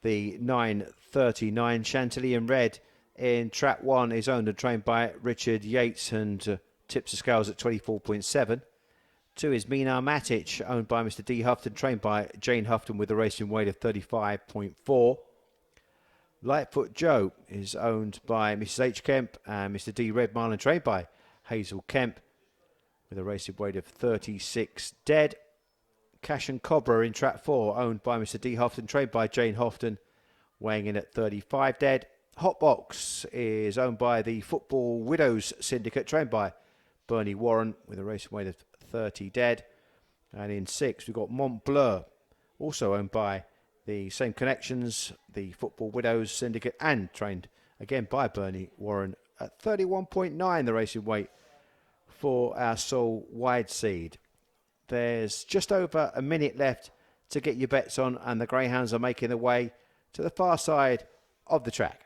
the 9:39. Chantilly in red in trap 1 is owned and trained by Richard Yates and tips the scales at 24.7. 2 is Minar Matic, owned by Mr. D. Houghton, trained by Jane Houghton with a racing weight of 35.4. Lightfoot Joe is owned by Mrs. H. Kemp and Mr. D. Redmile and trained by Hazel Kemp with a racing weight of 36 dead. Cash and Cobra in trap 4, owned by Mr. D. Houghton, trained by Jane Houghton, weighing in at 35 dead. Hotbox is owned by the Football Widows Syndicate, trained by Bernie Warren with a racing weight of 30 dead. And in 6, we've got Mont Bleu, also owned by the same connections, the Football Widows Syndicate, and trained again by Bernie Warren at 31.9, the racing weight for our sole wide seed. There's just over a minute left to get your bets on, and the Greyhounds are making their way to the far side of the track.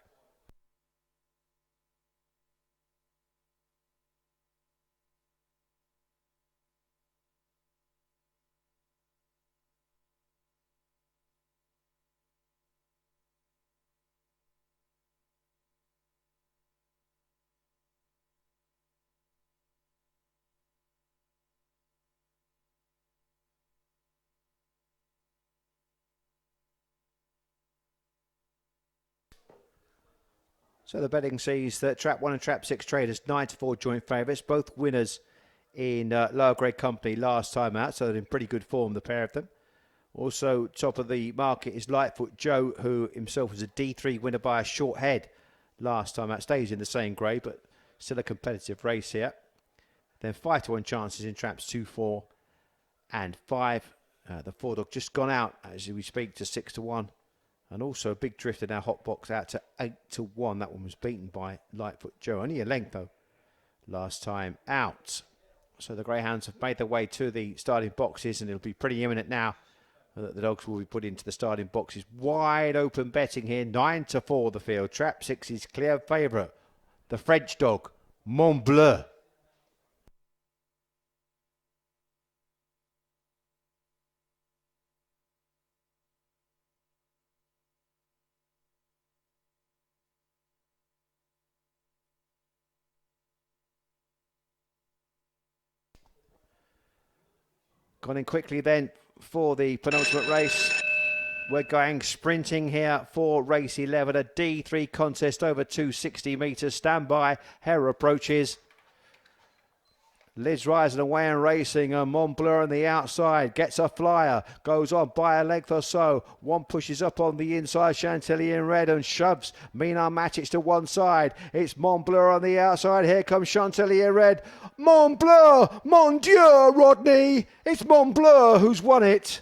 So the betting sees that Trap 1 and Trap 6 traders 9-4 joint favourites, both winners in lower grade company last time out, so they're in pretty good form, the pair of them. Also, top of the market is Lightfoot Joe, who himself was a D3 winner by a short head last time out. Stays in the same grade, but still a competitive race here. Then 5-1 chances in Traps 2, 4 and 5. The 4-dog just gone out as we speak to 6-1. And also a big drift in our hot box out to 8-1. That one was beaten by Lightfoot Joe. Only a length, though, last time out. So the Greyhounds have made their way to the starting boxes, and it'll be pretty imminent now that the dogs will be put into the starting boxes. Wide open betting here. 9-4 the field. Trap 6 is clear favourite. The French dog, Mont Bleu. Gone in quickly then for the penultimate race. We're going sprinting here for race 11. A D3 contest over 260 metres. Stand by. Hare approaches. Liz rising away and racing. And Mont Bleu on the outside. Gets a flyer. Goes on by a length or so. One pushes up on the inside. Chantilly in red and shoves Minar Matic to one side. It's Mont Bleu on the outside. Here comes Chantilly in red. Mont Bleu! Mon Dieu, Rodney! It's Mont Bleu who's won it.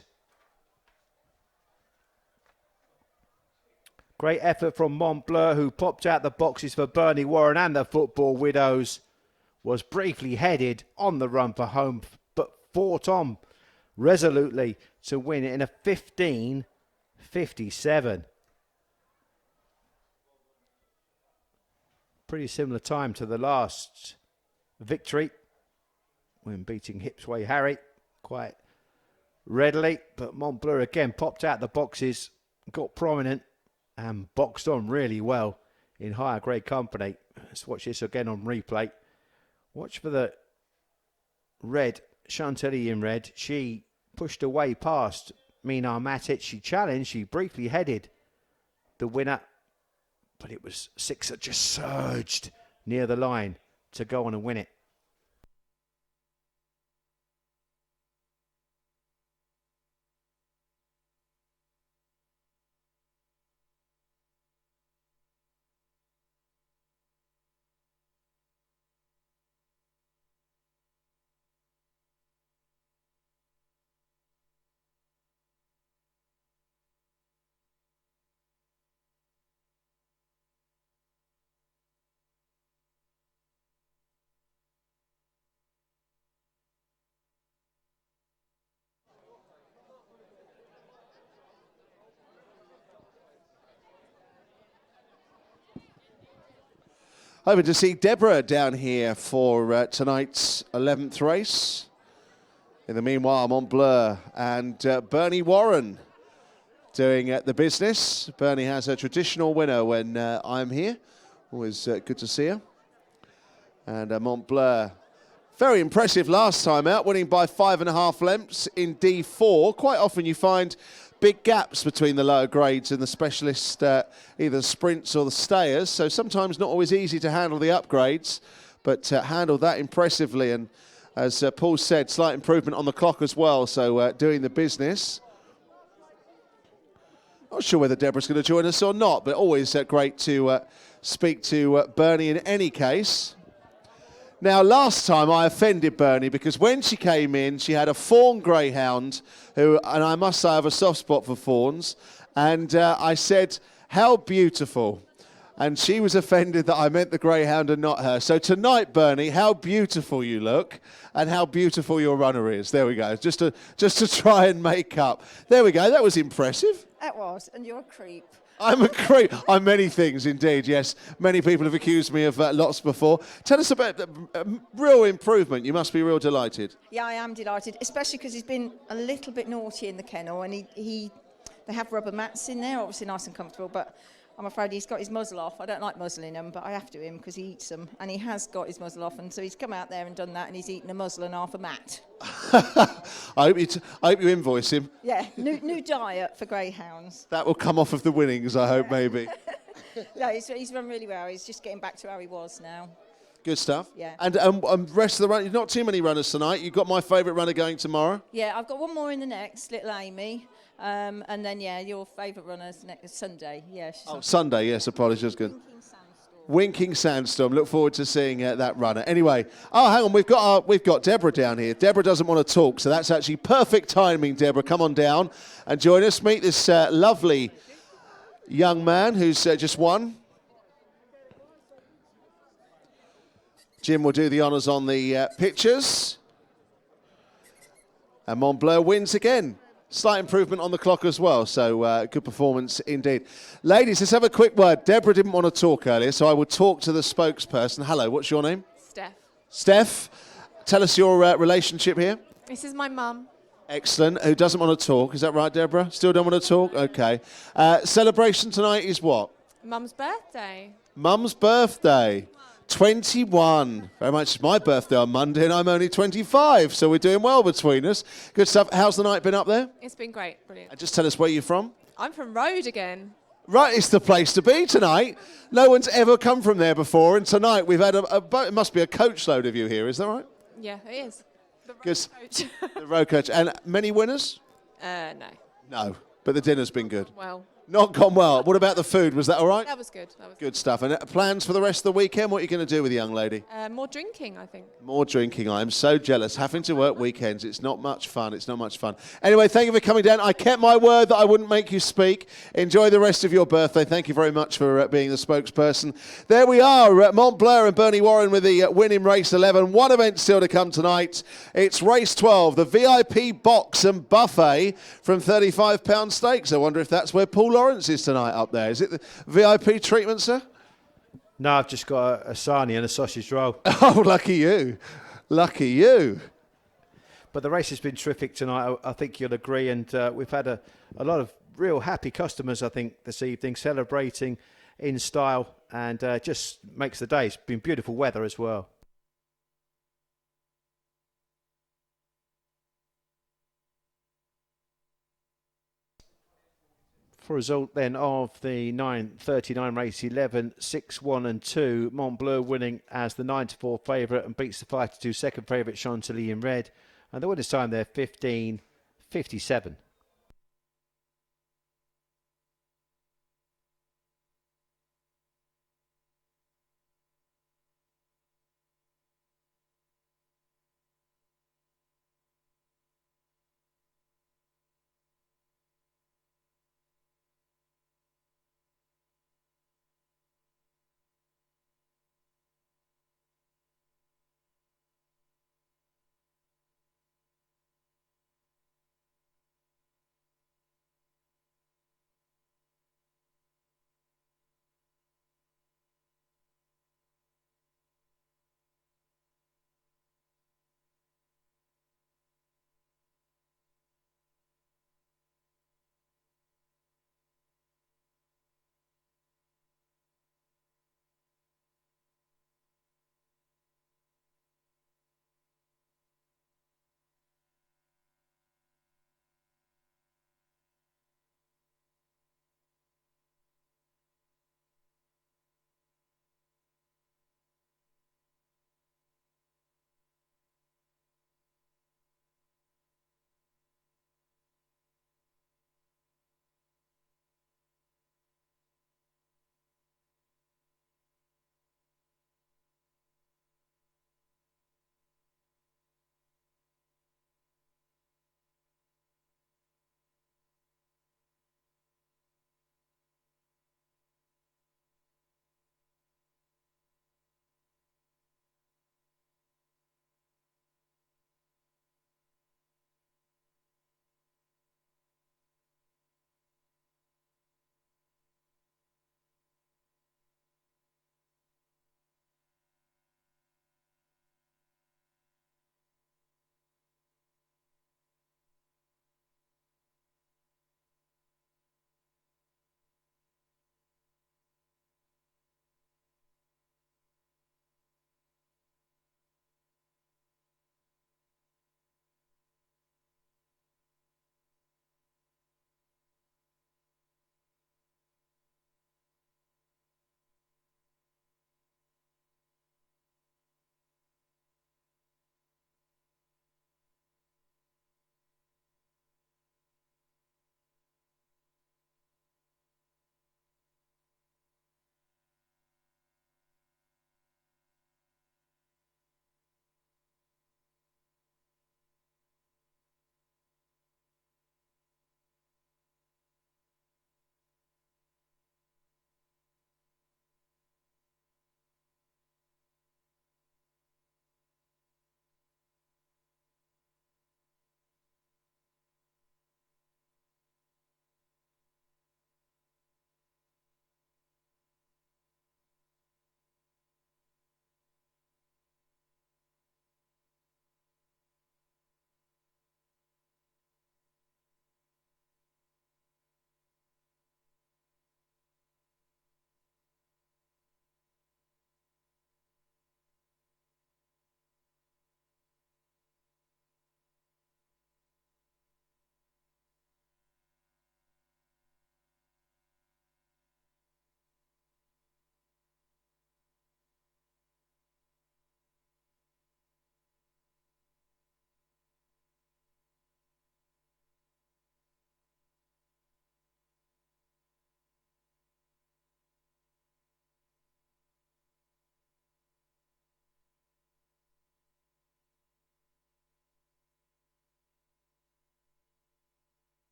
Great effort from Mont Bleu, who popped out the boxes for Bernie Warren and the Football Widows. Was briefly headed on the run for home, but fought on resolutely to win it in a 15:57. Pretty similar time to the last victory when beating Hipsway Harry quite readily. But Mont Bleu again popped out the boxes, got prominent and boxed on really well in higher grade company. Let's watch this again on replay. Watch for the red, Chantilly in red. She pushed away past Minar Matic. She challenged, she briefly headed the winner, but it was 6 that just surged near the line to go on and win it. Over to see Deborah down here for tonight's 11th race. In the meanwhile, Montbleu and Bernie Warren doing the business. Bernie has a traditional winner when I'm here. Always good to see her. And Montbleu, very impressive last time out, winning by 5.5 lengths in D4. Quite often you find big gaps between the lower grades and the specialist, either sprints or the stayers. So sometimes not always easy to handle the upgrades, but handled that impressively. And as Paul said, slight improvement on the clock as well. So doing the business. Not sure whether Deborah's going to join us or not, but always great to speak to Bernie in any case. Now, last time I offended Bernie because when she came in, she had a fawn greyhound, and I must say I have a soft spot for fawns, and I said, how beautiful. And she was offended that I meant the greyhound and not her. So tonight, Bernie, how beautiful you look and how beautiful your runner is. There we go, just to try and make up. There we go, that was impressive. That was, and you're a creep. I'm a creep. I'm many things indeed, yes. Many people have accused me of lots before. Tell us about the real improvement. You must be real delighted. Yeah, I am delighted, especially because he's been a little bit naughty in the kennel, and they have rubber mats in there, obviously nice and comfortable, but I'm afraid he's got his muzzle off. I don't like muzzling them, but I have to him because he eats them, and he has got his muzzle off, and so he's come out there and done that, and he's eaten a muzzle and half a mat. I hope you invoice him. Yeah, new diet for greyhounds. That will come off of the winnings, I hope, maybe. No, he's run really well. He's just getting back to how he was now. Good stuff. Yeah. And rest of the run, not too many runners tonight. You've got my favourite runner going tomorrow. Yeah, I've got one more in the next, little Amy. And then, yeah, your favourite runner's next Sunday. Yeah, Sunday, yes, apologies. Good. Winking Sandstorm. Look forward to seeing that runner. Anyway, hang on, we've got Deborah down here. Deborah doesn't want to talk, so that's actually perfect timing, Deborah. Come on down and join us. Meet this lovely young man who's just won. Jim will do the honours on the pictures. And Montbleu wins again. Slight improvement on the clock as well, so good performance indeed. Ladies, let's have a quick word. Deborah didn't want to talk earlier, so I will talk to the spokesperson. Hello, what's your name? Steph. Steph, tell us your relationship here. This is my mum. Excellent. Who doesn't want to talk? Is that right, Deborah? Still don't want to talk? Okay. Celebration tonight is what? Mum's birthday. Mum's birthday. 21. Very much my birthday on Monday, and I'm only 25, so we're doing well between us. Good stuff. How's the night been up there? It's been great. Brilliant. And just tell us where you're from. I'm from Road again. Right, it's the place to be tonight. No one's ever come from there before, and tonight we've had it must be a coach load of you here, is that right? Yeah, it is. The road coach. The road coach. And many winners? No. No, but the dinner's been good. Well. Not gone well. What about the food? Was that all right? That was good. Good stuff. And plans for the rest of the weekend? What are you going to do with the young lady? More drinking, I think. More drinking. I am so jealous. Having to work weekends. It's not much fun. It's not much fun. Anyway, thank you for coming down. I kept my word that I wouldn't make you speak. Enjoy the rest of your birthday. Thank you very much for being the spokesperson. There we are. Montbleu and Bernie Warren with the win in race 11. One event still to come tonight. It's race 12, the VIP box and buffet from £35 stakes. I wonder if that's where Paul Lawrence is tonight up there. Is it the VIP treatment, sir? No, I've just got a sarnie and a sausage roll. Oh, lucky you. Lucky you. But the race has been terrific tonight, I think you'll agree, and we've had a lot of real happy customers, I think, this evening, celebrating in style, and just makes the day. It's been beautiful weather as well. For result then of the 9:39 race 11, 6, 1 and 2. Montbleu winning as the 9-4 favourite and beats the 5-2 second favourite Chantilly in red. And the winner's time there 15:57.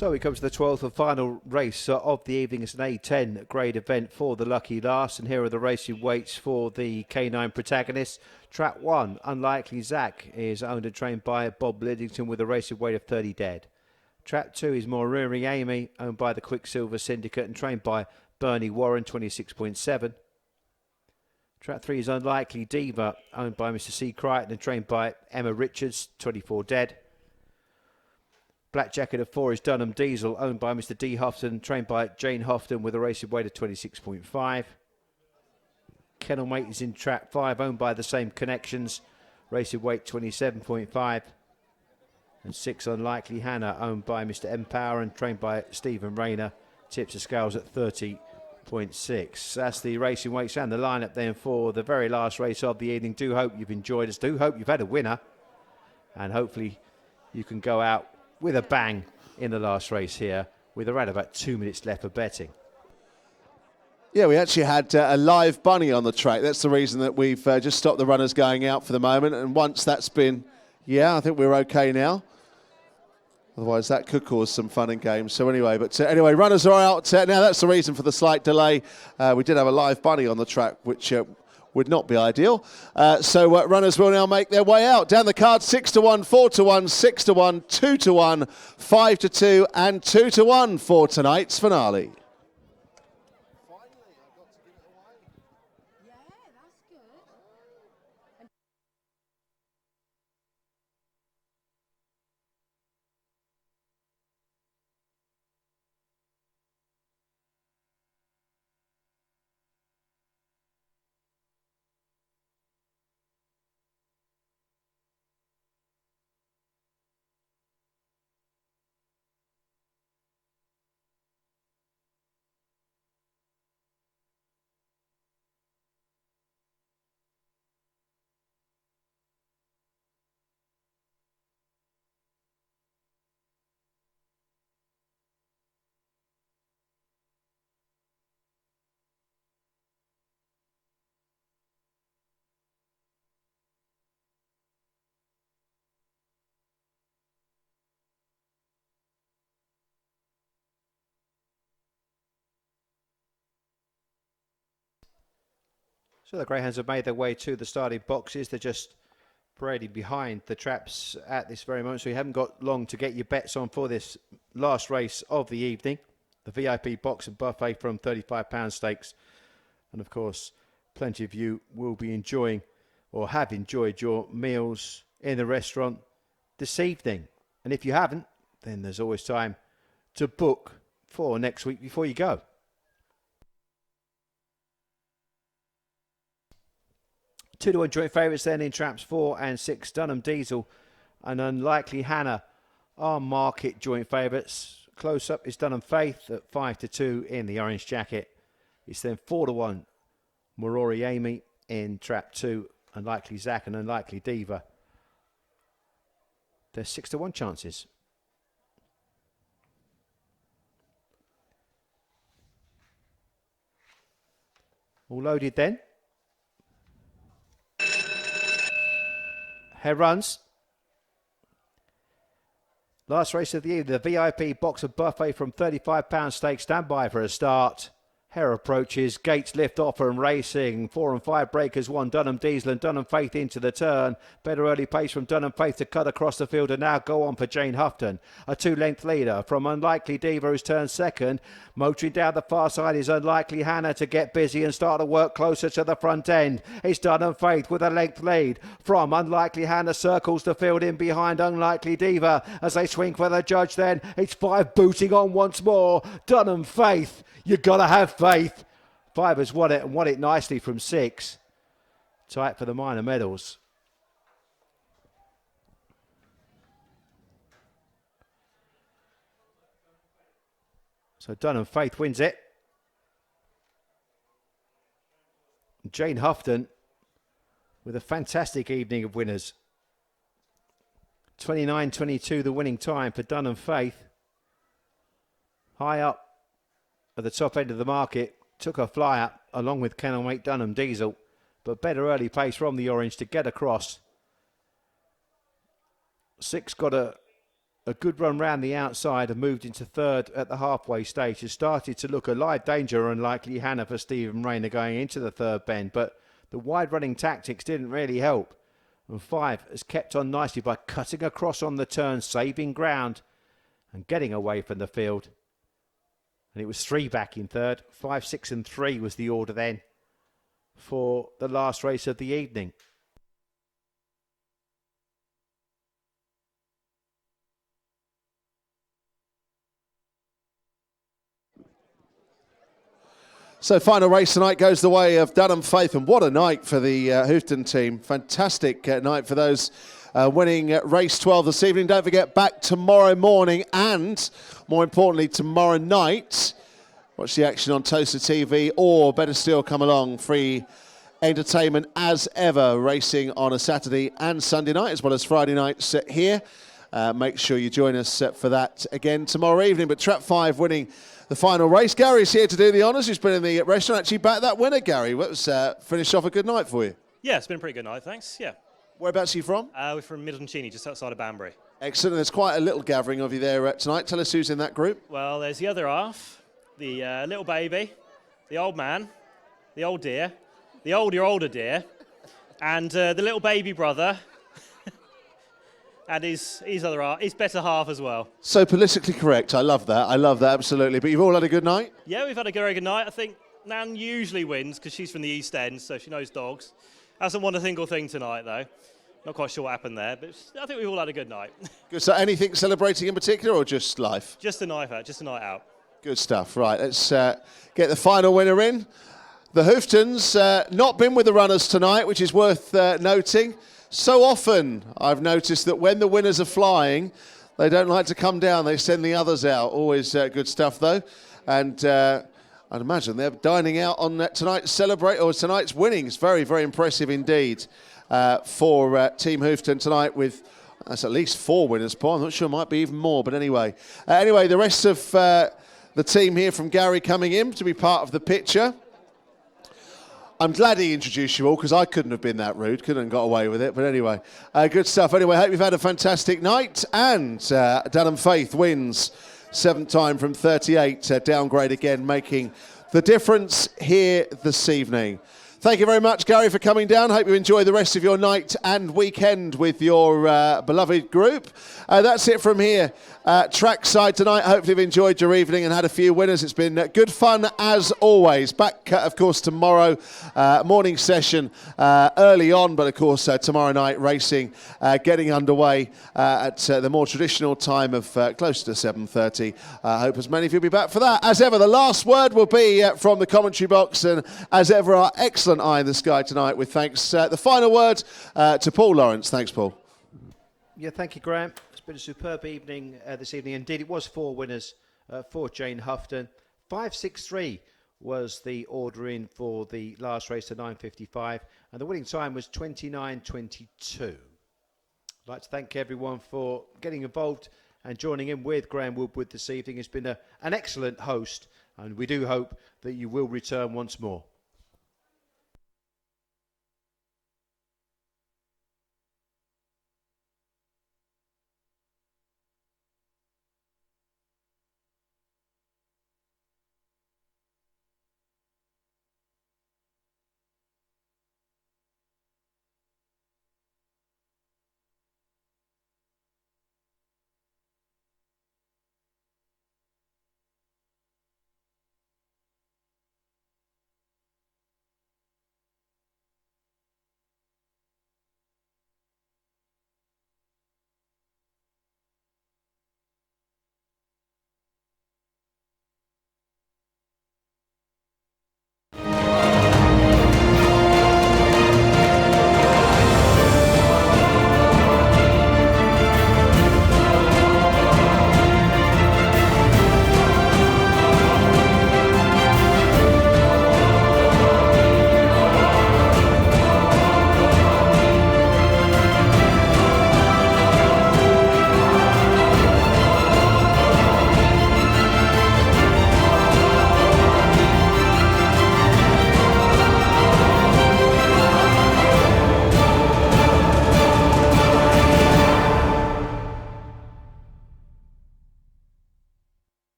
So we come to the 12th and final race of the evening. It's an A10 grade event for the lucky last. And here are the racing weights for the K9 protagonists. Track 1, Unlikely Zach, is owned and trained by Bob Liddington with a racing weight of 30 dead. Track 2 is Moruri Amy, owned by the Quicksilver Syndicate and trained by Bernie Warren, 26.7. Track 3 is Unlikely Diva, owned by Mr. C. Crichton and trained by Emma Richards, 24 dead. Black Jacket of 4 is Dunham Diesel, owned by Mr. D. Houghton, trained by Jane Houghton with a racing weight of 26.5. Kennel Mate is in track 5, owned by the same connections, racing weight 27.5. And 6 Unlikely Hannah, owned by Mr. M. Power and trained by Stephen Rayner, tips the scales at 30.6. That's the racing weights and the lineup then for the very last race of the evening. Do hope you've enjoyed us. Do hope you've had a winner. And hopefully you can go out with a bang in the last race here with around about 2 minutes left for betting. Yeah, we actually had a live bunny on the track. That's the reason that we've just stopped the runners going out for the moment. And once that's been, I think we're okay now. Otherwise, that could cause some fun and games. So anyway, anyway, runners are out. Now, that's the reason for the slight delay. We did have a live bunny on the track, which would not be ideal. So runners will now make their way out. Down the card, 6-1, 4-1, 6-1, 2-1, 5-2, and 2-1 for tonight's finale. So the Greyhounds have made their way to the starting boxes. They're just parading behind the traps at this very moment. So you haven't got long to get your bets on for this last race of the evening. The VIP box and buffet from £35 stakes. And of course, plenty of you will be enjoying or have enjoyed your meals in the restaurant this evening. And if you haven't, then there's always time to book for next week before you go. 2-1 joint favourites then in traps 4 and 6. Dunham Diesel and Unlikely Hannah are market joint favourites. Close up is Dunham Faith at 5-2 in the orange jacket. It's then 4-1 Morori Amy in trap 2. Unlikely Zach and Unlikely Diva. There's 6-1 chances. All loaded then. Here runs. Last race of the evening, the VIP box of buffet from £35 stakes. Stand by for a start. Hare approaches, gates lift off and racing. 4 and 5 breakers, 1 Dunham Diesel and Dunham Faith into the turn. Better early pace from Dunham Faith to cut across the field and now go on for Jane Houghton. A 2-length leader from Unlikely Diva who's turned second. Motoring down the far side is Unlikely Hannah to get busy and start to work closer to the front end. It's Dunham Faith with a length lead from Unlikely Hannah, circles the field in behind Unlikely Diva as they swing for the judge then. It's 5 booting on once more. Dunham Faith. You gotta have faith. 5 has won it and won it nicely from 6. Tight for the minor medals. So Dunham Faith wins it. Jane Houghton with a fantastic evening of winners. 29.22 the winning time for Dunham Faith. High up at the top end of the market, took a flyer along with Kennel Mate Dunham Diesel, but better early pace from the orange to get across. 6 got a a good run round the outside and moved into third at the halfway stage. Has started to look a live danger, unlikely Hannah for Stephen Rayner going into the third bend, but the wide running tactics didn't really help. And 5 has kept on nicely by cutting across on the turn, saving ground and getting away from the field. And it was 3 back in third. 5, 6 and 3 was the order then for the last race of the evening. So final race tonight goes the way of Dunham Faith, and what a night for the Hoofton team. Fantastic night for those winning race 12 this evening. Don't forget, back tomorrow morning and, more importantly, tomorrow night. Watch the action on Towcester TV, or better still, come along. Free entertainment as ever, racing on a Saturday and Sunday night, as well as Friday nights here. Make sure you join us for that again tomorrow evening. But Trap 5 winning the final race. Gary's here to do the honours. He's been in the restaurant. Actually backed that winner, Gary. What was finished off a good night for you? Yeah, it's been a pretty good night, thanks. Yeah. Whereabouts are you from? We're from Middleton Cheney, just outside of Banbury. Excellent. There's quite a little gathering of you there tonight. Tell us who's in that group. Well, there's the other half, the little baby, the old man, the old dear, the older dear, and the little baby brother, and his other half, his better half as well. So politically correct. I love that. I love that, absolutely. But you've all had a good night? Yeah, we've had a very good night. I think Nan usually wins because she's from the East End, so she knows dogs. Hasn't won a single thing tonight, though. Not quite sure what happened there, but I think we've all had a good night. Good. So anything celebrating in particular, or just life? Just a night out. Good stuff. Right, let's get the final winner in. The Hooftons not been with the runners tonight, which is worth noting. So often I've noticed that when the winners are flying, they don't like to come down. They send the others out. Always good stuff, though. And I'd imagine they're dining out on tonight's winnings. Very, very impressive indeed for Team Hoofton tonight, with that's at least 4 winners, Paul. I'm not sure, it might be even more, but anyway. The rest of the team here from Gary coming in to be part of the picture. I'm glad he introduced you all, because I couldn't have been that rude, couldn't have got away with it. But anyway, good stuff. Anyway, hope you've had a fantastic night. And Dunham Faith wins 7th time from 38, downgrade again, making the difference here this evening. Thank you very much, Gary, for coming down. Hope you enjoy the rest of your night and weekend with your beloved group. That's it from here. Trackside tonight. Hopefully you've enjoyed your evening and had a few winners. It's been good fun as always. Back, of course, tomorrow. Morning session early on, but of course tomorrow night racing getting underway at the more traditional time of close to 7:30. I hope as many of you will be back for that. As ever, the last word will be from the commentary box, and as ever, our excellent eye in the sky tonight with thanks. The final word to Paul Lawrence. Thanks, Paul. Yeah, thank you, Graham. It's been a superb evening this evening. Indeed, it was 4 winners for Jane Houghton. 5.63 was the order in for the last race at 9.55, and the winning time was 29.22. I'd like to thank everyone for getting involved and joining in with Graham Woodward this evening. It's been an excellent host, and we do hope that you will return once more.